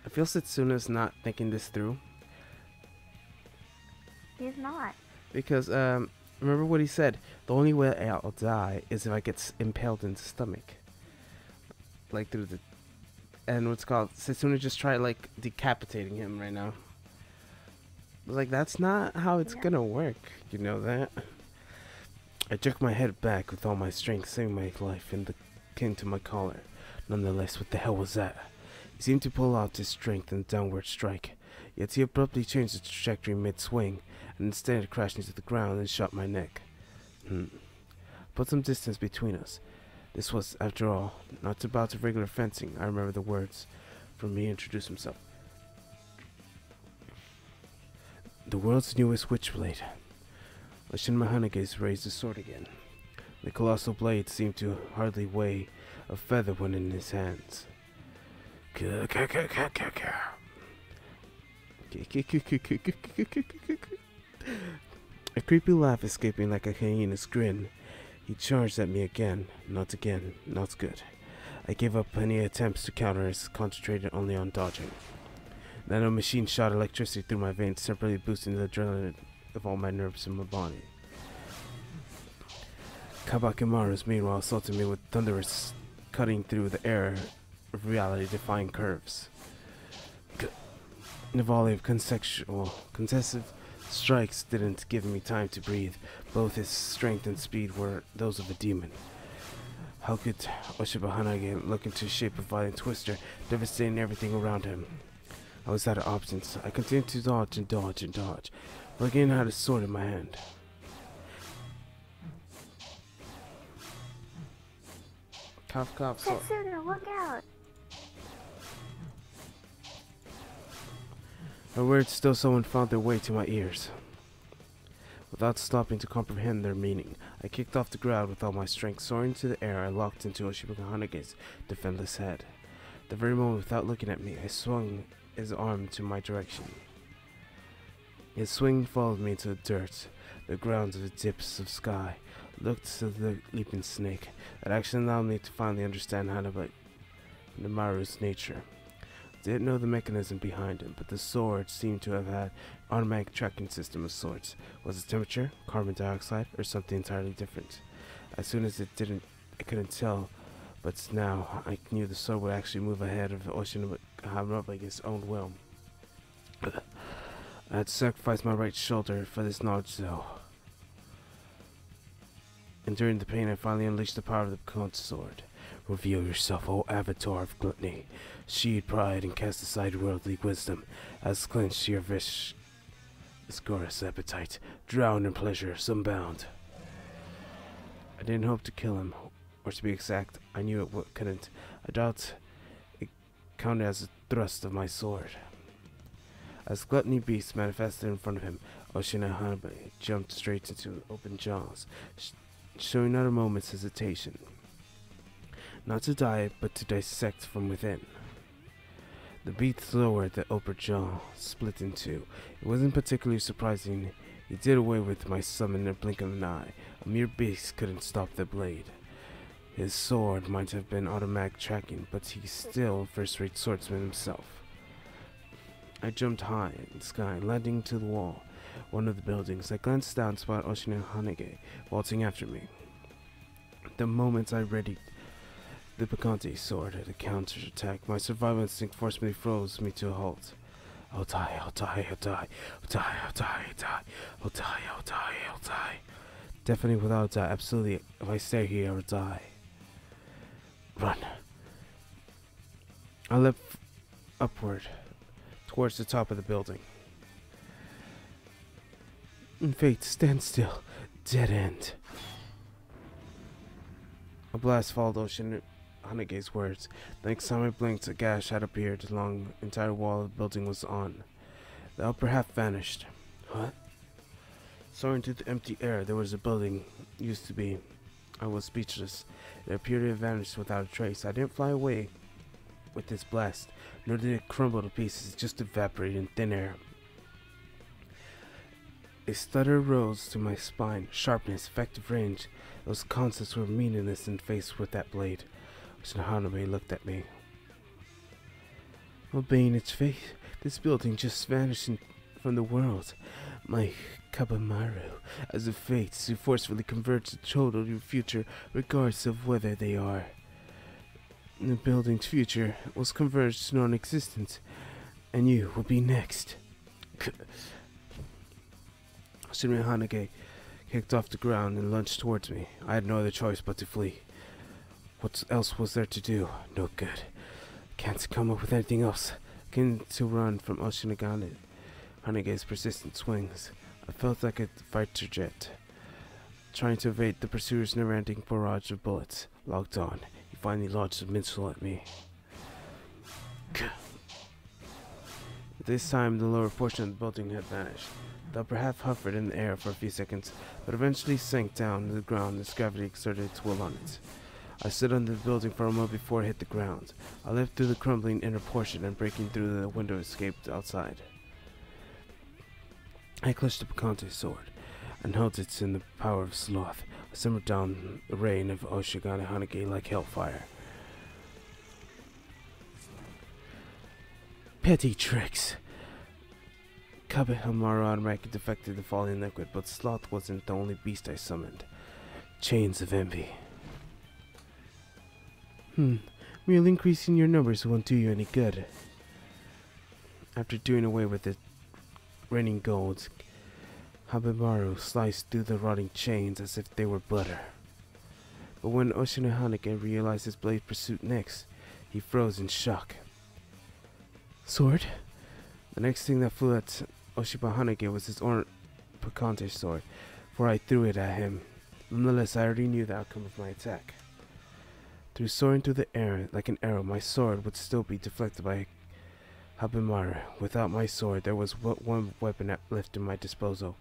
I feel Setsuna's not thinking this through. He's not. Because, remember what he said? The only way I'll die is if I get impaled in the stomach. Like through the... And what's called... Setsuna just tried, like, decapitating him right now. I was like, that's not how it's gonna work. You know that? I jerked my head back with all my strength, saving my life, and came to my collar. Nonetheless, what the hell was that? He seemed to pull out his strength in a downward strike, yet he abruptly changed his trajectory mid-swing, and instead crashed into the ground and shot my neck. Put some distance between us. This was, after all, not a bout of regular fencing. I remember the words from me introduced himself. The world's newest witchblade. Oshin Mahanage's raised the sword again. The colossal blade seemed to hardly weigh a feather when in his hands. A creepy laugh escaping like a hyena's grin. He charged at me again. Not again. Not good. I gave up any attempts to counter as concentrated only on dodging. Nano machine shot electricity through my veins, temporarily boosting the adrenaline of all my nerves in my body. Kabakimaru's meanwhile assaulted me with thunderous cutting through the air of reality-defying curves. A volley of consecutive strikes didn't give me time to breathe. Both his strength and speed were those of a demon. How could Oshiba Hanage look into the shape of violent twister, devastating everything around him? I was out of options. I continued to dodge and dodge and dodge, forgetting how to sword in my hand. Cough, cough, sword. Setsuna, look out! Her words still someone found their way to my ears. Without stopping to comprehend their meaning, I kicked off the ground with all my strength. Soaring into the air, I locked into Oshiba Hanage's defenseless head. The very moment, without looking at me, I swung his arm to my direction. His swing followed me to the dirt, the ground of the dips of sky, looked to the leaping snake. That action allowed me to finally understand Hanamaru's nature. I didn't know the mechanism behind him, but the sword seemed to have had an automatic tracking system of sorts. Was it temperature, carbon dioxide, or something entirely different? As soon as I couldn't tell, but now I knew the sword would actually move ahead of the ocean of its own will. I had sacrificed my right shoulder for this knowledge, though. Enduring the pain, I finally unleashed the power of the Picante sword. Reveal yourself, O avatar of gluttony. Sheathe pride and cast aside worldly wisdom. As clench your viscorous appetite. Drown in pleasure, sunbound. I didn't hope to kill him, or to be exact, I knew it couldn't. I doubt it counted as a thrust of my sword. As gluttony beast manifested in front of him, Oshinohanabe jumped straight into open jaws, showing not a moment's hesitation. Not to die, but to dissect from within. The beast lowered the upper jaw, split in two. It wasn't particularly surprising. He did away with my summon in a blink of an eye. A mere beast couldn't stop the blade. His sword might have been automatic tracking, but he's still a first-rate swordsman himself. I jumped high in the sky, landing to the wall, one of the buildings. I glanced down, spot Oshinohanabe waltzing after me. The moment I readied the Picante sword at a counter-attack, my survival instinct forcibly froze me to a halt. I'll die, I'll die, I'll die, I'll die, I'll die, I'll die, I'll die, I'll die, I'll die. Definitely without a doubt, absolutely, if I stay here, I'll die. Run. I leapt upward, towards the top of the building. Fate, stand still. Dead end. A blast followed Oshinohanage's words. The next time I blinked, a gash had appeared along the entire wall the building was on. The upper half vanished. What? Soaring through the empty air, there was a building used to be. I was speechless. It appeared to have vanished without a trace. I didn't fly away with this blast, nor did it crumble to pieces, it just evaporated in thin air. A stutter rose to my spine. Sharpness, effective range. Those concepts were meaningless in face with that blade. Oshinohanabe looked at me. Obeying its fate, this building just vanished from the world. My Kabamaru, as the fates who forcefully converge the total your future, regardless of whether they are. The building's future was converged to non-existence, and you will be next. Oshinohanabe kicked off the ground and lunged towards me. I had no other choice but to flee. What else was there to do? No good. Can't come up with anything else. Beginning to run from Oshinohanage's persistent swings. I felt like a fighter jet, trying to evade the pursuer's never-ending barrage of bullets. Locked on, he finally launched a missile at me. This time, the lower portion of the building had vanished. The upper half hovered in the air for a few seconds, but eventually sank down to the ground as gravity exerted its will on it. I stood under the building for a moment before it hit the ground. I lived through the crumbling inner portion and breaking through the window escaped outside. I clutched the Picante sword and held it in the power of sloth. I simmered down the rain of Oshinohanage like hellfire. Petty tricks! Kabehamaru automatically defected the falling liquid, but sloth wasn't the only beast I summoned. Chains of envy. Merely increasing your numbers won't do you any good. After doing away with the raining gold, Kabehamaru sliced through the rotting chains as if they were butter. But when Oshinohanabe realized his blade pursued next, he froze in shock. Sword? The next thing that flew at Oshinohanabe was his Picante sword, for I threw it at him. Nonetheless, I already knew the outcome of my attack. Through soaring through the air like an arrow, my sword would still be deflected by Kabehamaru. Without my sword, there was but one weapon left in my disposal.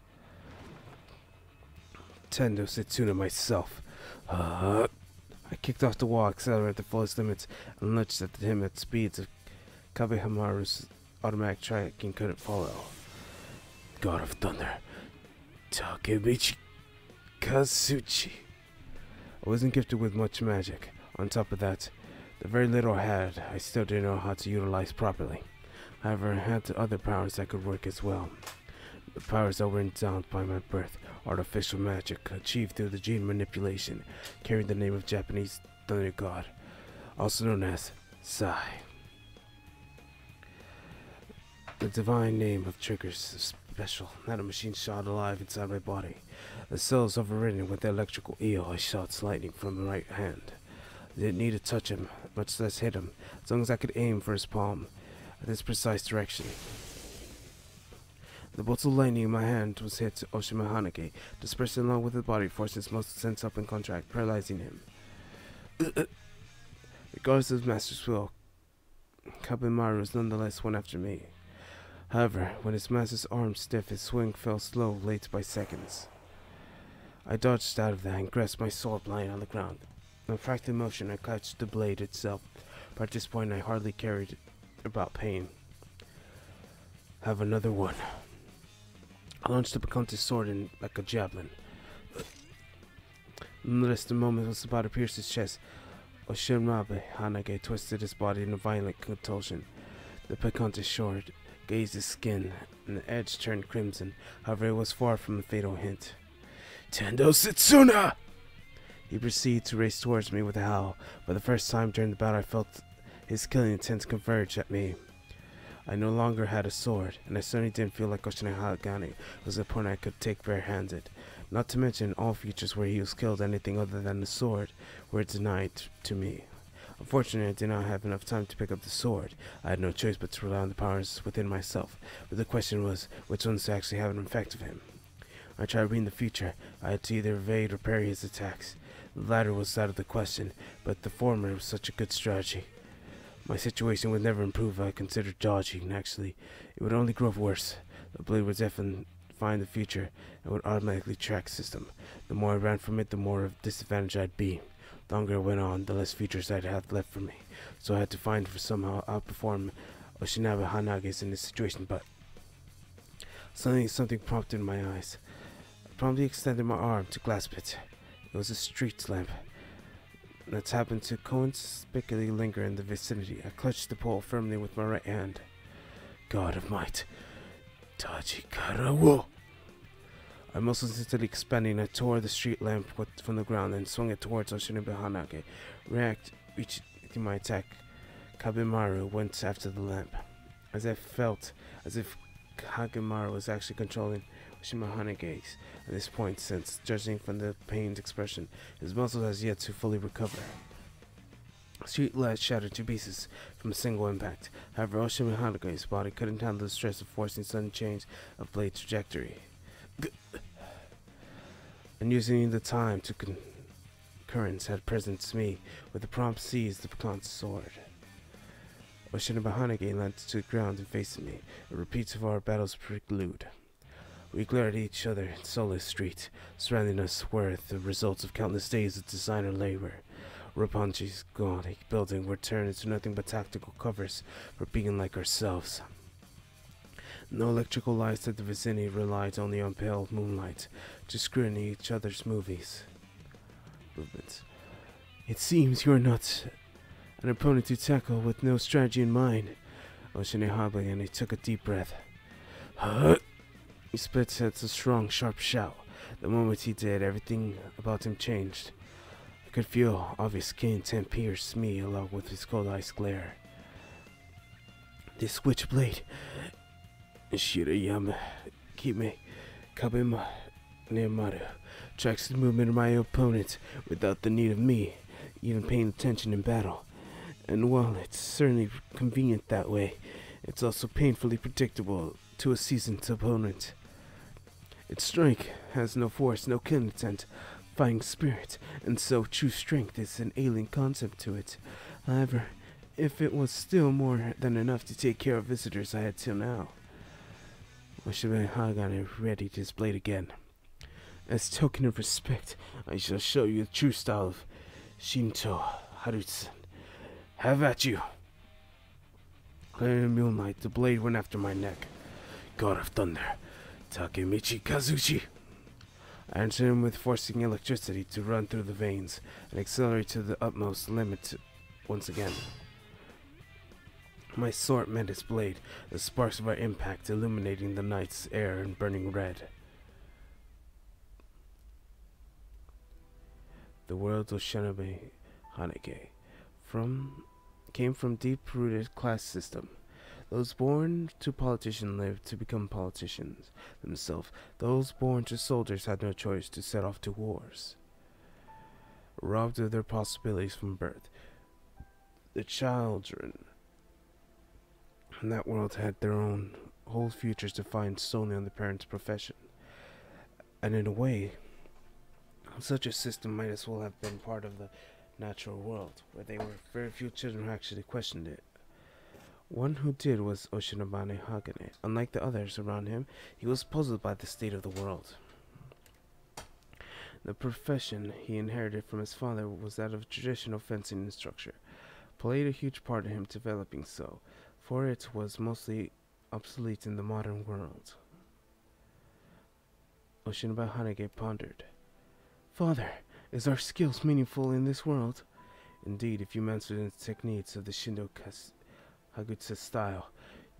Tendo Setsuna myself. I kicked off the wall, accelerated at the fullest limits, and lunged at him at speeds of Kabehamaru's automatic tracking couldn't follow. God of Thunder, Takebichi Kazuchi. I wasn't gifted with much magic. On top of that, the very little I had, I still didn't know how to utilize properly. However, I had other powers that could work as well. The powers that were endowed by my birth, artificial magic, achieved through the gene manipulation, carried the name of Japanese Thunder God, also known as Sai. The divine name of triggers is special, not a machine shot alive inside my body. The cells overridden with the electrical eel, I shot lightning from the right hand. I didn't need to touch him, much less hit him, as long as I could aim for his palm, at this precise direction. The bolt of lightning in my hand was hit to Oshima Hanage, dispersing along with the body, forcing his muscles sense up in contract, paralyzing him. Regardless of his master's will, Kabemaru was nonetheless one after me. However, when his master's arm stiff, his swing fell slow, late by seconds. I dodged out of that and grasped my sword lying on the ground. In a fractal motion, I clutched the blade itself, but at this point I hardly cared about pain. Have another one. I launched the Bakante's sword in like a javelin. Nonetheless, the moment was about to pierce his chest. Oshima Hanage twisted his body in a violent contortion. The Bakante's sword grazed his skin, and the edge turned crimson. However, it was far from a fatal hint. Tendo Setsuna! He proceeded to race towards me with a howl. For the first time during the battle, I felt his killing intent converge at me. I no longer had a sword, and I certainly didn't feel like Oshina Hagane was a opponent I could take bare-handed. Not to mention, all features where he was killed, anything other than the sword, were denied to me. Unfortunately, I did not have enough time to pick up the sword. I had no choice but to rely on the powers within myself. But the question was, which ones to actually have an effect of him? I tried reading the future. I had to either evade or parry his attacks. The latter was out of the question, but the former was such a good strategy. My situation would never improve if I considered dodging. Actually, it would only grow worse. The blade would definitely find the future and would automatically track the system. The more I ran from it, the more of disadvantage I'd be. The longer it went on, the less features I'd have left for me. So I had to find for somehow outperform Oshinabe Hanage's in this situation, but suddenly something prompted my eyes. I promptly extended my arm to grasp it. It was a street lamp that happened to conspicuously linger in the vicinity. I clutched the pole firmly with my right hand. God of might, Tajikara wo! My muscles instantly expanding, I tore the street lamp from the ground and swung it towards Oshinabe Hanage. Reaching my attack, Kabemaru went after the lamp. As I felt as if Kagemaru was actually controlling Oshima Hanage at this point, since, judging from the pained expression, his muscle has yet to fully recover. Street lights shattered to pieces from a single impact. However, Oshima Hanage's body couldn't handle the stress of forcing sudden change of blade trajectory. And using the time to concurrence had presenced me with a prompt seize the Bakante's sword. Oshinabe Hanage landed to the ground and faced me, a repeat of our battle's prelude. We glared at each other in soulless street. Surrounding us were the results of countless days of designer labor. Roppongi's gaudy building were turned into nothing but tactical covers for being like ourselves. No electrical lights at the vicinity relied only on pale moonlight to scrutiny each other's movements. It seems you are not an opponent to tackle with no strategy in mind. Oshinabe and he took a deep breath. He spit out a strong, sharp shout. The moment he did, everything about him changed. I could feel obvious intent pierce me along with his cold ice glare. This switchblade, Shirayama Kime Kabema Nemaru, tracks the movement of my opponent without the need of me even paying attention in battle. And while it's certainly convenient that way, it's also painfully predictable to a seasoned opponent. Its strike has no force, no killing intent, fighting spirit, and so true strength is an alien concept to it. However, if it was still more than enough to take care of visitors I had till now. Oshinabe Hanage readied his blade again. As token of respect, I shall show you the true style of Shinto Harutsu. Have at you! Clear in the moonlight, the blade went after my neck. God of Thunder, Takemichi Kazuchi. I answered him with forcing electricity to run through the veins and accelerate to the utmost limit once again. My sword met his blade, the sparks of our impact illuminating the night's air and burning red. The world of Shinobi Hanage came from deep-rooted class system. Those born to politicians lived to become politicians themselves. Those born to soldiers had no choice to set off to wars. Robbed of their possibilities from birth, the children in that world had their own whole futures defined solely on the parents' profession. And in a way, such a system might as well have been part of the natural world, where there were very few children who actually questioned it. One who did was Oshinobane Hagane. Unlike the others around him, he was puzzled by the state of the world. The profession he inherited from his father was that of traditional fencing instructor, played a huge part in him developing so, for it was mostly obsolete in the modern world. Oshinobane Hanage pondered. Father, is our skills meaningful in this world? Indeed, if you master the techniques of the Shindo Hagutsu style,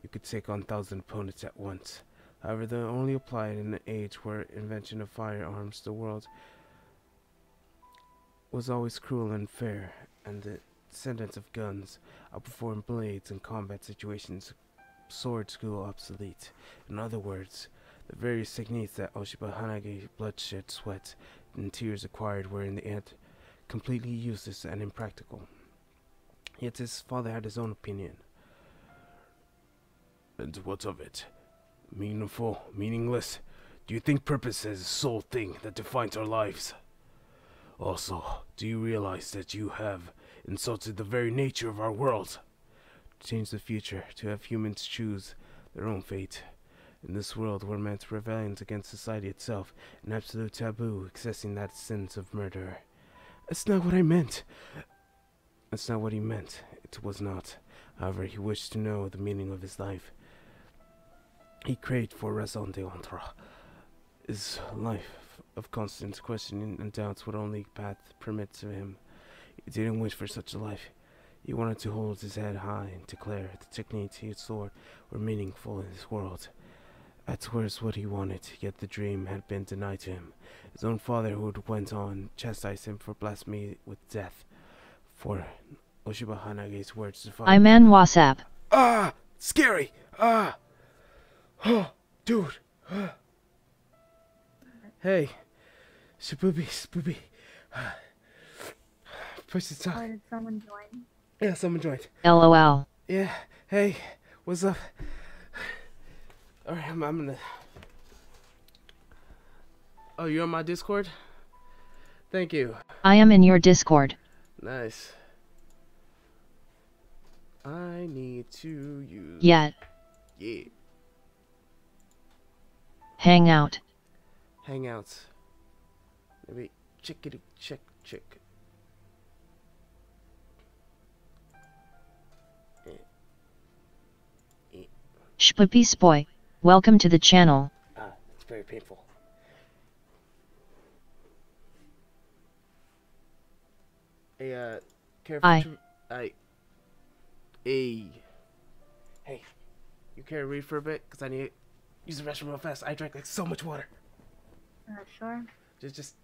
you could take on 1,000 opponents at once. However, they only applied in an age where invention of firearms, the world was always cruel and unfair, and the descendants of guns outperformed blades in combat situations. Swords grew obsolete. In other words, the various techniques that Oshiba Hanage bloodshed, sweat, and tears acquired were in the end completely useless and impractical. Yet his father had his own opinion. And what of it? Meaningful? Meaningless? Do you think purpose is the sole thing that defines our lives? Also, do you realize that you have insulted the very nature of our world? To change the future, to have humans choose their own fate. In this world were meant rebellions against society itself, an absolute taboo, accessing that sins of murder. That's not what I meant. That's not what he meant. It was not. However, he wished to know the meaning of his life. He craved for raison d'être. His life of constant questioning and doubts would only path permit to him. He didn't wish for such a life. He wanted to hold his head high and declare the techniques he had sought were meaningful in this world. That was what he wanted, yet the dream had been denied to him. His own father, who went on, chastised him for blasphemy with death. For Oshiba Hanage's words defined. I'm on WhatsApp. Ah! Scary! Ah! Oh, dude! Hey, Spoopy. Push the talk. Oh, did someone join? Yeah, someone joined. LOL. Yeah, hey, what's up? Alright, I'm gonna... Oh, you're on my Discord? Thank you. I am in your Discord. Nice. I need to use... Yet. Yeah. Hangout. Hangouts. Maybe check. Shpoopies boy. Welcome to the channel. Ah, it's very painful. Hey, careful. Hey, you care to read for a bit? Cause I need to use the restroom real fast. I drank like so much water. Sure. Just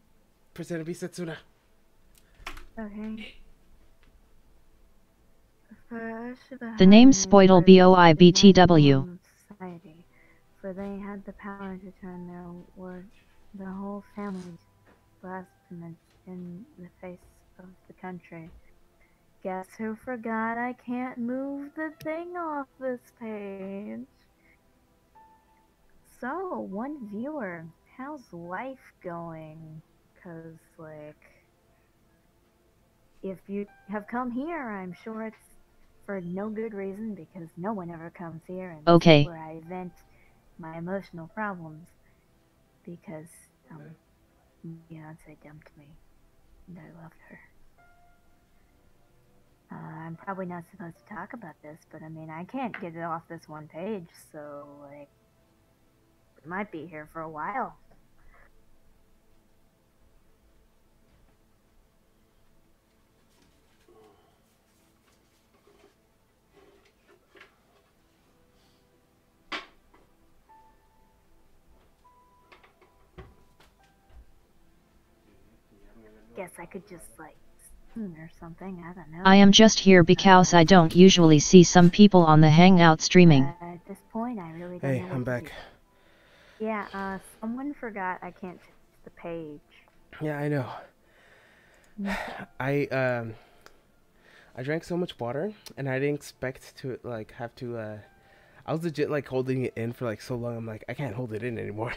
pretend to be Setsuna. Okay. The name Spoitle BOIBTW. Society, for they had the power to turn their whole family's blasphemous in the face of the country. Guess who forgot I can't move the thing off this page? So, one viewer, how's life going? 'Cause, like, if you have come here, I'm sure it's for no good reason, because no one ever comes here, and this is where I vent my emotional problems, because, Beyonce dumped me, and I loved her. I'm probably not supposed to talk about this, but I mean, I can't get it off this one page, so, like, might be here for a while. Guess I could just like sing or something. I don't know. I am just here because I don't usually see some people on the Hangout streaming. At this point, I really don't Hey, know. I'm what to back. do. Yeah. Someone forgot I can't change the page. Yeah, I know. I drank so much water, and I didn't expect to like have to. I was legit like holding it in for like so long. I'm like, I can't hold it in anymore.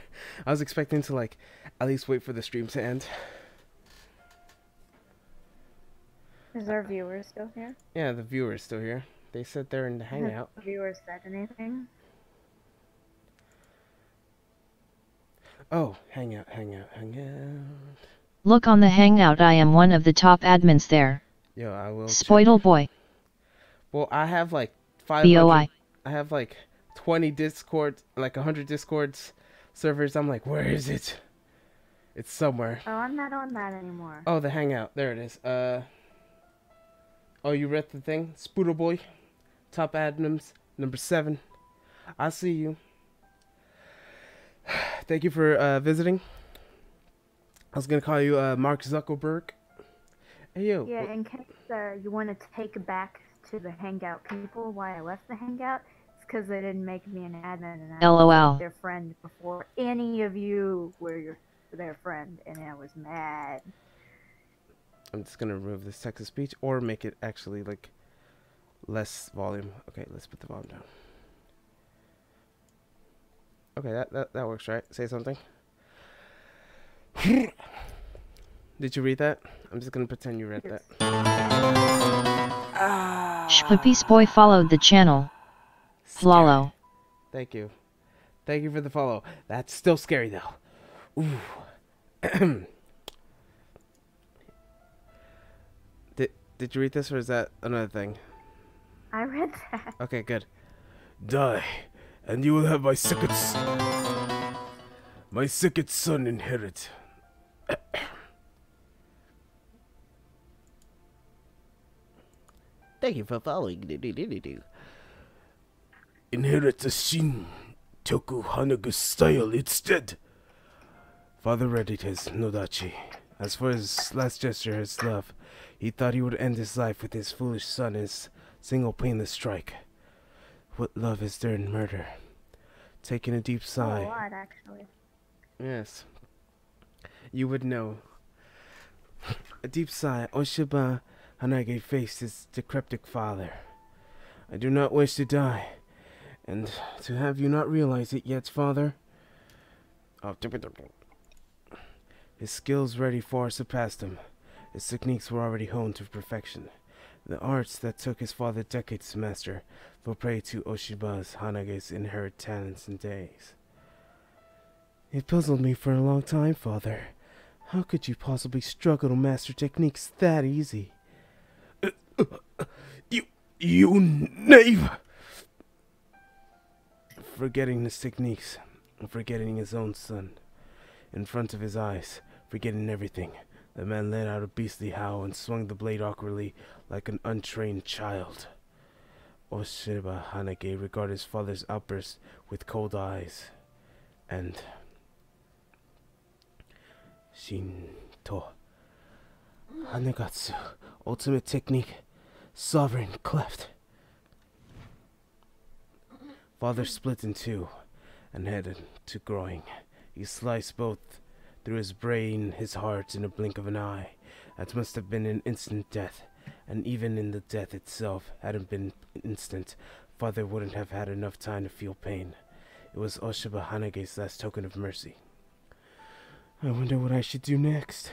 I was expecting to like at least wait for the stream to end. Is our viewer still here? Yeah, the viewer's still here. They said they're in the hangout. Has the viewer said anything? Oh, hangout. Look on the Hangout, I am one of the top admins there. Yo, I will. Spoitle boy. Well, I have like 500. BOI. I have like 20 Discord, like 100 Discords servers. I'm like, where is it? It's somewhere. Oh, I'm not on that anymore. Oh, the hangout. There it is. Oh, you read the thing? Spoodle boy. Top admins. Number 7. I see you. Thank you for visiting. I was gonna call you Mark Zuckerberg. Hey yo. Yeah, in case you want to take back to the Hangout people why I left the Hangout, it's because they didn't make me an admin and I was LOL. their friend before any of you were their friend, and I was mad. I'm just gonna remove this text to speech or make it actually like less volume. Okay, let's put the volume down. Okay, that works, right? Say something. Did you read that? I'm just gonna pretend you read that. Shpoopies boy followed the channel. Flalo. Thank you. Thank you for the follow. That's still scary though. Ooh. Did you read this or is that another thing? I read that. Okay, good. Die, and you will have my second son inherit. Thank you for following. Inherit the Shin Toku Hanaga style instead. Father read it as Nodachi. As for his last gesture, his love, he thought he would end his life with his foolish son as single painless strike. What love is there in murder? Taking a deep sigh. A lot, actually. Yes. You would know. A deep sigh. Oshiba Hanage faced his decrepit father. I do not wish to die. And to have you not realize it yet, father. Oh, his skills already far surpassed him. His techniques were already honed to perfection. The arts that took his father decades to master fell prey to Oshiba's Hanage's inherent talents and days. It puzzled me for a long time, father. How could you possibly struggle to master techniques that easy? You knave! Forgetting his techniques, forgetting his own son. In front of his eyes, forgetting everything, the man let out a beastly howl and swung the blade awkwardly like an untrained child. Oshiba Hanage regarded his father's outburst with cold eyes, and Shinto Hanegatsu, ultimate technique, sovereign cleft. Father split in two and headed to growing. He sliced both through his brain, his heart, in a blink of an eye. That must have been an instant death, and even in the death itself hadn't been instant. Father wouldn't have had enough time to feel pain. It was Oshiba Hanage's last token of mercy. I wonder what I should do next.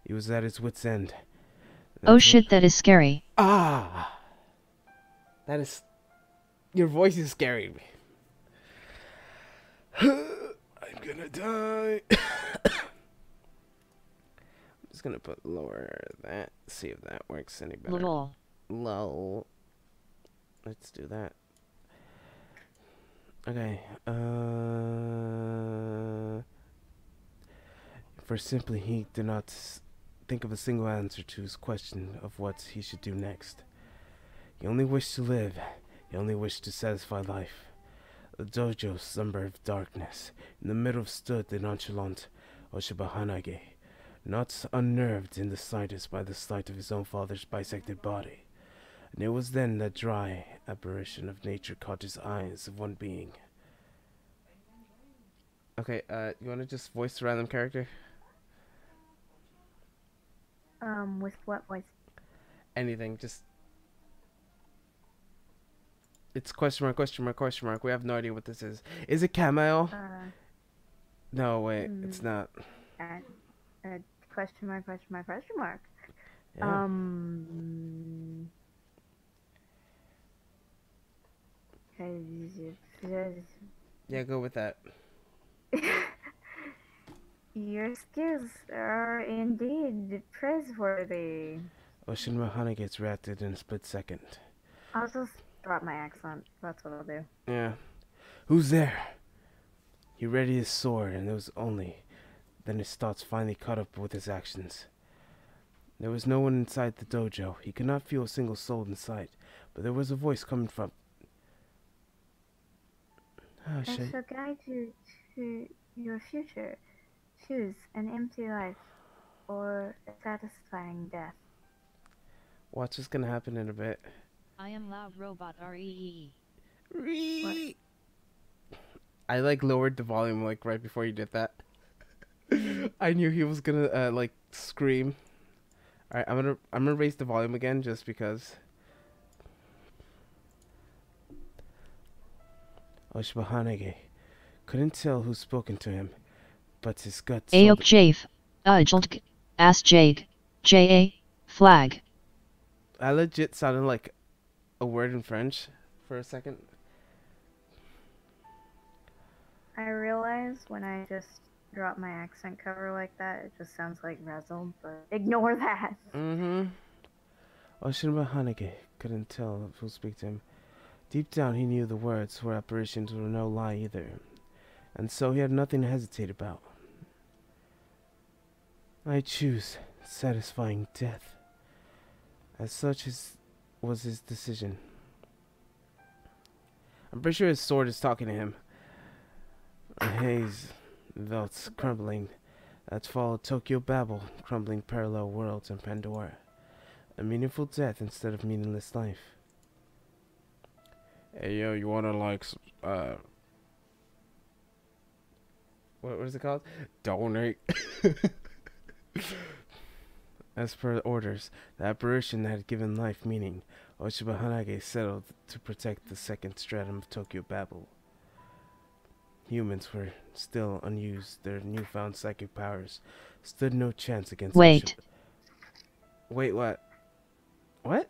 He was at his wit's end. Oh shit, that is scary. Ah! That is... Your voice is scaring me. I'm gonna die. I'm just gonna put lower that. See if that works any better. Lol. Low. Let's do that. Okay. For simply he did not think of a single answer to his question of what he should do next. He only wished to live. He only wished to satisfy life. The dojo slumber of darkness. In the middle stood the nonchalant Oshibahanage, not unnerved in the slightest by the sight of his own father's bisected body. And it was then that dry apparition of nature caught his eyes of one being. Okay, you want to just voice a random character? With what voice? Anything, just... It's question mark, question mark, question mark. We have no idea what this is. Is it Camel? No, wait, it's not. Question mark, question mark, question mark. Yeah. Yeah, go with that. Your skills are indeed praiseworthy. Ocean Mahana gets reacted in a split second. I'll just drop my accent. That's what I'll do. Yeah. Who's there? He readied his sword, and it was only then his thoughts finally caught up with his actions. There was no one inside the dojo. He could not feel a single soul in sight, but there was a voice coming from... I shall guide you to your future. Choose an empty life or a satisfying death. Watch what's gonna happen in a bit. I am loud robot REE. I like lowered the volume like right before you did that. I knew he was gonna like scream. Alright, I'm gonna raise the volume again just because. Oshbahanage couldn't tell who'd spoken to him, but his gut Aok Jafe, Ujltk, As Jake, J.A., Flag. I legit sounded like a word in French for a second. I realize when I just drop my accent cover like that, it just sounds like Razzle, but ignore that. Oshbahanage couldn't tell who speak to him. Deep down he knew the words were apparitions were no lie either, and so he had nothing to hesitate about. I choose satisfying death. As such was his decision. I'm pretty sure his sword is talking to him. A haze, velts crumbling, that followed Tokyo Babel, crumbling parallel worlds and Pandora. A meaningful death instead of meaningless life. Hey yo, you wanna like, what is it called? Donate. As per orders, the apparition that had given life meaning, Oshibahanage settled to protect the second stratum of Tokyo Babel. Humans were still unused. Their newfound psychic powers stood no chance against... Wait, what? What?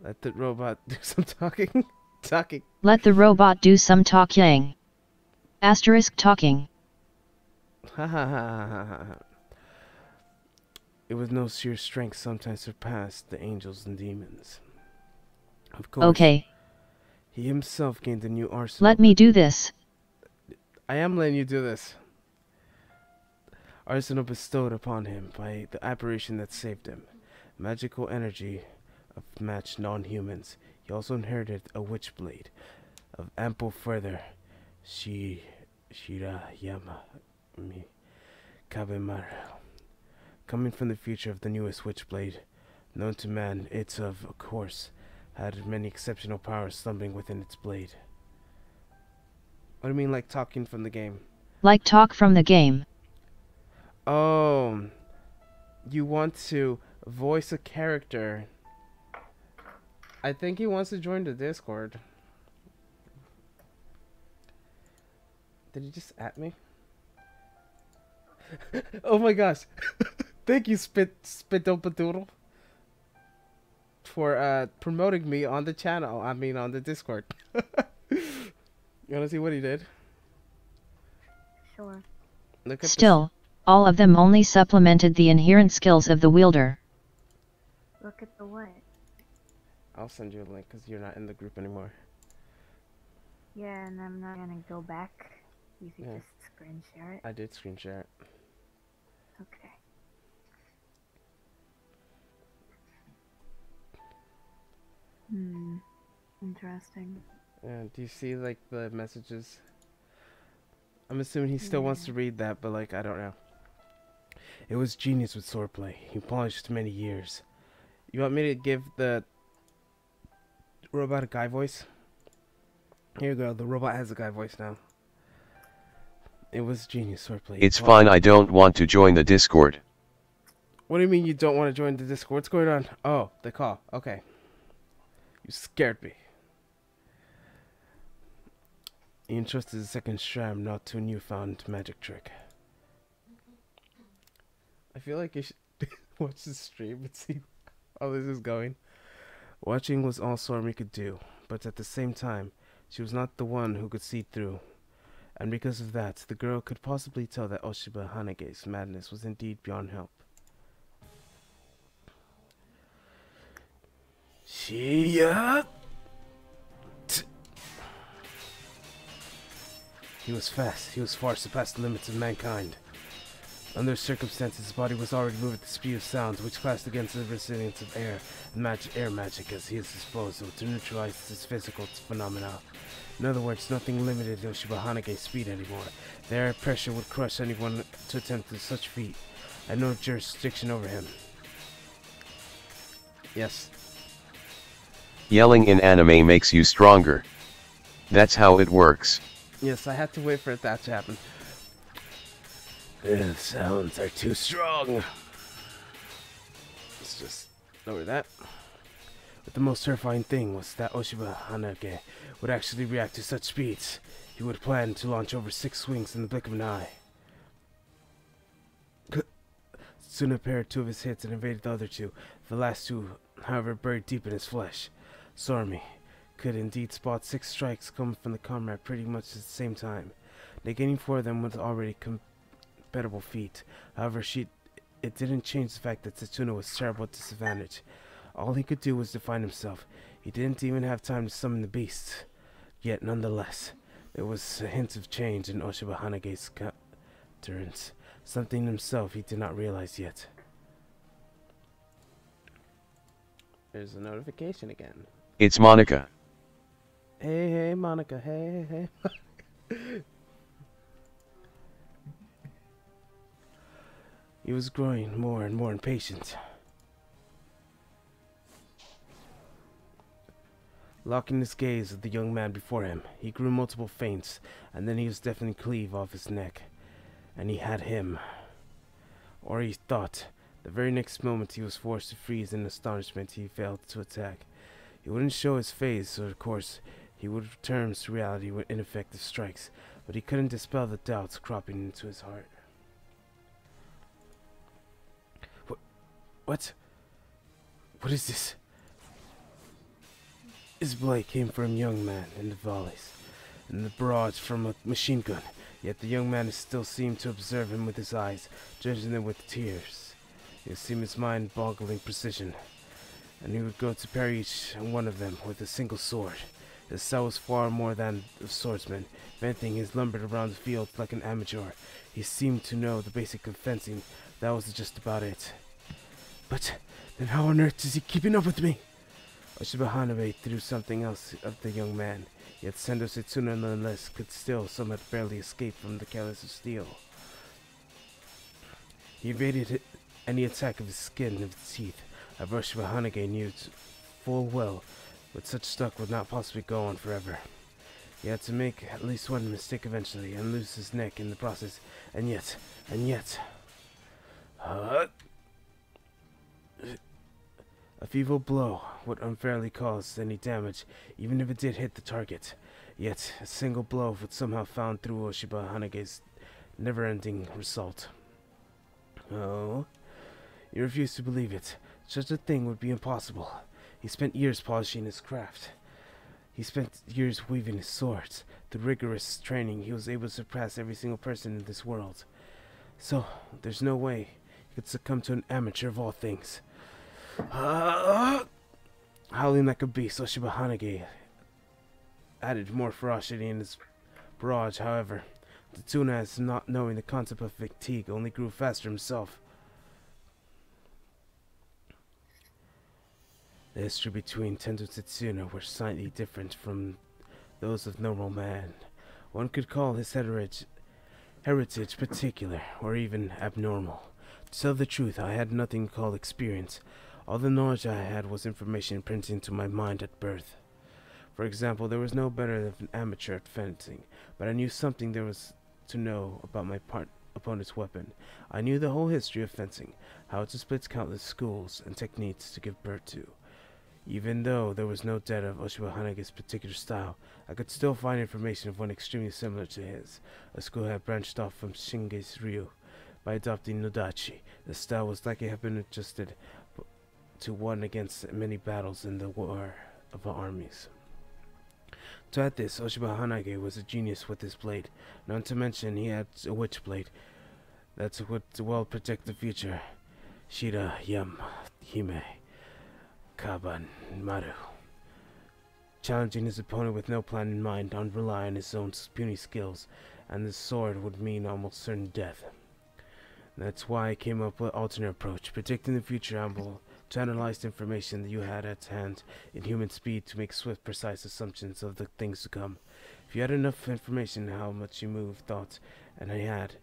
Let the robot do some talking? Talking. Let the robot do some talking. Asterisk talking. Ha ha ha ha ha ha. It was no sheer strength sometimes surpassed the angels and demons. Of course. Okay. He himself gained a new arsenal. Let me do this. I am letting you do this. Arsenal bestowed upon him by the apparition that saved him. Magical energy of matched non-humans. He also inherited a witch blade of ample further. Shira Yama Mi Kabemaru. Coming from the future of the newest witchblade, known to man, it of course had many exceptional powers slumbering within its blade. What do you mean, like talking from the game? Like talk from the game. Oh, you want to voice a character. I think he wants to join the Discord. Did he just at me? Oh my gosh. Thank you, Spidopadoodle, for promoting me on the channel. I mean, on the Discord. You wanna see what he did? Sure. Look at Still, all of them only supplemented the inherent skills of the wielder. Look at the what? I'll send you a link because you're not in the group anymore. Yeah, and I'm not gonna go back. You could Yeah. just screen share it. I did screen share it. Okay. Hmm. Interesting. And do you see like the messages? I'm assuming he still wants Yeah. to read that, but like I don't know. It was genius with swordplay. He polished many years. You want me to give the robot a guy voice? Here you go. The robot has a guy voice now. It was genius swordplay. It's fine, I don't want to join the Discord. What do you mean you don't want to join the Discord? What's going on? Oh, the call. Okay. You scared me. He entrusted the second shram not to a newfound magic trick. I feel like you should watch the stream and see how this is going. Watching was all Sormi could do, but at the same time, she was not the one who could see through. And because of that, the girl could possibly tell that Oshiba Hanage's madness was indeed beyond help. Shia! He was fast. He was far surpassed the limits of mankind. Under circumstances, his body was already moved at the speed of sound, which clashed against the resilience of air and air magic as he is disposal to neutralize his physical phenomena. In other words, nothing limited Oshiba Hanage's speed anymore. The air pressure would crush anyone to attempt such feat, and no jurisdiction over him. Yes. Yelling in anime makes you stronger. That's how it works. Yes, I had to wait for that to happen. The sounds are too strong. Let's just lower that. But the most terrifying thing was that Oshiba Hanage would actually react to such speeds. He would plan to launch over 6 swings in the blink of an eye. Tsuna parried 2 of his hits and evaded the other 2. The last 2, however, buried deep in his flesh. Sormi could indeed spot 6 strikes coming from the comrade pretty much at the same time. Negating 4 of them was already compatible feat. However, it didn't change the fact that Setsuna was terrible at disadvantage. All he could do was define himself. He didn't even have time to summon the beasts. Yet, nonetheless, there was a hint of change in Oshiba Hanage's countenance. Something himself he did not realize yet. There's a notification again. It's Monica. Hey, Monica. Hey. He was growing more and more impatient. Locking his gaze at the young man before him, he grew multiple feints, and then he was definitely cleave off his neck. And he had him. Or he thought. The very next moment he was forced to freeze in astonishment. He failed to attack. He wouldn't show his face, so of course he would return to reality with ineffective strikes, but he couldn't dispel the doubts cropping into his heart. What? What is this? His blade came from a young man in the volleys, and the barrage from a machine gun, yet the young man still seemed to observe him with his eyes, judging them with tears. It seemed his mind-boggling precision, and he would go to parry each one of them with a single sword. His style was far more than a swordsman. If anything, he lumbered around the field like an amateur. He seemed to know the basic of fencing. That was just about it. But then how on earth is he keeping up with me? Oshiba Hanabe threw something else at the young man, yet Sendo Setsuna nonetheless could still somewhat barely escape from the callus of steel. He evaded any attack of his skin and of his teeth. Oshiba Hanage knew full well that such stuff would not possibly go on forever. He had to make at least one mistake eventually and lose his neck in the process, and yet... A feeble blow would unfairly cause any damage, even if it did hit the target. Yet, a single blow would somehow found through Oshiba Hanage's never-ending assault. Oh? You refuse to believe it. Such a thing would be impossible. He spent years polishing his craft. He spent years weaving his swords. Through rigorous training, he was able to surpass every single person in this world. So, there's no way he could succumb to an amateur of all things. Howling like a beast, Oshiba Hanage added more ferocity in his barrage. However, the tuna, not knowing the concept of fatigue, only grew faster himself. The history between Tendo Tetsuna were slightly different from those of normal man. One could call his heritage particular, or even abnormal. To tell the truth, I had nothing called experience. All the knowledge I had was information printed into my mind at birth. For example, there was no better than an amateur at fencing, but I knew something there was to know about my opponent's weapon. I knew the whole history of fencing, how it splits countless schools and techniques to give birth to. Even though there was no data of Oshiba Hanage's particular style, I could still find information of one extremely similar to his. A school had branched off from Shinge's Ryu. By adopting Nodachi, the style was likely to have been adjusted to one against many battles in the war of the armies. To add this, Oshiba Hanage was a genius with his blade, not to mention he had a witch blade that would well protect the future. Shira Yam Hime Kaban Maru. Challenging his opponent with no plan in mind, on rely on his own puny skills, and the sword would mean almost certain death. That's why I came up with an alternate approach, predicting the future able to analyze the information that you had at hand in human speed to make swift, precise assumptions of the things to come. If you had enough information how much you moved, thought, and he had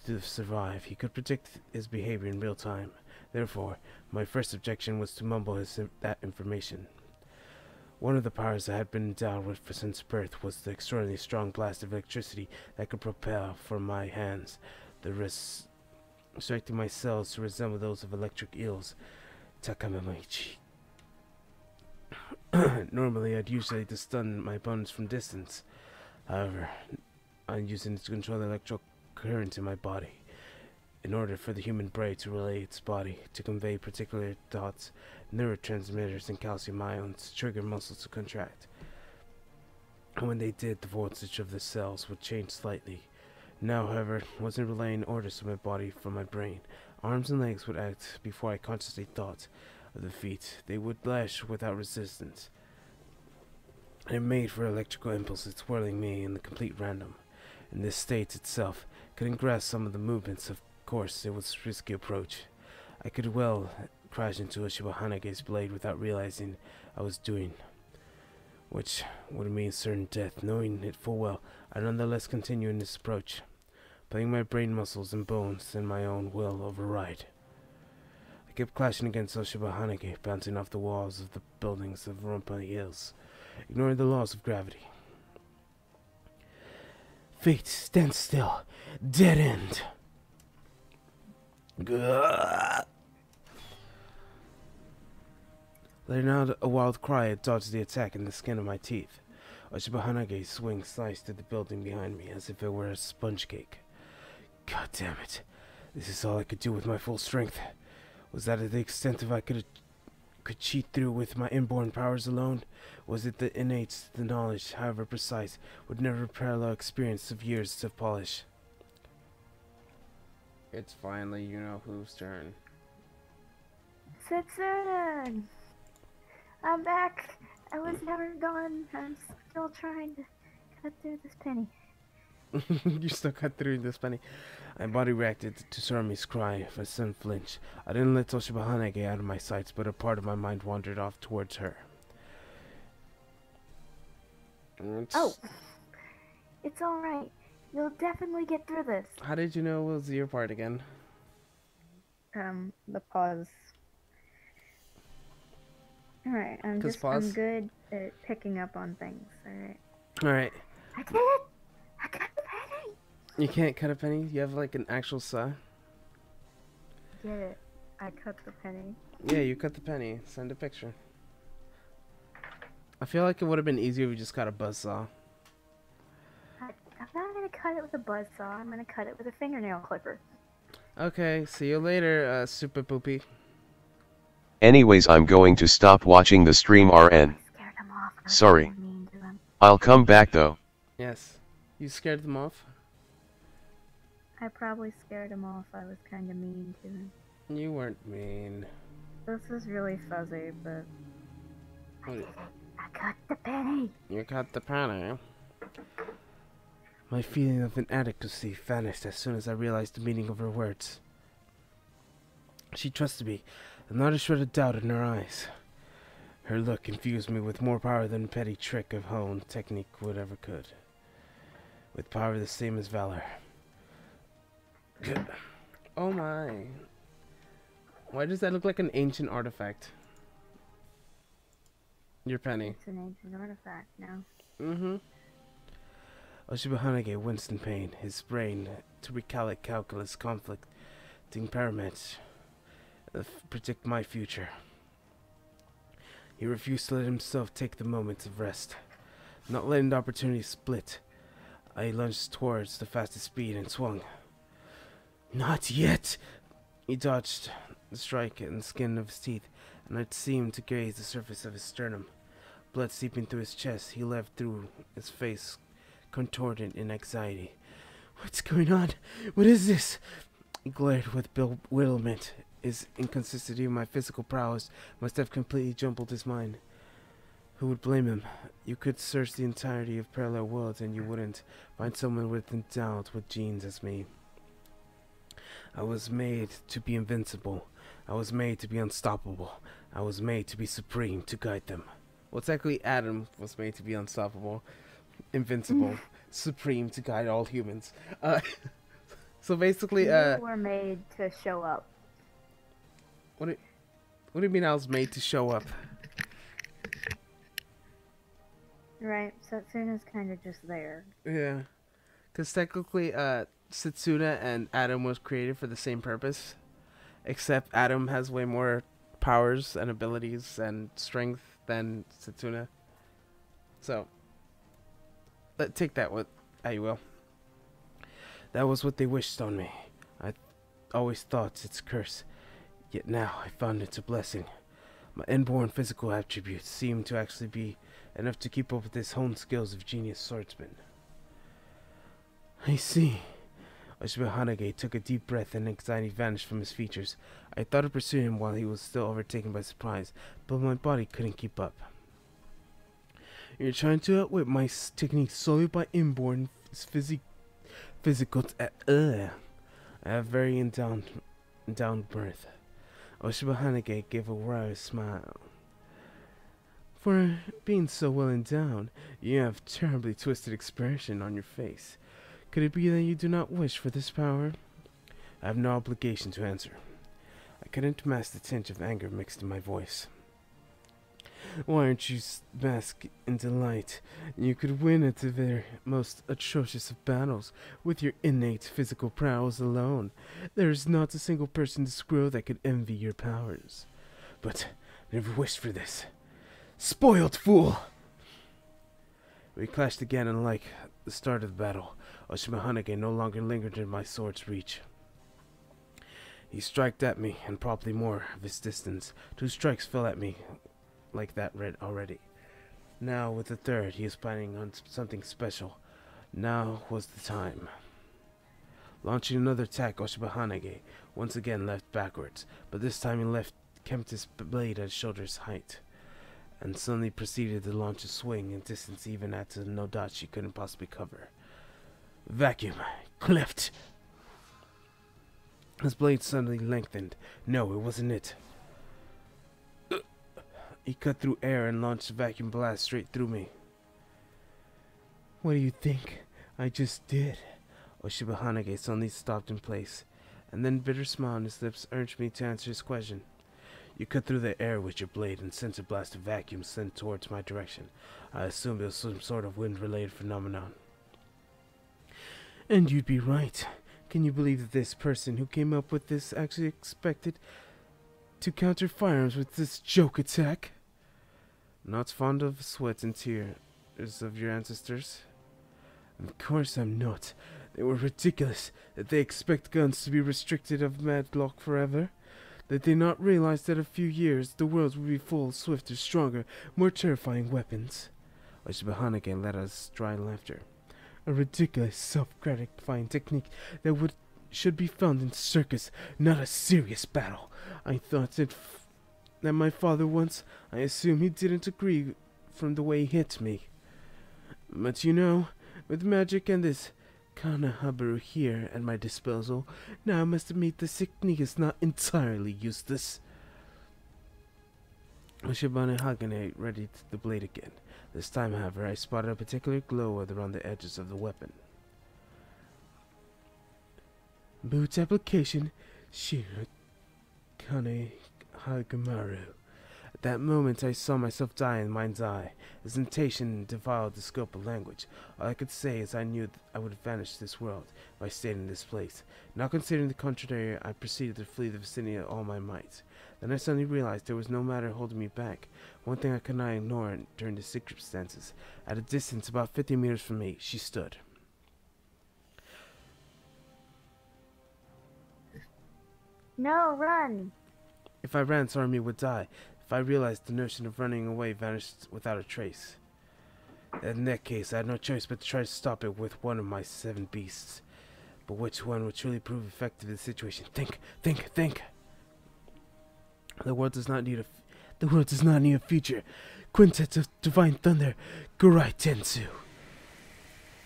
to survive, he could predict his behavior in real time. Therefore, my first objection was to mumble that information. One of the powers I had been endowed with since birth was the extraordinarily strong blast of electricity that could propel from my hands the wrists, striking my cells to resemble those of electric eels. Takamamichi. Normally, I'd usually to stun my opponents from distance. However, I'm using it to control the electrical current in my body. In order for the human brain to relay its body to convey particular thoughts, neurotransmitters and calcium ions trigger muscles to contract. And when they did, the voltage of the cells would change slightly. Now, however, wasn't relaying orders to my body from my brain. Arms and legs would act before I consciously thought of the feet. They would lash without resistance. And it made for electrical impulses twirling me in the complete random. In this state itself, couldn't grasp some of the movements. Of course, it was a risky approach. I could well crash into Oshiba Hanage's blade without realizing I was doing, which would mean certain death. Knowing it full well, I nonetheless continued in this approach, playing my brain muscles and bones and my own will override. I kept clashing against Oshiba Hanage, bouncing off the walls of the buildings of Rumpa Hills, ignoring the laws of gravity. Fate, stand still. Dead end. Gah! Letting out a wild cry, I dodged the attack in the skin of my teeth. Oshiba Hanage's swing sliced through the building behind me as if it were a sponge cake. God damn it. This is all I could do with my full strength. Was that at the extent of I could cheat through with my inborn powers alone? Was it the innate, the knowledge, however precise, would never parallel experience of years of polish? It's finally you-know-whose turn. Setsuna! I'm back! I was never gone. I'm still trying to cut through this penny. You still cut through this penny. My body reacted to Sarami's cry for a sudden flinch. I didn't let Toshiba Hanage out of my sights, but a part of my mind wandered off towards her. Oh! It's alright. You'll definitely get through this. How did you know it was your part again? The pause. Alright, I'm good at picking up on things, alright? Alright. I did it! I cut the penny! You can't cut a penny? You have like an actual saw? Get it. I cut the penny. Yeah, you cut the penny. Send a picture. I feel like it would have been easier if you just got a buzzsaw. I'm not gonna cut it with a buzzsaw, I'm gonna cut it with a fingernail clipper. Okay, see you later, Super Poopy. Anyways, I'm going to stop watching the stream RN. Scared him off. Sorry. I'll come back though. Yes. You scared them off? I probably scared him off. I was kind of mean to him. You weren't mean. This is really fuzzy, but... What? I got the penny. You got the penny. My feeling of inadequacy vanished as soon as I realized the meaning of her words. She trusted me, and not a shred of doubt in her eyes. Her look infused me with more power than a petty trick of hone technique would ever could. With power the same as valor. Oh my. Why does that look like an ancient artifact? Your penny. It's an ancient artifact now. Mm-hmm. Oshiba winced in pain, his brain to recalculate calculus conflicting pyramids predict my future. He refused to let himself take the moments of rest. Not letting the opportunity split, I lunged towards the fastest speed and swung. Not yet! He dodged the strike in the skin of his teeth, and I seemed to graze the surface of his sternum. Blood seeping through his chest, he leapt through his face, contorted in anxiety. What's going on? What is this? He glared with bewilderment. His inconsistency of my physical prowess must have completely jumbled his mind. Who would blame him? You could search the entirety of parallel worlds and you wouldn't find someone endowed with genes as me. I was made to be invincible. I was made to be unstoppable. I was made to be supreme, to guide them. Well, technically Adam was made to be unstoppable, invincible, supreme, to guide all humans. So basically, You were made to show up. What do you mean I was made to show up? Right, Satsuna's kind of just there. Yeah. Because technically, Setsuna and Adam was created for the same purpose. Except Adam has way more powers and abilities and strength than Setsuna. So, take that with how you will. That was what they wished on me. I always thought it's a curse. Yet now I found it's a blessing. My inborn physical attributes seem to actually be enough to keep up with his honed skills of genius swordsman. I see. Oshiba took a deep breath and anxiety vanished from his features. I thought of pursuing him while he was still overtaken by surprise, but my body couldn't keep up. You're trying to outwit my technique solely by inborn physical. I have very endowed birth. Oshiba gave a wry smile. For being so well endowed, you have terribly twisted expression on your face. Could it be that you do not wish for this power? I have no obligation to answer. I couldn't mask the tinge of anger mixed in my voice. Why aren't you bask in delight? You could win at the very most atrocious of battles with your innate physical prowess alone. There is not a single person in this world that could envy your powers. But I never wished for this. Spoiled fool! We clashed again, and like the start of the battle, Oshiba no longer lingered in my sword's reach. He struck at me, and probably more of his distance. 2 strikes fell at me like that red already. Now with the third, he is planning on something special. Now was the time. Launching another attack, Oshiba once again left backwards, but this time he kept his blade at shoulder's height, and suddenly proceeded to launch a swing in distance even at a no dot she couldn't possibly cover. Vacuum! Cleft! His blade suddenly lengthened. No, it wasn't it. He cut through air and launched a vacuum blast straight through me. What do you think I just did? Oshiba suddenly stopped in place, and then a bitter smile on his lips urged me to answer his question. You cut through the air with your blade and sent a blast of vacuum sent towards my direction. I assumed it was some sort of wind-related phenomenon. And you'd be right. Can you believe that this person who came up with this actually expected to counter firearms with this joke attack? Not fond of sweat and tears of your ancestors? Of course I'm not. They were ridiculous. That they expect guns to be restricted of Madlock forever. Did they not realize that in a few years the world would be full of swifter, stronger, more terrifying weapons? Oshiba let us dry laughter. A ridiculous, self-gratifying technique that should be found in circus, not a serious battle. I thought that my father once, I assume he didn't agree from the way he hit me. But you know, with magic and this Kanahabaru here at my disposal, now I must admit the technique is not entirely useless. Shibane Hagane readied the blade again. This time, however, I spotted a particular glow around the edges of the weapon. Boots application, Shira Kane Hagamaru. At that moment, I saw myself die in mind's eye. His intention defiled the scope of language. All I could say is I knew I would vanish this world if I stayed in this place. Not considering the contrary, I proceeded to flee the vicinity of all my might. Then I suddenly realized there was no matter holding me back. One thing I could not ignore during the circumstances. At a distance about 50 meters from me, she stood. No, run! If I ran, Sarmi would die. If I realized the notion of running away vanished without a trace. In that case, I had no choice but to try to stop it with one of my 7 beasts. But which one would truly prove effective in the situation? Think! The world does not need a future. Quintet of Divine Thunder, Gurai Tensu.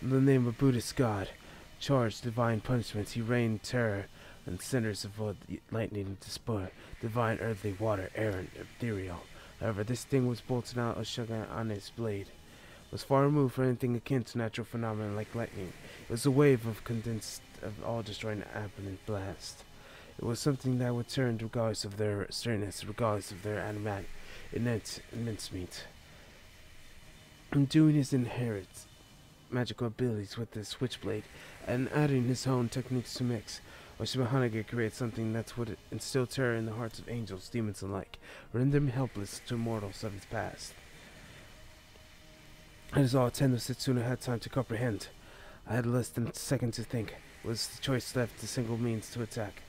In the name of Buddhist God, charged divine punishments, he rained terror and centers of lightning and despair, divine earthly water, air, and ethereal. However, this thing was bolted out of Shagane's blade. It was far removed from anything akin to natural phenomena like lightning. It was a wave of condensed, all-destroying abundant blast. It was something that would turn regardless of their sternness, regardless of their immense meat. And doing his inherent magical abilities with the switchblade, and adding his own techniques to mix, Oshiba created something that would instill terror in the hearts of angels, demons alike, render them helpless to mortals of his past. That is all Tendo Setsuna had time to comprehend. I had less than a second to think. It was the choice left, the single means to attack.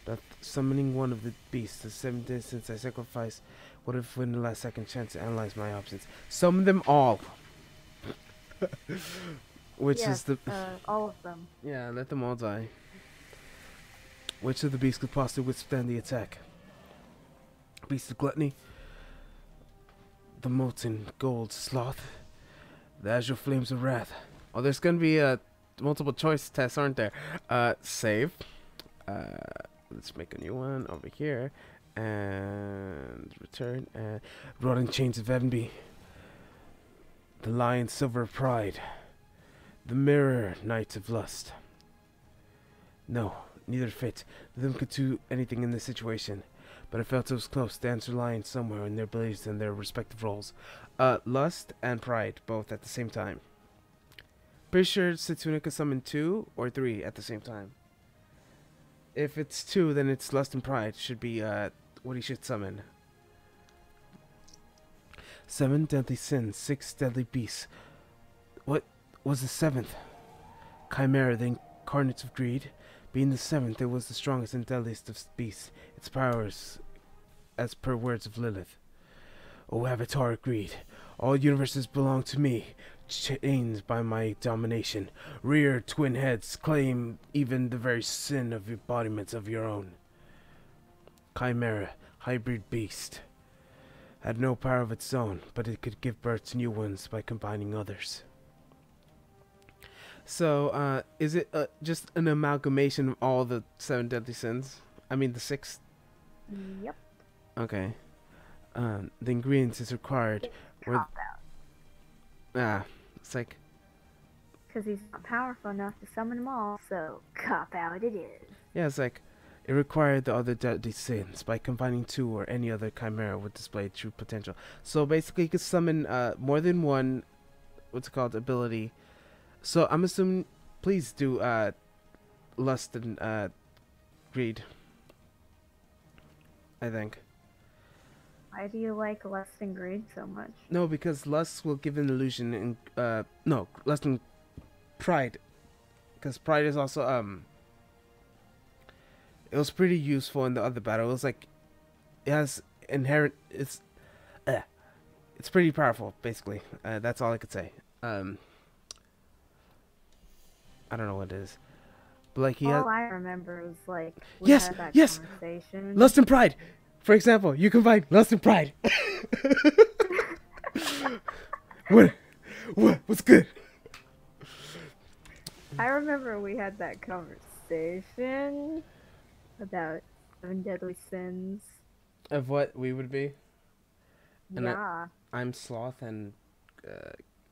That summoning one of the beasts, the 7 days since I sacrificed, would have been the last second chance to analyze my options. Summon them all! Which yes, is the... all of them. Yeah, let them all die. Which of the beasts could possibly withstand the attack? Beast of Gluttony? The Molten Gold Sloth? The Azure Flames of Wrath? Oh, there's gonna be multiple choice tests, aren't there? Save. Let's make a new one over here. And return. And Rotting Chains of Envy. The Lion Silver of Pride. The Mirror Knight of Lust. No, neither fit. Neither could do anything in this situation. But I felt it was close. The answer lying somewhere in their beliefs and their respective roles. Lust and Pride, both at the same time. Pretty sure Setsuna could summon 2 or 3 at the same time. If it's 2, then it's Lust and Pride. Should be what he should summon. 7 deadly sins, 6 deadly beasts. What was the 7th? Chimera, the incarnate of greed. Being the 7th, it was the strongest and deadliest of beasts. Its powers, as per words of Lilith. O Avatar of Greed, all universes belong to me, chained by my domination. Rear twin heads claim even the very sin of embodiments of your own. Chimera, hybrid beast, had no power of its own, but it could give birth to new ones by combining others. So, is it just an amalgamation of all the 7 deadly sins? I mean, the 6? Yep. Okay. The ingredients is required. Cop out. It's like... Because he's not powerful enough to summon them all, so cop out it is. Yeah, it's like... It required the other deadly sins. By combining 2 or any other chimera would display true potential. So basically, you could summon more than one... What's it called? Ability. So I'm assuming... Please do Lust and Greed. I think. Why do you like Lust and Greed so much? No, because Lust will give an illusion and no, Lust and Pride. Because Pride is also it was pretty useful in the other battle. It was like it has inherent it's pretty powerful, basically. That's all I could say. I don't know what it is. But like all I remember is like we had that conversation. Lust and Pride. For example, you combine Lust and Pride. What? What's good? I remember we had that conversation about 7 deadly sins. Of what we would be? And Yeah. I'm sloth and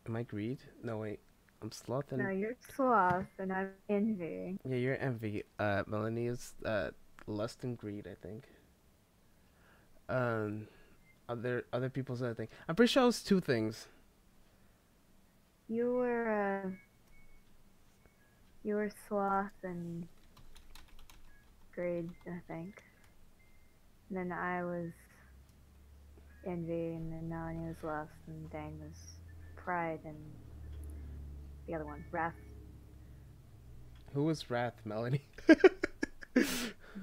am I greed? No wait, I'm sloth and No, you're sloth and I'm envy. yeah, you're envy. Melanie is lust and greed, I think. Um, other people's other thing. I'm pretty sure it was two things. You were sloth and greed, I think. And then I was envy, and then Melanie was lust, and Dane was pride, and the other one, wrath. Who was Wrath, Melanie?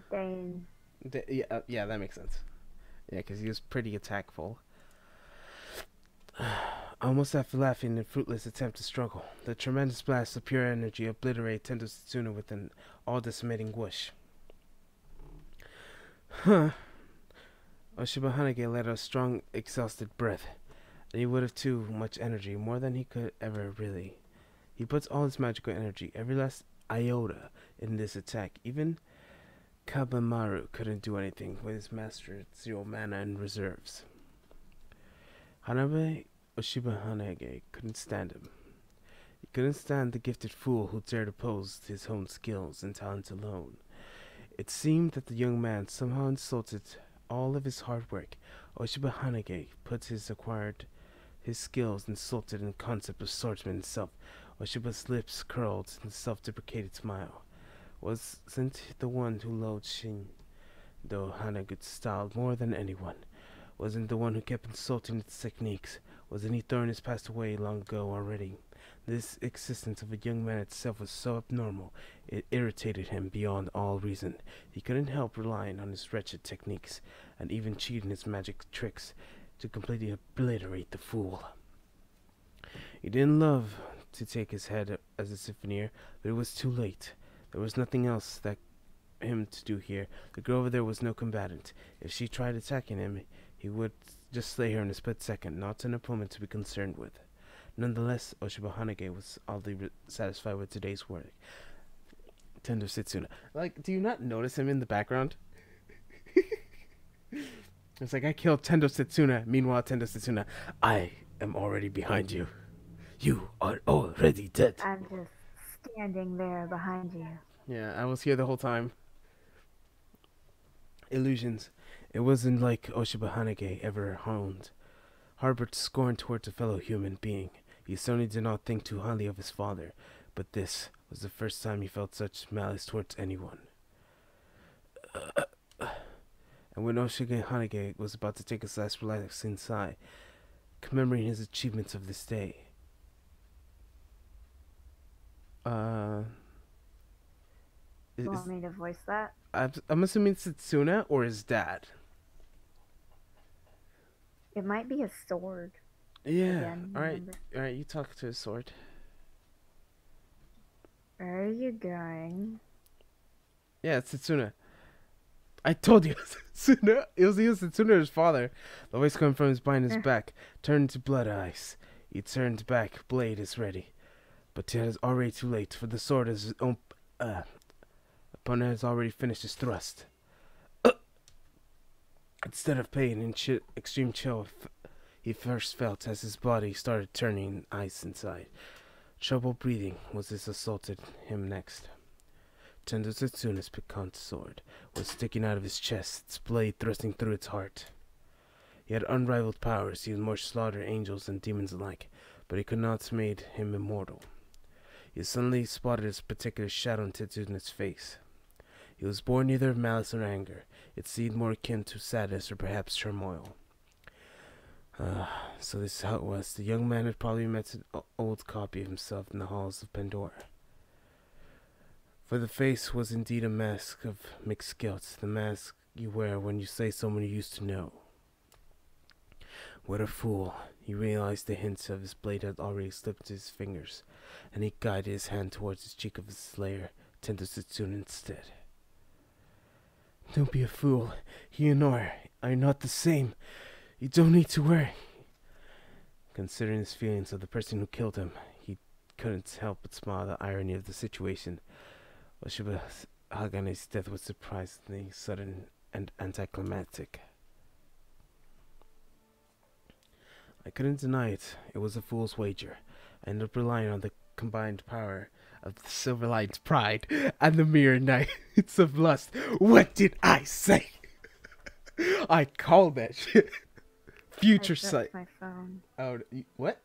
Dane. Yeah, that makes sense. Yeah, because he was pretty attackful. Almost after laughing in a fruitless attempt to struggle, the tremendous blast of pure energy obliterated Tendo Setsuna with an all-decimating whoosh. Huh. Oshiba Hanage let out a strong, exhausted breath, and he would have too much energy, more than he could ever really. He puts all his magical energy, every last iota, in this attack. Even Kabamaru couldn't do anything with his master 0 mana and reserves. Hanabe Oshiba Hanage couldn't stand him. He couldn't stand the gifted fool who dared oppose his own skills and talents alone. It seemed that the young man somehow insulted all of his hard work. Oshiba Hanage put his skills insulted in the concept of swordsman himself. Oshiba's lips curled in a self-deprecated smile. Wasn't the one who loathed Shindo Hanagu's style more than anyone? Wasn't the one who kept insulting its techniques? Wasn't he thrown his past away long ago already? This existence of a young man itself was so abnormal, it irritated him beyond all reason. He couldn't help relying on his wretched techniques, and even cheating his magic tricks, to completely obliterate the fool. He didn't love to take his head as a souvenir, but it was too late. There was nothing else that him to do here. The girl over there was no combatant. If she tried attacking him, he would just slay her in a split second, not an opponent to be concerned with. Nonetheless, Oshiba Hanage was oddly satisfied with today's work. Tendo Setsuna. Like, do you not notice him in the background? It's like, I killed Tendo Setsuna. Meanwhile, Tendo Setsuna, I am already behind you. You are already dead. I'm just standing there behind you. Yeah, I was here the whole time. Illusions. It wasn't like Oshiba Hanage ever harbored scorn towards a fellow human being. He certainly did not think too highly of his father, but this was the first time he felt such malice towards anyone. And when Oshiba Hanage was about to take his last relaxing sigh, commemorating his achievements of this day, You want me to voice that? I'm assuming Setsuna or his dad. It might be a sword. Yeah. Again, All right. remember. All right. You talk to his sword. Where are you going? Yeah, it's Setsuna. I told you, Setsuna. It was either Setsuna or his father. The voice coming from behind his back turned to blood eyes. He turned back. Blade is ready, but it is already too late. For the sword is his own. Opponent has already finished his thrust. Instead of pain and extreme chill, he first felt as his body started turning ice inside. Trouble breathing was this assaulted him next. Tendo Setsuna's piquant sword was sticking out of his chest, its blade thrusting through its heart. He had unrivaled powers. He was more slaughter angels and demons alike, but he could not have made him immortal. He suddenly spotted his particular shadow in Tetsuna's face. He was born neither of malice or anger. It seemed more akin to sadness or perhaps turmoil. So this is how it was. The young man had probably met an old copy of himself in the halls of Pandora. For the face was indeed a mask of mixed guilt, the mask you wear when you say someone you used to know. What a fool. He realized the hints of his blade had already slipped to his fingers, and he guided his hand towards the cheek of his slayer, Tendo Setsuna, instead. Don't be a fool. He and I are not the same. You don't need to worry. Considering his feelings of the person who killed him, he couldn't help but smile at the irony of the situation. Oshiba Hagane's death was surprisingly sudden and anticlimactic. I couldn't deny it. It was a fool's wager. I ended up relying on the combined power of the Silverlight's pride and the mirror knights of lust. What did I say? I called that shit. Future sight. My phone. Oh, what?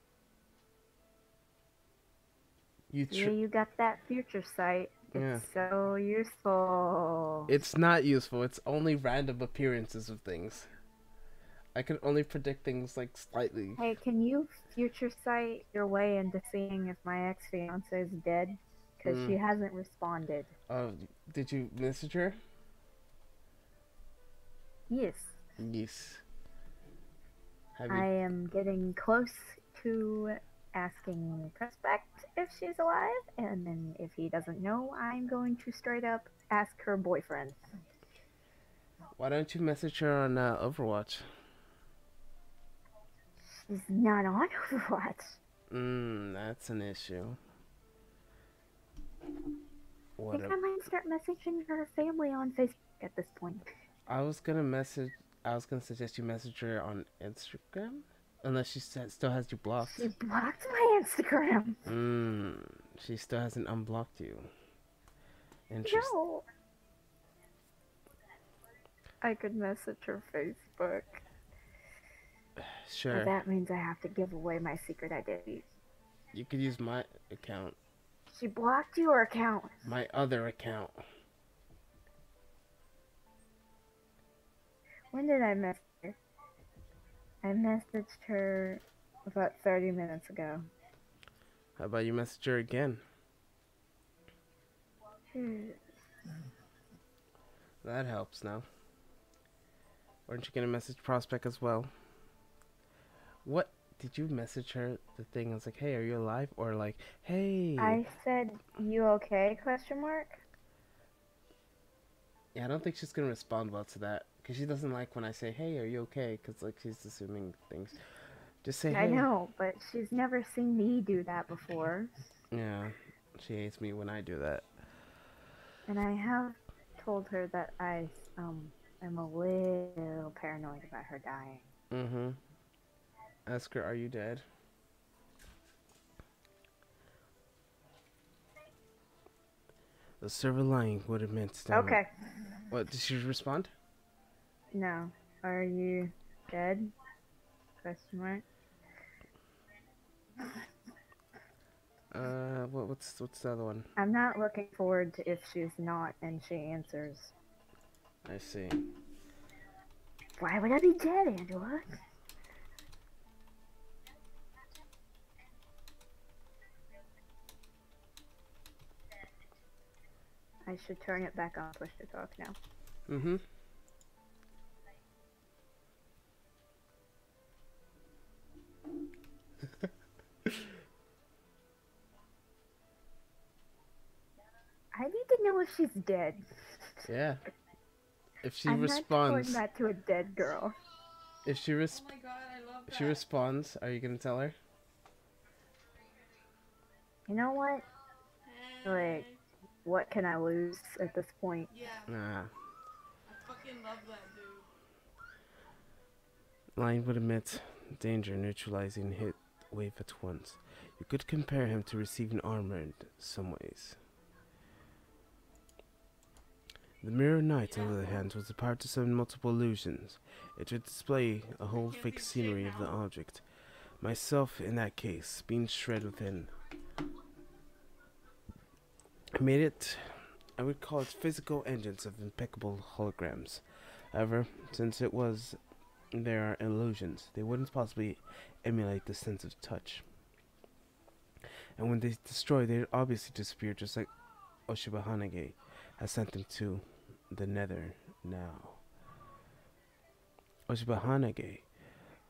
Yeah, you got that future sight. It's so useful. It's not useful. It's only random appearances of things. I can only predict things like slightly. Hey, can you future sight your way into seeing if my ex-fiance is dead? Because she hasn't responded. Oh, did you message her? Yes. Yes. I am getting close to asking Prospect if she's alive, and then if he doesn't know, I'm going to straight up ask her boyfriend. Why don't you message her on Overwatch? She's not on Overwatch. That's an issue. I think I might start messaging her family on Facebook at this point. I was gonna suggest you message her on Instagram, unless she still has you blocked. She blocked my Instagram. She still hasn't unblocked you. Interesting. No. I could message her Facebook. Sure. But that means I have to give away my secret identity. You could use my account. She blocked your account. My other account. When did I message her? I messaged her about 30 minutes ago. How about you message her again? That helps now. Weren't you gonna message Prospect as well? What did you message her? The thing I was like, hey, are you alive? Or like, hey. I said, you okay? Question mark. Yeah, I don't think she's gonna respond well to that, because she doesn't like when I say, hey, are you okay? Because like she's assuming things. Just say, hey. I know, but she's never seen me do that before. Yeah, she hates me when I do that. And I have told her that I am a little paranoid about her dying. Ask her, are you dead? The server lying would have meant to. Okay. What, did she respond? No. Are you dead? Question mark. What's the other one? I'm not looking forward to if she's not and she answers. I see. Why would I be dead, Angela? I should turn it back on push to talk now. I need to know if she's dead. Yeah. If she I'm responds. not doing that to a dead girl. If she Oh my god, I love that. she responds, are you gonna tell her? You know what? Like, what can I lose at this point? Yeah. Nah. I fucking love that, dude. Lying would emit danger, neutralizing hit wave at once. You could compare him to receiving armor in some ways. The Mirror Knight, on the other hand, was the power to summon multiple illusions. It would display a whole fake scenery of the object. Myself, in that case, being shred within. I would call it physical engines of impeccable holograms. However, since there are illusions, they wouldn't possibly emulate the sense of touch. And when they destroy, they'd obviously disappear, just like Oshiba Hanage has sent them to the Nether now. Oshiba Hanage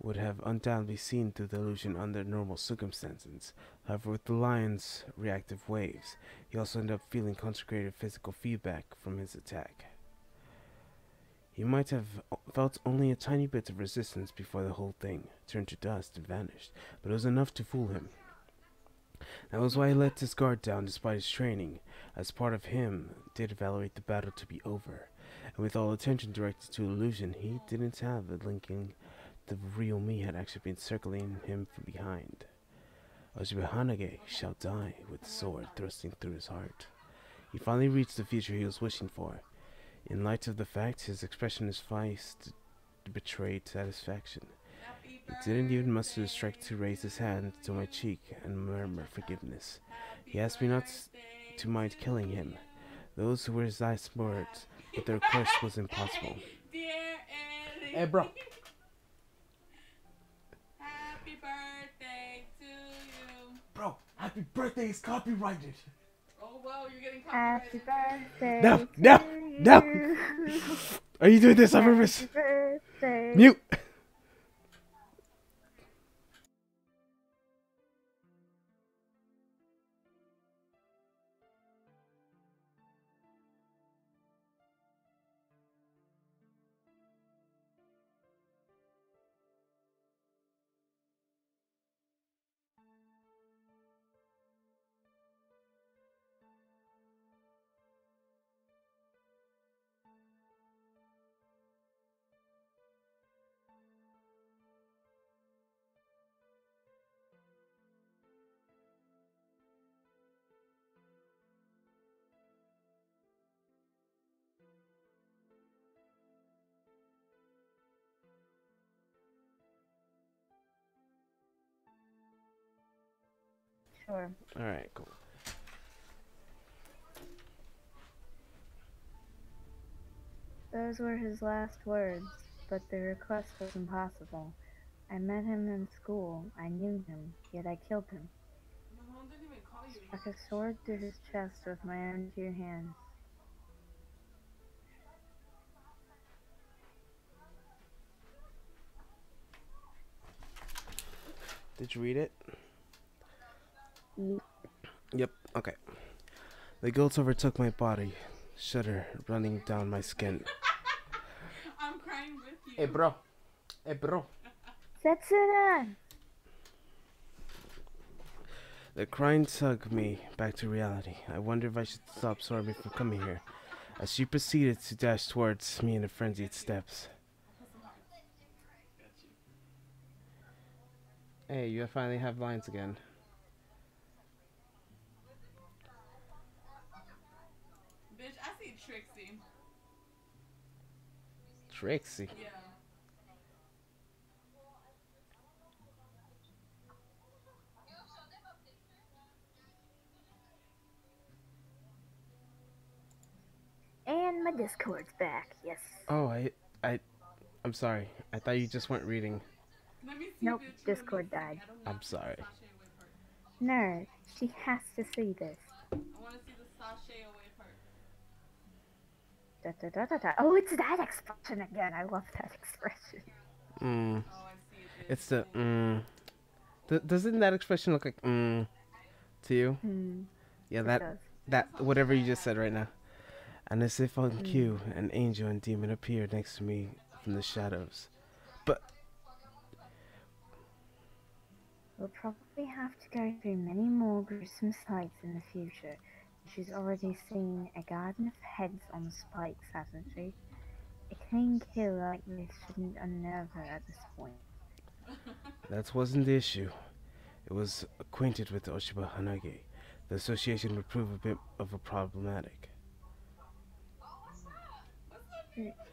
would have undoubtedly seen through the illusion under normal circumstances. However, with the lion's reactive waves, he also ended up feeling concentrated physical feedback from his attack. He might have felt only a tiny bit of resistance before the whole thing turned to dust and vanished, but it was enough to fool him. That was why he let his guard down despite his training, as part of him did evaluate the battle to be over, and with all attention directed to illusion, he didn't have the linking the real me had actually been circling him from behind. Ojibe shall die with the sword thrusting through his heart. He finally reached the future he was wishing for. In light of the fact, his expressionless face betrayed satisfaction. He didn't even muster the strength to raise his hand to my cheek and murmur forgiveness. He asked me not to mind killing him. Those were his last words, but the request was impossible. Hey, bro. Happy birthday to you. Bro, happy birthday is copyrighted. Oh, well, you're getting Happy copyrighted. birthday. No, to no. you. Are you doing this on Happy purpose? birthday. Mute! Sure. Alright, cool. Those were his last words, but the request was impossible. I met him in school. I knew him, yet I killed him. My mom didn't even call you. Struck a sword through his chest with my own 2 hands. Did you read it? Yep. Yep, okay. The guilt overtook my body, shudder running down my skin. I'm crying with you. Hey, bro. Hey, bro. Setsuna! The crying tugged me back to reality. I wondered if I should stop Sorby from coming here, as she proceeded to dash towards me in a frenzied steps. Hey, you finally have lines again. Bitch, I see Trixie. Trixie? Yeah. And my Discord's back, yes. Oh, I'm sorry. I thought you just weren't reading. Let me see, Nope, bitch, you Discord let me see. died. I don't I'm want to see sorry. the sachet away part. Nerd, she has to see this. I want to see the sachet away part. Da, da, da, da, da. Oh, it's that expression again. I love that expression. Mm. Oh, I see it. It's the doesn't that expression look like to you? Yeah, It that does. that whatever you just said right now. And as if on cue, an angel and demon appeared next to me from the shadows. But We'll probably have to go through many more gruesome sights in the future. She's already seen a garden of heads on spikes, hasn't she? A clean kill like this shouldn't unnerve her at this point. that wasn't the issue. It was acquainted with Oshiba Hanage. The association would prove a bit of a problematic.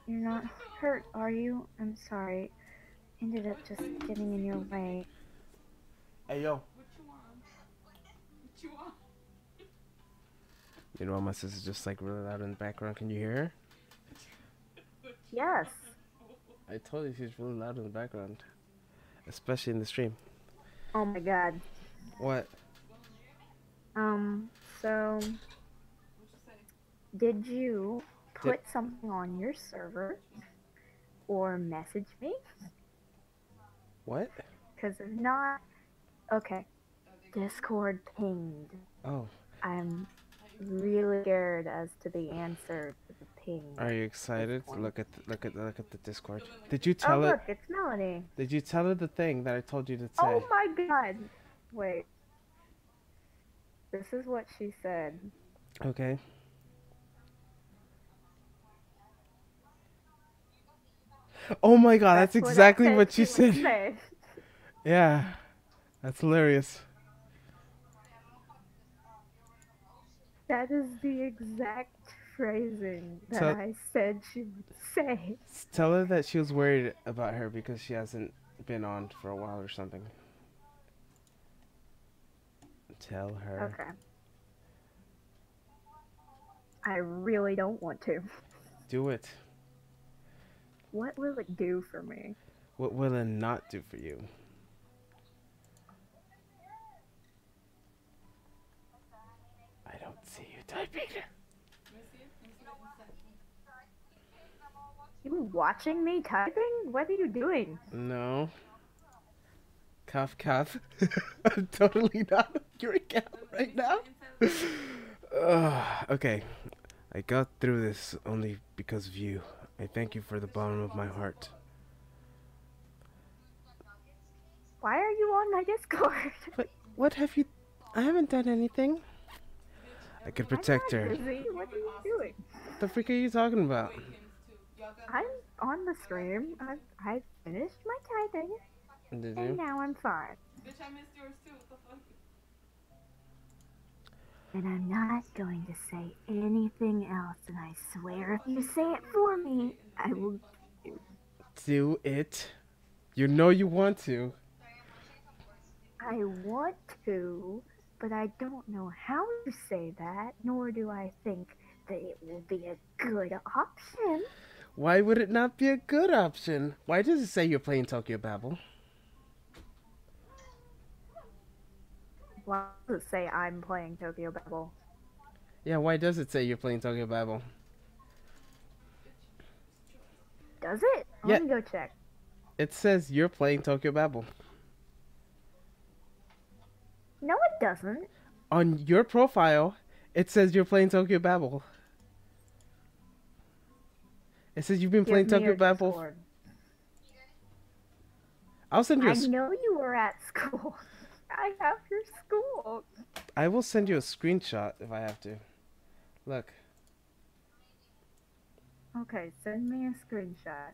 You're not hurt, are you? I'm sorry. Ended up just getting in your way. Hey, yo. What you want? What you want? You know, my sister's just like really loud in the background. Can you hear her? Yes. I told you she's really loud in the background, especially in the stream. Oh my god. What? So, What you say? did you put something on your server or message me? What? Because if not, okay. Discord pinged. Oh, I'm really scared as to the answer to the talking. Are you excited? point. Look at the Discord. Did you Oh tell look, it? it's Melanie. Did you tell her the thing that I told you to say? Oh my god. Wait. This is what she said. Okay. Oh my god, that's exactly what she said. Yeah, that's hilarious. That is the exact phrasing that So- I said she would say. Tell her that she was worried about her because she hasn't been on for a while or something. Tell her. Okay. I really don't want to. Do it. What will it do for me? What will it not do for you? I don't see you typing. Let me see it. Let me see it in a second. You watching me typing? What are you doing? No. Cough, cough. I'm totally not on your account right now. Okay. I got through this only because of you. I thank you for the bottom of my heart. Why are you on my Discord? But what have you... I haven't done anything. I could protect I'm not her. busy. What are you doing? What the freak are you talking about? I'm on the stream. I finished my typing, Did and you? now I'm fine. Bitch, I missed yours too. What the fuck? And I'm not going to say anything else, and I swear if you say it for me, I will. Do it. You know you want to. I want to, but I don't know how to say that, nor do I think that it will be a good option. Why would it not be a good option? Why does it say you're playing Tokyo Babel? Why does it say I'm playing Tokyo Babel? Yeah, why does it say you're playing Tokyo Babel? Does it? Let me go check. It says you're playing Tokyo Babel. No, it doesn't. On your profile, it says you're playing Tokyo Babel. It says you've been playing Give me Tokyo your Babel. Discord. I'll send you I know you were at school. I have your school. I will send you a screenshot if I have to. Look. Okay, send me a screenshot.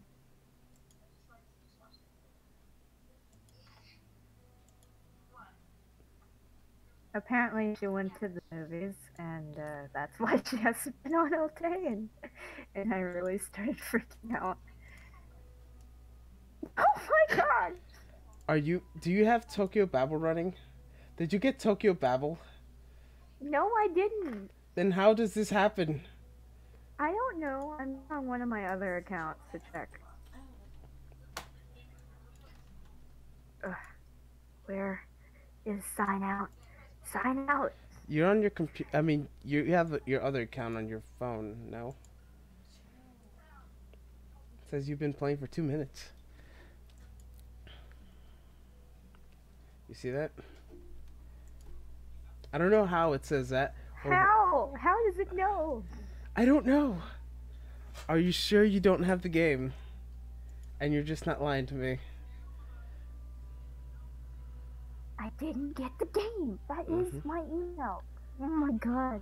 Apparently she went to the movies, and that's why she hasn't been on all day, and I really started freaking out. Oh my god! Do you have Tokyo Babel running? Did you get Tokyo Babel? No, I didn't. Then how does this happen? I don't know. I'm on one of my other accounts to check. Ugh. Where is sign out? Sign out! You're on your computer. I mean, you have your other account on your phone, no? It says you've been playing for 2 minutes. You see that? I don't know how it says that. How? How does it know? I don't know. Are you sure you don't have the game? And you're just not lying to me? I didn't get the game. That is my email. Oh my god.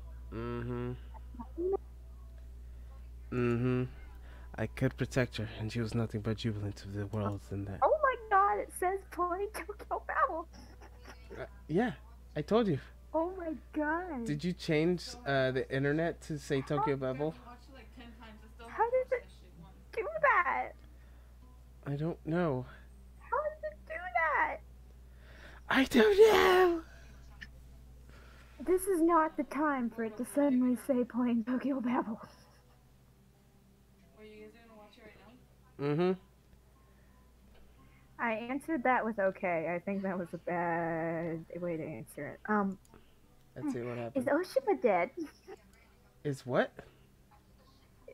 I could protect her, and she was nothing but jubilant to the world than that. Oh my god, it says play Tokyo Babel. Yeah, I told you. Oh my god. Did you change the internet to say Tokyo Babel? How does it do that? I don't know. How does it do that? I don't know. This is not the time for it to suddenly say playing Tokyo Babel. Are you guys gonna watch it right now? I answered that with okay. I think that was a bad way to answer it. Let's see what Is happens. Oshiba dead? Is what?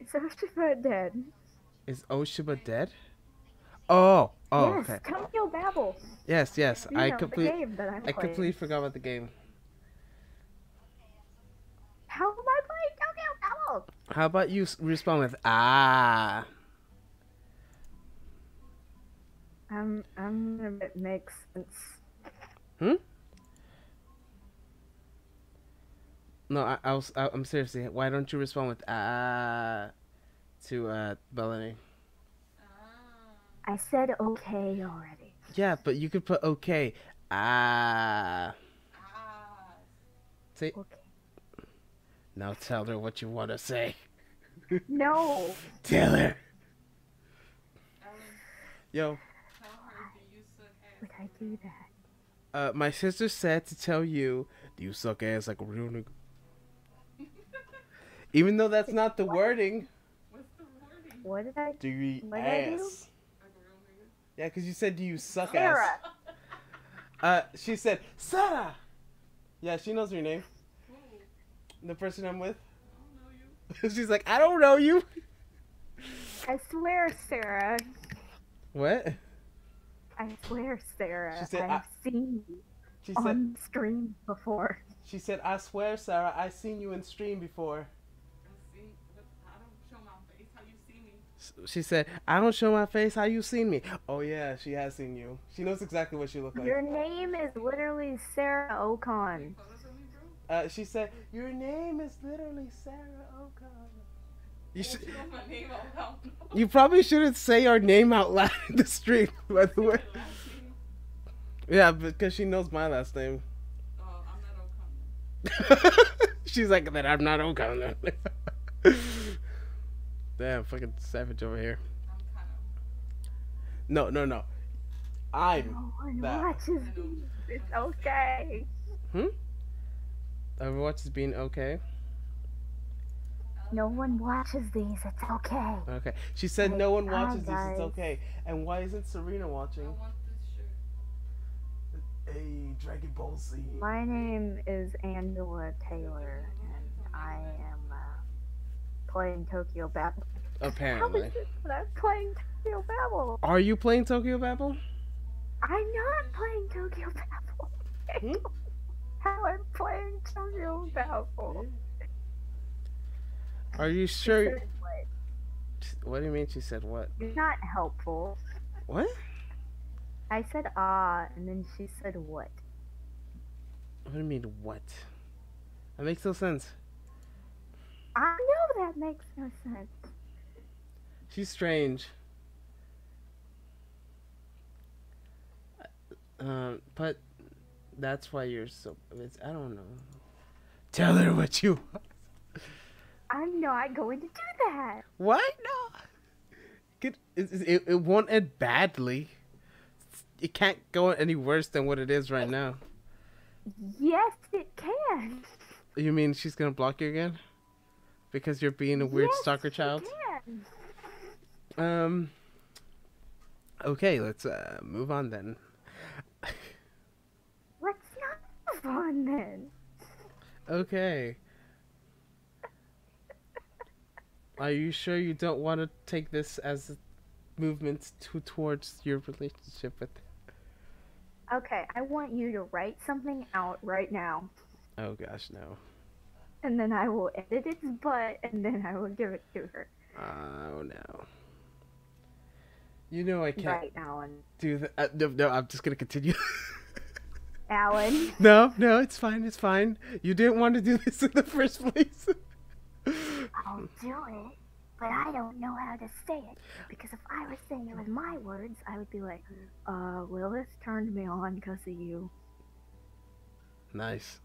Is Oshiba dead? Is Oshiba dead? Oh, yes, okay. Tokyo Babel. Yes. You I know, the game that I'm I playing. completely forgot about the game. How am I playing Tokyo Babel? milk. How about you respond with ah? I'm gonna make sense. No, I'm seriously. Why don't you respond with ah to Bellany? I said okay already. Yeah, but you could put okay. Ah. Say. Okay. Now tell her what you want to say. No. Tell her. Yo. Would I do that? My sister said to tell you, do you suck ass like a real nigga? Even though that's not the wording. What's the wording? What did I Do you eat What did I do? ass? Yeah, because you said, do you suck Sarah. ass? She said, Sarah. Yeah, she knows your name. The person I'm with. I don't know you. She's like, I don't know you. I swear, Sarah. What? I swear, Sarah. She said, I've seen you She said, on screen before. she said, I swear, Sarah, I seen you in stream before. I don't show my face. How you see me? She said, I don't show my face. How you seen me? Oh, yeah, she has seen you. She knows exactly what you look like. Your name is literally Sarah Ocon. Photos of me, bro? She said, your name is literally Sarah O'Connor. You should. She knows my name out loud. You probably shouldn't say our name out loud in the stream, by the way. My last name? Yeah, because she knows my last name. I'm not O'Connor. She's like, that I'm not O'Connor. Damn, fucking savage over here. I'm kind of. No. I'm No one that. watches these. It's okay. Overwatch is being okay. No one watches these. It's okay. Okay. She said no one Hi, watches these. It's guys. okay. And why isn't Serena I watching? want this shirt. Hey, Dragon Ball Z. My name is Angela Taylor, and I am playing Tokyo Babel. How Apparently. is it that I'm playing Tokyo Babel? Are you playing Tokyo Babel? I'm not playing Tokyo Babel. Hmm? How I'm playing Tokyo Babel. Are you sure? Said what? What do you mean she said what? You're not helpful. What? I said and then she said what? What do you mean what? That makes no sense. I know that makes no sense. She's strange. But that's why you're so. I don't know. Tell her what you. I'm not going to do that. Why not? It won't end badly. It can't go any worse than what it is right now. Yes, it can. You mean she's gonna block you again? Because you're being a weird Yes, stalker it child? can. Okay, let's move on then. Let's not move on then. Okay. Are you sure you don't want to take this as a movement towards your relationship with? Okay, I want you to write something out right now, Oh gosh, no. and then I will edit its butt, and then I will give it to her. Oh no. You know I can't Right, Alan. do that. No, I'm just gonna continue. Alan. No, it's fine. You didn't want to do this in the first place. I'll do it, but I don't know how to say it. Because if I was saying it with my words, I would be like, Lilith turned me on because of you. Nice.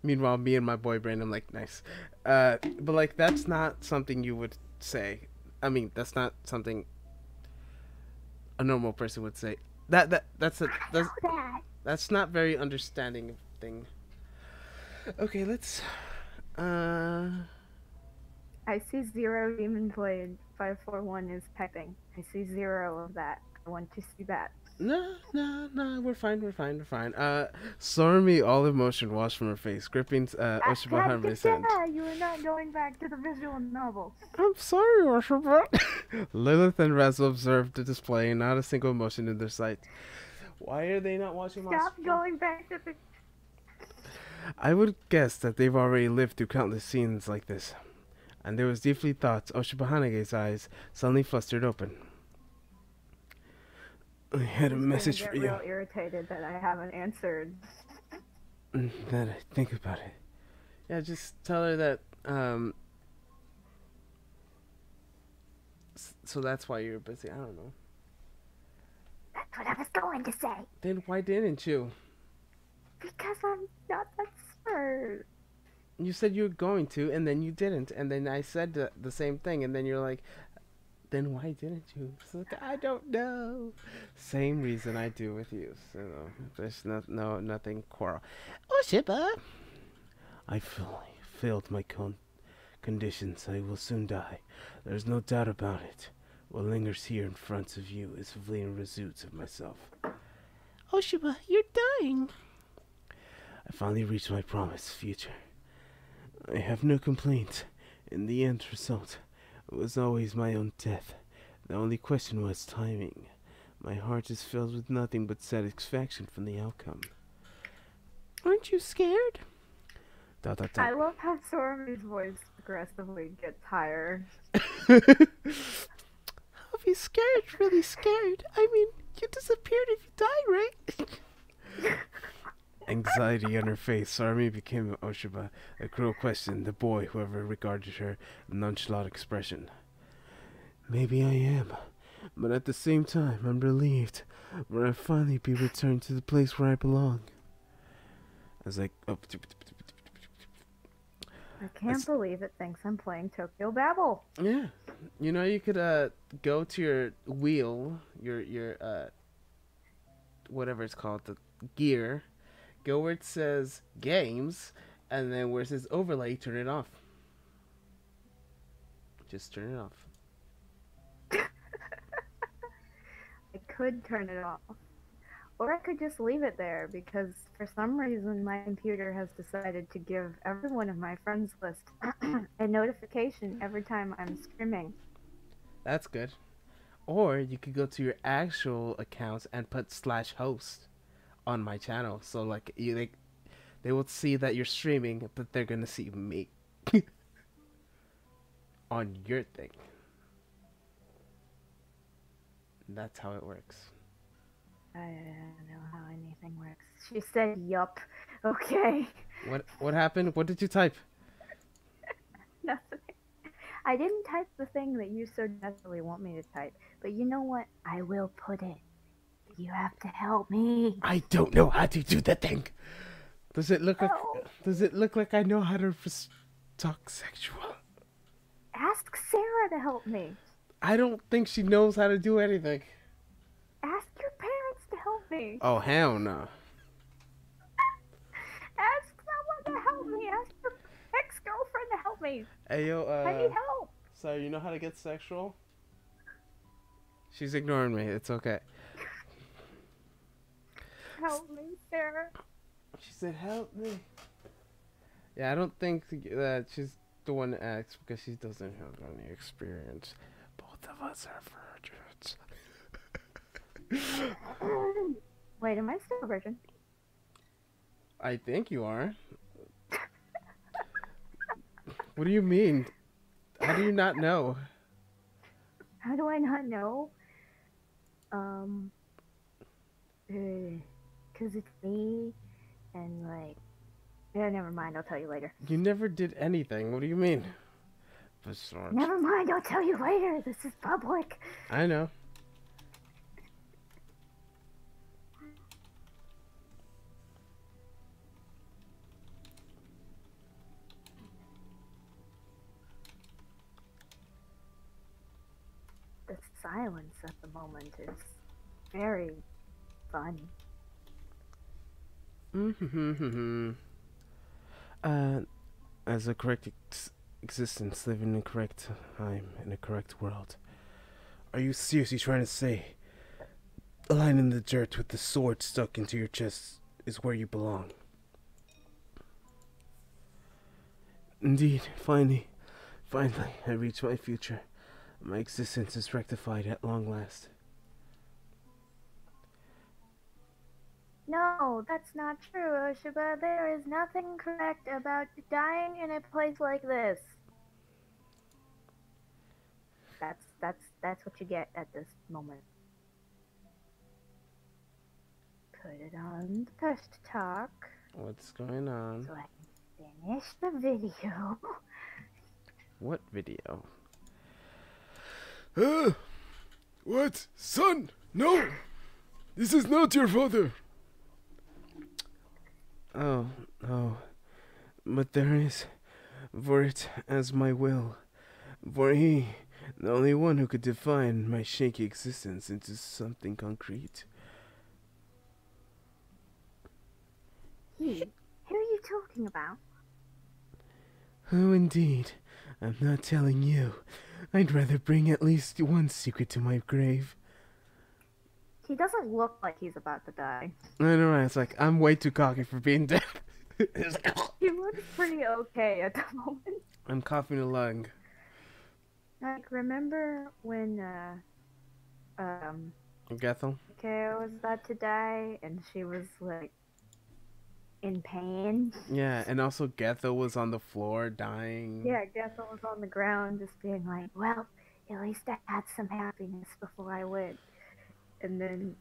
Meanwhile, me and my boy Brandon, I'm like, nice. But like, that's not something you would say. I mean, that's not something a normal person would say. That's That. not very understanding thing. Okay, let's. I see 0 demon blade. 541 is typing. I see 0 of that. I want to see that. No, we're fine. Stormy, all emotion washed from her face, gripping Oshibot Harmony's hand. You are not going back to the visual novel. I'm sorry, Oshibot. Lilith and Razzle observed the display, not a single emotion in their sight. Why are they not watching my Stop going back to the... I would guess that they've already lived through countless scenes like this. And there was deeply thoughts. Oshibahanage's eyes suddenly flustered open. I had a I'm just message gonna for get you. real irritated that I haven't answered. That I think about it. Yeah, just tell her that, so that's why you're busy. I don't know. That's what I was going to say. Then why didn't you? Because I'm not that smart. You said you were going to, and then you didn't. And then I said the same thing, and then you're like, then why didn't you? So like, I don't know. Same reason I do with you. So there's nothing quarrel. Oh, Shiba! I failed my conditions. I will soon die. There's no doubt about it. What lingers here in front of you is fleeting results of myself. Oshiba, you're dying. I finally reached my promised future. I have no complaints. In the end result, it was always my own death. The only question was timing. My heart is filled with nothing but satisfaction from the outcome. Aren't you scared? I love how Sorami's voice progressively gets higher. I'll be scared, really scared. I mean, you disappeared if you die, right? Anxiety on her face, Sarmi became Oshiba. A cruel question, the boy, whoever regarded her, nonchalant expression. Maybe I am, but at the same time, I'm relieved. When I finally be returned to the place where I belong. I was like, oh, I can't believe it thinks I'm playing Tokyo Babel. yeah. You know, you could go to your wheel, your whatever it's called, the gear. Go where it says games, and then where it says overlay, turn it off. Just turn it off. I could turn it off. Or I could just leave it there, because for some reason my computer has decided to give every one of my friends list a notification every time I'm streaming. That's good. Or you could go to your actual accounts and put /host on my channel. So like they will see that you're streaming, but they're gonna see me on your thing. That's how it works. I don't know how anything works. She said, yup. Okay. What happened? What did you type? Nothing. I didn't type the thing that you so desperately want me to type. But you know what? I will put it. You have to help me. I don't know how to do the thing. Does it look like? Does it look like I know how to talk sexual? Ask Sarah to help me. I don't think she knows how to do anything. Ask your parents to help me. Oh hell no. Ask someone to help me. Ask your ex-girlfriend to help me. Hey yo, I need help. Sorry, you know how to get sexual? She's ignoring me. It's okay. Help me, Sarah. She said, "Help me." Yeah, I don't think that she's the one to ask because she doesn't have any experience. Both of us are virgins. Wait, am I still a virgin? I think you are. What do you mean? How do you not know? How do I not know? Cause it's me, and like, yeah, never mind. I'll tell you later. You never did anything. What do you mean? Never mind. I'll tell you later. This is public. I know. The silence at the moment is very fun. As a correct existence, living in a correct time, in a correct world. Are you seriously trying to say a line in the dirt with the sword stuck into your chest is where you belong? Indeed, finally, I reach my future. My existence is rectified at long last. No, that's not true, Oshiba. There is nothing correct about dying in a place like this. That's what you get at this moment. Put it on the push to talk What's going on? so I can finish the video. What video? What? Son! No! This is not your father! Oh, oh. But there is, for it as my will. For he, the only one who could define my shaky existence into something concrete. Who are you talking about? Oh, indeed. I'm not telling you. I'd rather bring at least one secret to my grave. He doesn't look like he's about to die. I know, right? It's like, I'm way too cocky for being dead. It's like, He looks pretty okay at the moment. I'm coughing a lung. Like, remember when, Gethel? Kara was about to die and she was, like, in pain? Yeah, and also Gethel was on the floor dying. Yeah, Gethel was on the ground just being like, well, at least I had some happiness before I went. And then,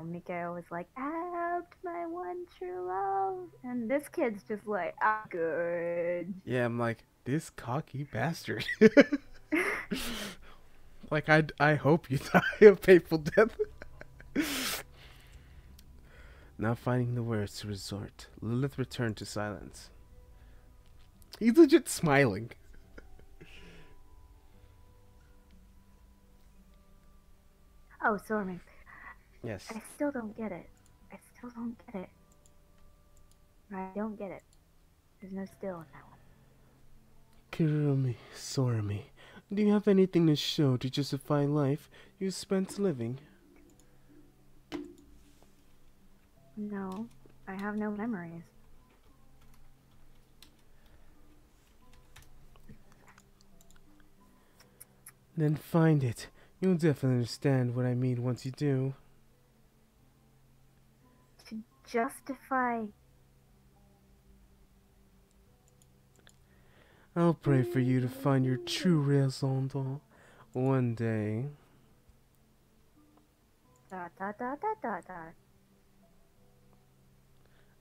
Mikhail was like, I helped my one true love. And this kid's just like, I'm good. Yeah, I'm like, this cocky bastard. Like, I hope you die a painful death. Not finding the words to resort, Lilith returned to silence. He's legit smiling. Oh, sorry. Yes. I still don't get it. I don't get it. There's no still in that one. Kirumi, Sorami, do you have anything to show to justify life you spent living? No, I have no memories. Then find it. You'll definitely understand what I mean once you do. To justify... I'll pray for you to find your true raison d'être one day. ...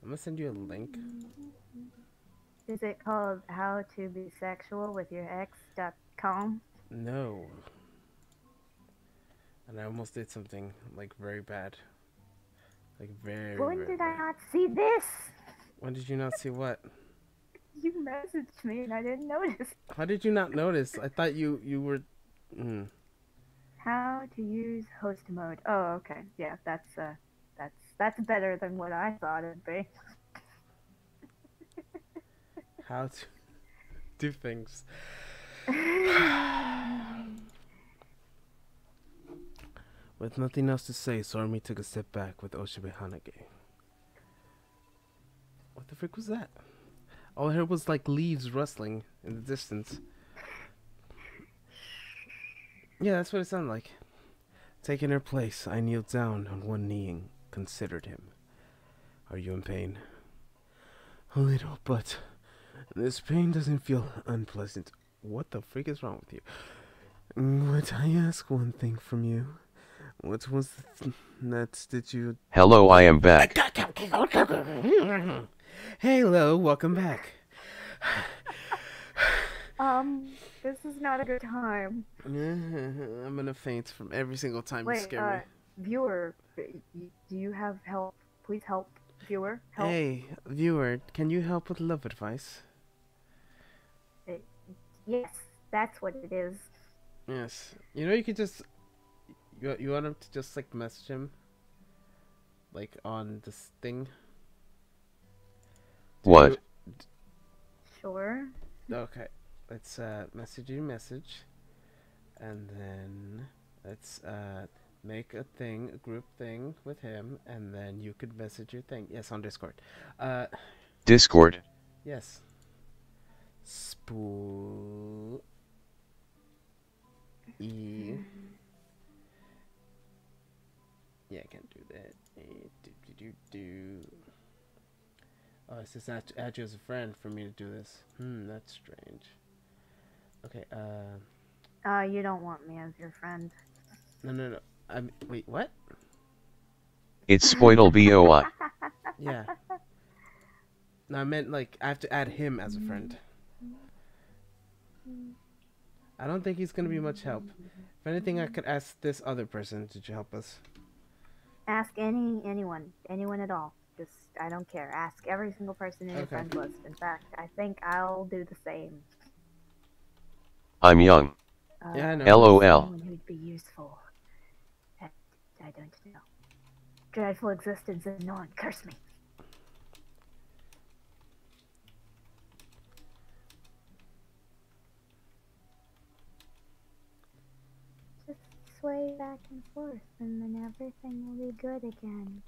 I'm gonna send you a link. Is it called How to Be Sexual with Your Ex.com? No. And I almost did something, like, very bad. Like, very, When very did bad. I not see this? When did you not see what? You messaged me and I didn't notice. How did you not notice? I thought you were... How to use host mode. Oh, okay. Yeah, that's better than what I thought it'd be. How to do things. With nothing else to say, Sormi took a step back with Oshibe Hanage. What the frick was that? All I heard was like leaves rustling in the distance. Yeah, that's what it sounded like. Taking her place, I kneeled down on one knee and considered him. Are you in pain? A little, but this pain doesn't feel unpleasant. What the freak is wrong with you? Would I ask one thing from you? What was that did you... Hello, I am back. Hello, welcome back. This is not a good time. I'm gonna faint from every single time you Wait, scare me. viewer, do you have help? Please help, viewer. Help. Hey, viewer, can you help with love advice? Yes, that's what it is. Yes. You know, you could just... You want him to just, like, message him? Like, on this thing? What? Sure. Okay. Let's, message you message. And then... Let's, make a thing, a group thing with him. And then you could message your thing. Yes, on Discord. Discord? Yes. Spool... E... Yeah, I can't do bit. Oh, it says add you as a friend for me to do this. That's strange. Okay, You don't want me as your friend. no. Wait, what? It's Spoidle BOI. Yeah. No, I meant like I have to add him as a friend. I don't think he's gonna be much help. If anything, I could ask this other person to help us. Ask anyone at all. Just, I don't care. Ask every single person in your Okay. friend list. In fact, I think I'll do the same. I'm young. Yeah, I know. LOL. Anyone who'd be useful. I don't know. Dreadful existence of no one. Curse me. Just sway back and forth, and then everything will be good again.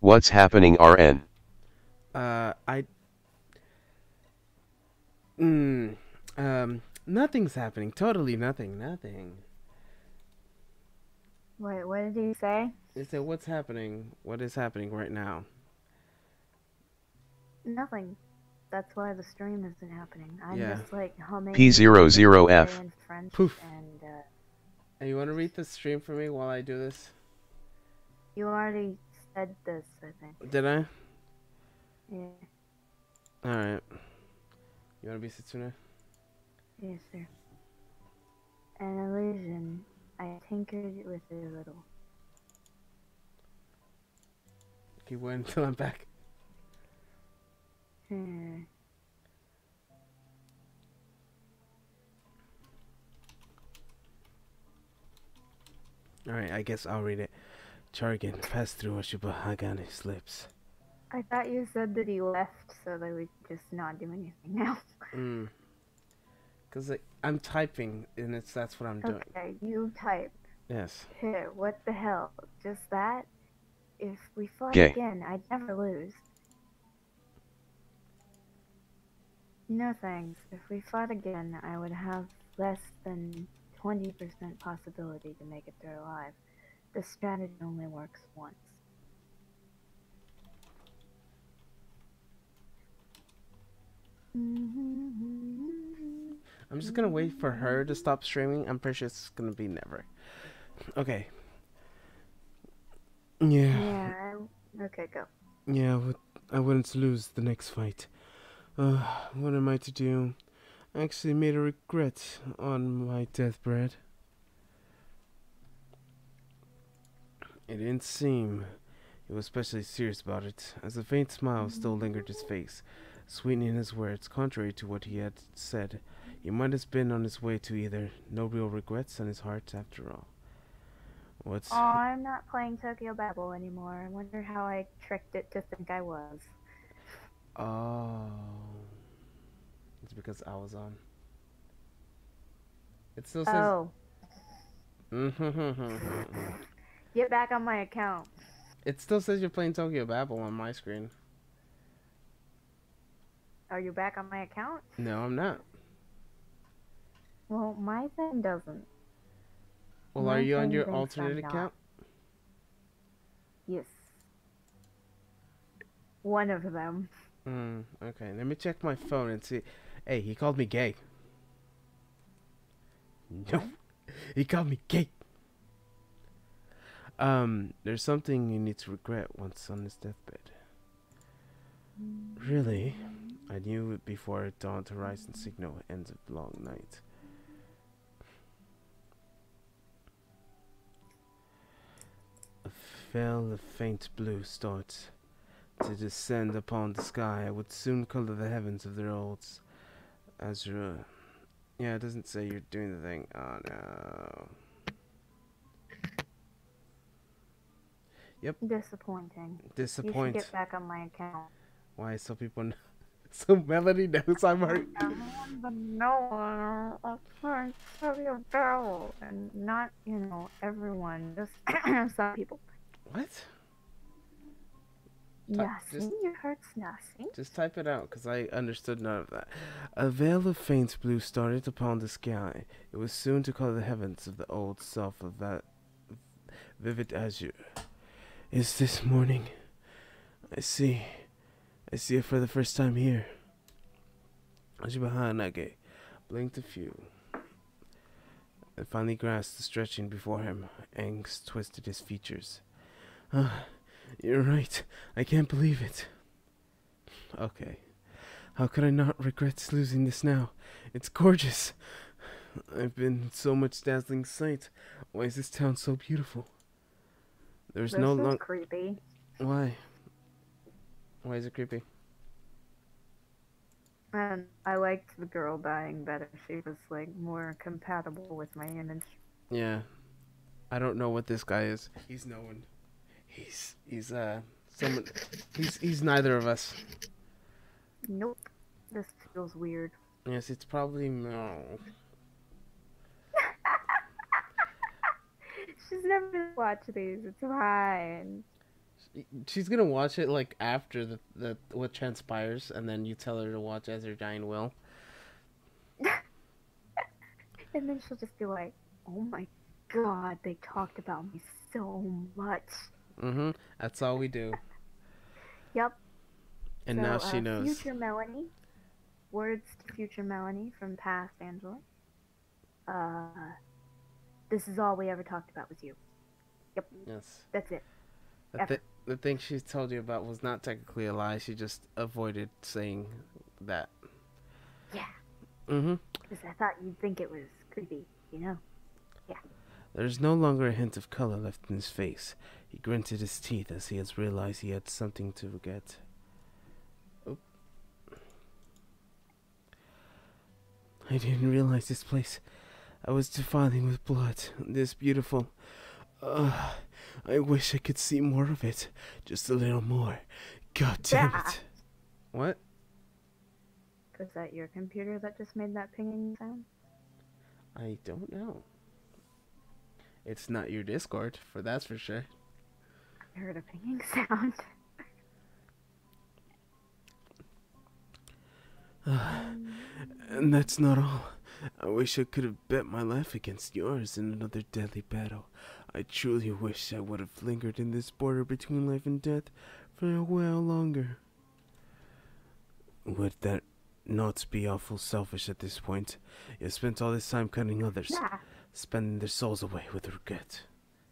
What's happening, RN? Nothing's happening. Totally nothing. Wait, what did he say? He said, what's happening? What is happening right now? Nothing. That's why the stream isn't happening. I'm Yeah. just like humming. P00F. in French Poof. and Hey, you want to read the stream for me while I do this? you already said this, I think. Did I? Yeah. Alright. You want to be Setsuna? Yes, sir. An illusion. I tinkered with it a little. Keep waiting until I'm back. Alright, I guess I'll read it. Jargon passed through Ashubahagane's lips. I thought you said that he left so they would just not do anything now. Because like, I'm typing, and that's what I'm doing. Okay, you type. Yes. Here, what the hell? Just that? If we fought Gay. again, I'd never lose. No thanks. If we fought again, I would have less than 20% possibility to make it through alive. This strategy only works once. I'm just gonna wait for her to stop streaming. I'm pretty sure it's gonna be never. Okay. Yeah. Okay, go. Yeah, I wouldn't lose the next fight. What am I to do? I actually made a regret on my deathbed. It didn't seem he was especially serious about it, as a faint smile still lingered his face, sweetening his words. Contrary to what he had said, he might have been on his way to either. No real regrets in his heart, after all. Oh, I'm not playing Tokyo Babel anymore. I wonder how I tricked it to think I was. Oh. It's because I was on. It still says... Oh. Get back on my account. It still says you're playing Tokyo Babel on my screen. Are you back on my account? No, I'm not. Well, my thing doesn't. Well, are you on your alternate account? Yes. One of them. Okay. Let me check my phone and see. Hey, he called me gay. No. He called me gay. There's something you need to regret once on his deathbed. Really? I knew it before it dawned horizon signal ends of long night. Fell a faint blue starts to descend upon the sky. I would soon color the heavens of their old azure. Yeah, it doesn't say you're doing the thing. Oh no. Yep. Disappointing. Disappoint. You should get back on my account. Why? So people know. So Melody knows I'm hurt. But no, I'm trying to tell you about, and not, everyone, just some people. What? Nothing, it hurts nothing. Just type it out, because I understood none of that. A veil of faint blue started upon the sky. It was soon to color the heavens of the old self of that vivid azure. Is this morning? I see it for the first time here. Ajibahanage blinked a few, and finally grasped the stretching before him. Angst twisted his features. You're right. I can't believe it. Okay. How could I not regret losing this now? It's gorgeous. I've been in so much dazzling sight. Why is this town so beautiful? There's no This is creepy. Why? Why is it creepy? And I liked the girl dying better. She was like more compatible with my image. Yeah. I don't know what this guy is. He's no one. He's someone. He's neither of us. Nope. This feels weird. Yes, it's probably no. She's never gonna watch these. It's fine. She's gonna watch it like after the what transpires, and then you tell her to watch as her dying will. And then she'll just be like, "Oh my god, they talked about me so much." That's all we do. Yep. And So, now she knows. Future Melanie. Words to future Melanie from past Angela. This is all we ever talked about was you. Yep. Yes. That's it. The thing she told you about was not technically a lie. She just avoided saying that. Yeah. Mm-hmm. I thought you'd think it was creepy, you know? Yeah. There's no longer a hint of color left in his face. He gritted his teeth as he has realized he had something to forget. Oh. I didn't realize this place. I was defiling with blood. This beautiful. I wish I could see more of it. Just a little more. God damn it. What? Was that your computer that just made that pinging sound? I don't know. It's not your Discord, that's for sure. I heard a pinging sound. And that's not all. I wish I could have bet my life against yours in another deadly battle. I truly wish I would have lingered in this border between life and death for a while longer. Would that not be awful selfish at this point? You spent all this time cutting others, spending their souls away with regret.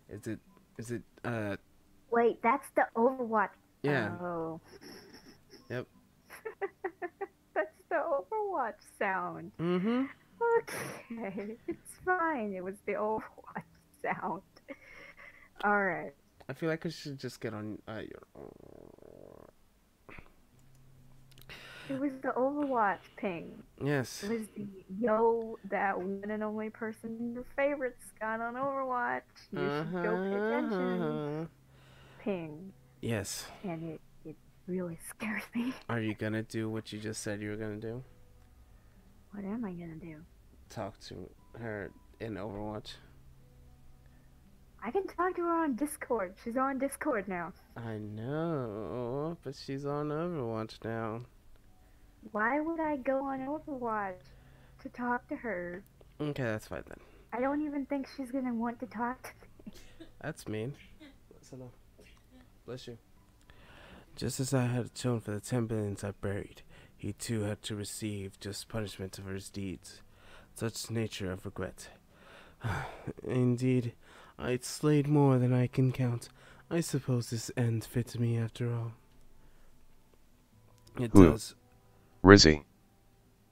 Is it, Wait, that's the Overwatch. Yeah. Oh. Yep. That's the Overwatch sound. Mm-hmm. Okay, it's fine. It was the Overwatch sound. Alright. I feel like I should just get on, It was the Overwatch ping. Yes. It was the, yo, that one and only person your favorites got on Overwatch. You should go pay attention. Ping. Yes. And it really scares me. Are you gonna do what you just said you were gonna do? What am I gonna do? Talk to her in Overwatch. I can talk to her on Discord. She's on Discord now. I know, but she's on Overwatch now. Why would I go on Overwatch to talk to her? Okay, that's fine then. I don't even think she's gonna want to talk to me. That's mean. Hello. Bless you. Just as I had atoned for the 10 billions I buried, he too had to receive just punishment for his deeds. Such nature of regret. Indeed, I'd slayed more than I can count. I suppose this end fits me after all. It Who? does. Rizzy.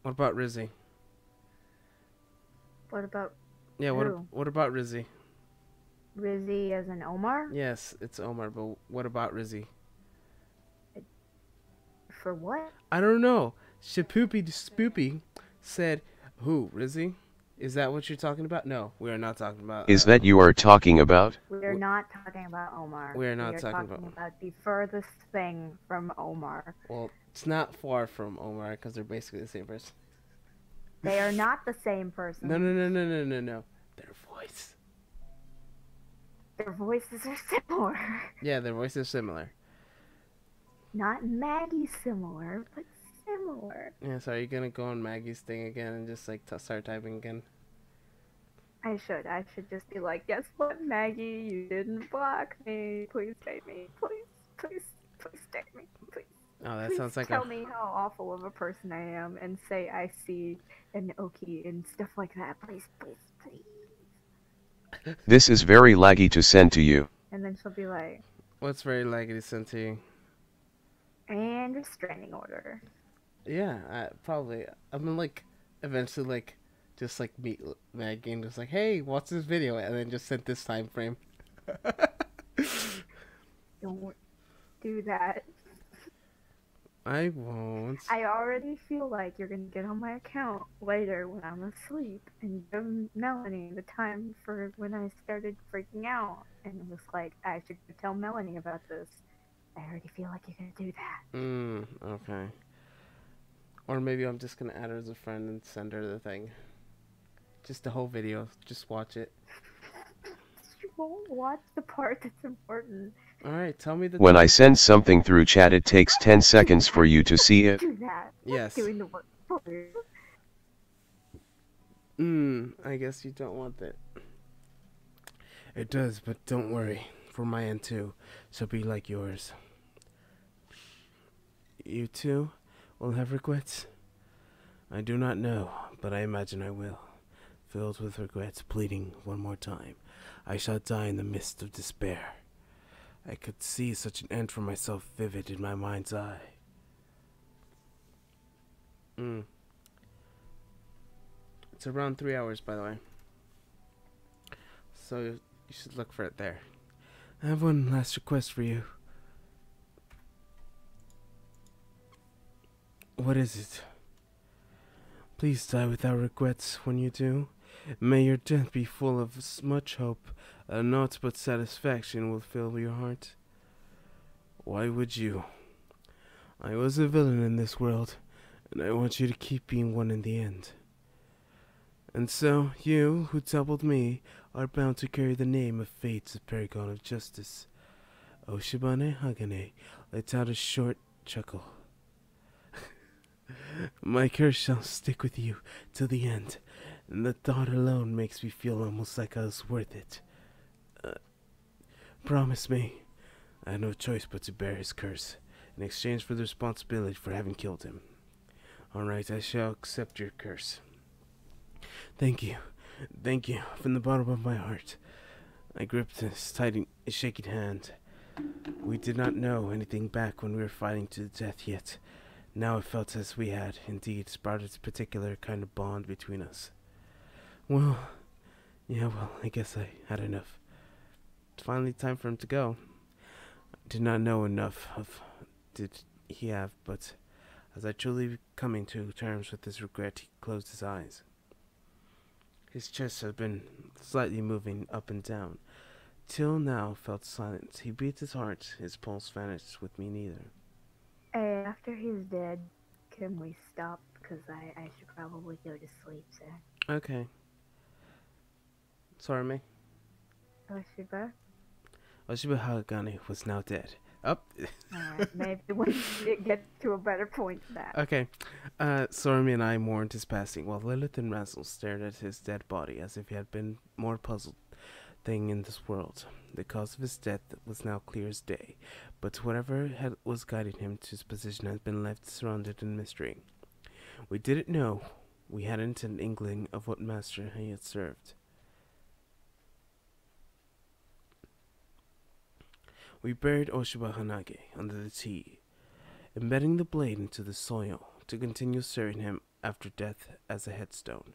What about Rizzy? What about Yeah, who? what about Rizzy? Rizzy as in Omar? Yes, it's Omar, but what about Rizzy? For what? I don't know. Shapoopy Spoopy said, who, Rizzy? Is that what you're talking about? No, we are not talking about... Is that you are talking about? We're not talking about Omar. We are not we are talking talking about the furthest thing from Omar. Well, It's not far from Omar because they're basically the same person. They are not the same person. No. Their voice. Their voices are similar. Yeah, their voice is similar. Not Maggie similar, but similar. Yeah, so are you gonna go on Maggie's thing again and just like start typing again? I should just be like, guess what, Maggie? You didn't block me. Please date me. Please date me. Please. Oh, that Please sounds like tell me how awful of a person I am and say I see an Oki and stuff like that. Please. This is very laggy to send to you. And then she'll be like, What's very likely to send to you? and restraining order. Yeah, probably. I'm gonna like eventually like just like meet Maggie and just like, hey, watch this video, and then just set this time frame. Don't do that. I won't. I already feel like you're gonna get on my account later when I'm asleep and give Melanie the time for when I started freaking out and was like, I should tell Melanie about this. I already feel like you're gonna do that. Okay. Or maybe I'm just gonna add her as a friend and send her the thing. Just the whole video. Just watch it. You won't watch the part that's important. Alright, tell me the When I send something through chat, it takes 10 seconds for you to see it. Do that. Yes. Doing the work for you. I guess you don't want that. It does, but don't worry. For my end too, she'll be like yours. You too will have regrets? I do not know, but I imagine I will. Filled with regrets, pleading one more time. I shall die in the midst of despair. I could see such an end for myself vivid in my mind's eye. It's around 3 hours, by the way. So you should look for it there. I have one last request for you. What is it? Please die without regrets when you do. May your death be full of much hope, and naught but satisfaction will fill your heart. Why would you? I was a villain in this world, and I want you to keep being one in the end. And so, you, who doubled me, are bound to carry the name of Fate's paragon of justice. Oshibane Hagane let out a short chuckle. My curse shall stick with you till the end, and the thought alone makes me feel almost like I was worth it. Promise me. I had no choice but to bear his curse, in exchange for the responsibility for having killed him. Alright, I shall accept your curse. Thank you, from the bottom of my heart. I gripped his tight, shaking hand. We did not know anything back when we were fighting to the death yet. Now it felt as we had, indeed, sprouted a particular kind of bond between us. Well, I guess I had enough. It's finally time for him to go. I did not know enough of did he have, but as I truly coming to terms with his regret, he closed his eyes. His chest had been slightly moving up and down, till now felt silent. He beat his heart, his pulse vanished with me neither. Hey, after he's dead, can we stop? Because I should probably go to sleep soon. Okay. Sorry, Oshiba? Oshiba Hagane was now dead. Up. Alright, maybe we should get to a better point than that. Okay. Sormi and I mourned his passing, while Lilith and Razzle stared at his dead body as if he had been more puzzled thing in this world. The cause of his death was now clear as day, but whatever was guiding him to his position had been left surrounded in mystery. We didn't know. We hadn't an inkling of what master he had served. We buried Oshiba Hanage under the tea, embedding the blade into the soil to continue serving him after death as a headstone.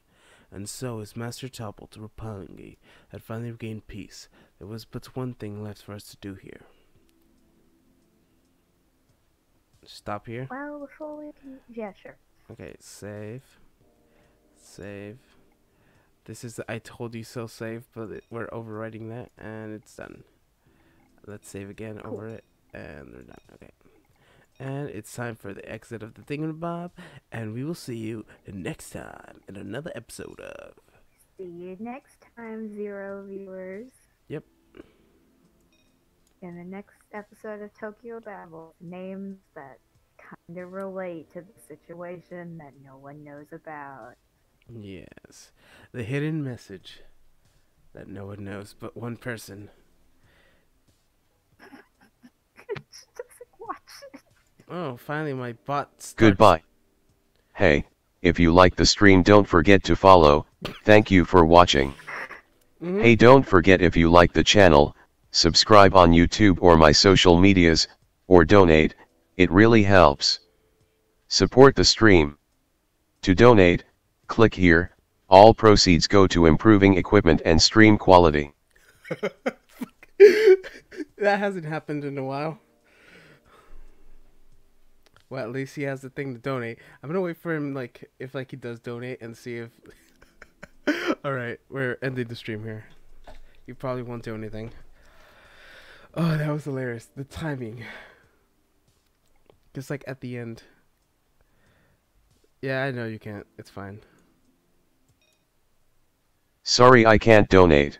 And so, as Master toppled, Roppongi had finally regained peace. There was but one thing left for us to do here. Stop here? Well, before we can... Yeah, sure. Okay, save. Save. This is the I told you so save, but we're overwriting that, and it's done. Let's save again over it, and we're done. Okay. And it's time for the exit of the thingamabob, and we will see you next time in another episode of... See you next time, Zero viewers. Yep. In the next episode of Tokyo Babel, names that kind of relate to the situation that no one knows about. Yes. The hidden message that no one knows but one person. She doesn't watch it. Oh, finally my bot starts. Goodbye. Hey, if you like the stream, don't forget to follow. Thank you for watching. Hey, don't forget, if you like the channel, subscribe on YouTube or my social medias, or donate, it really helps. Support the stream. To donate, click here. All proceeds go to improving equipment and stream quality. That hasn't happened in a while. Well, at least he has the thing to donate. I'm gonna wait for him, like, if he does donate, and see if... Alright, we're ending the stream here. You probably won't do anything. Oh, that was hilarious. The timing. Just like at the end. Yeah, I know you can't. It's fine. Sorry, I can't donate.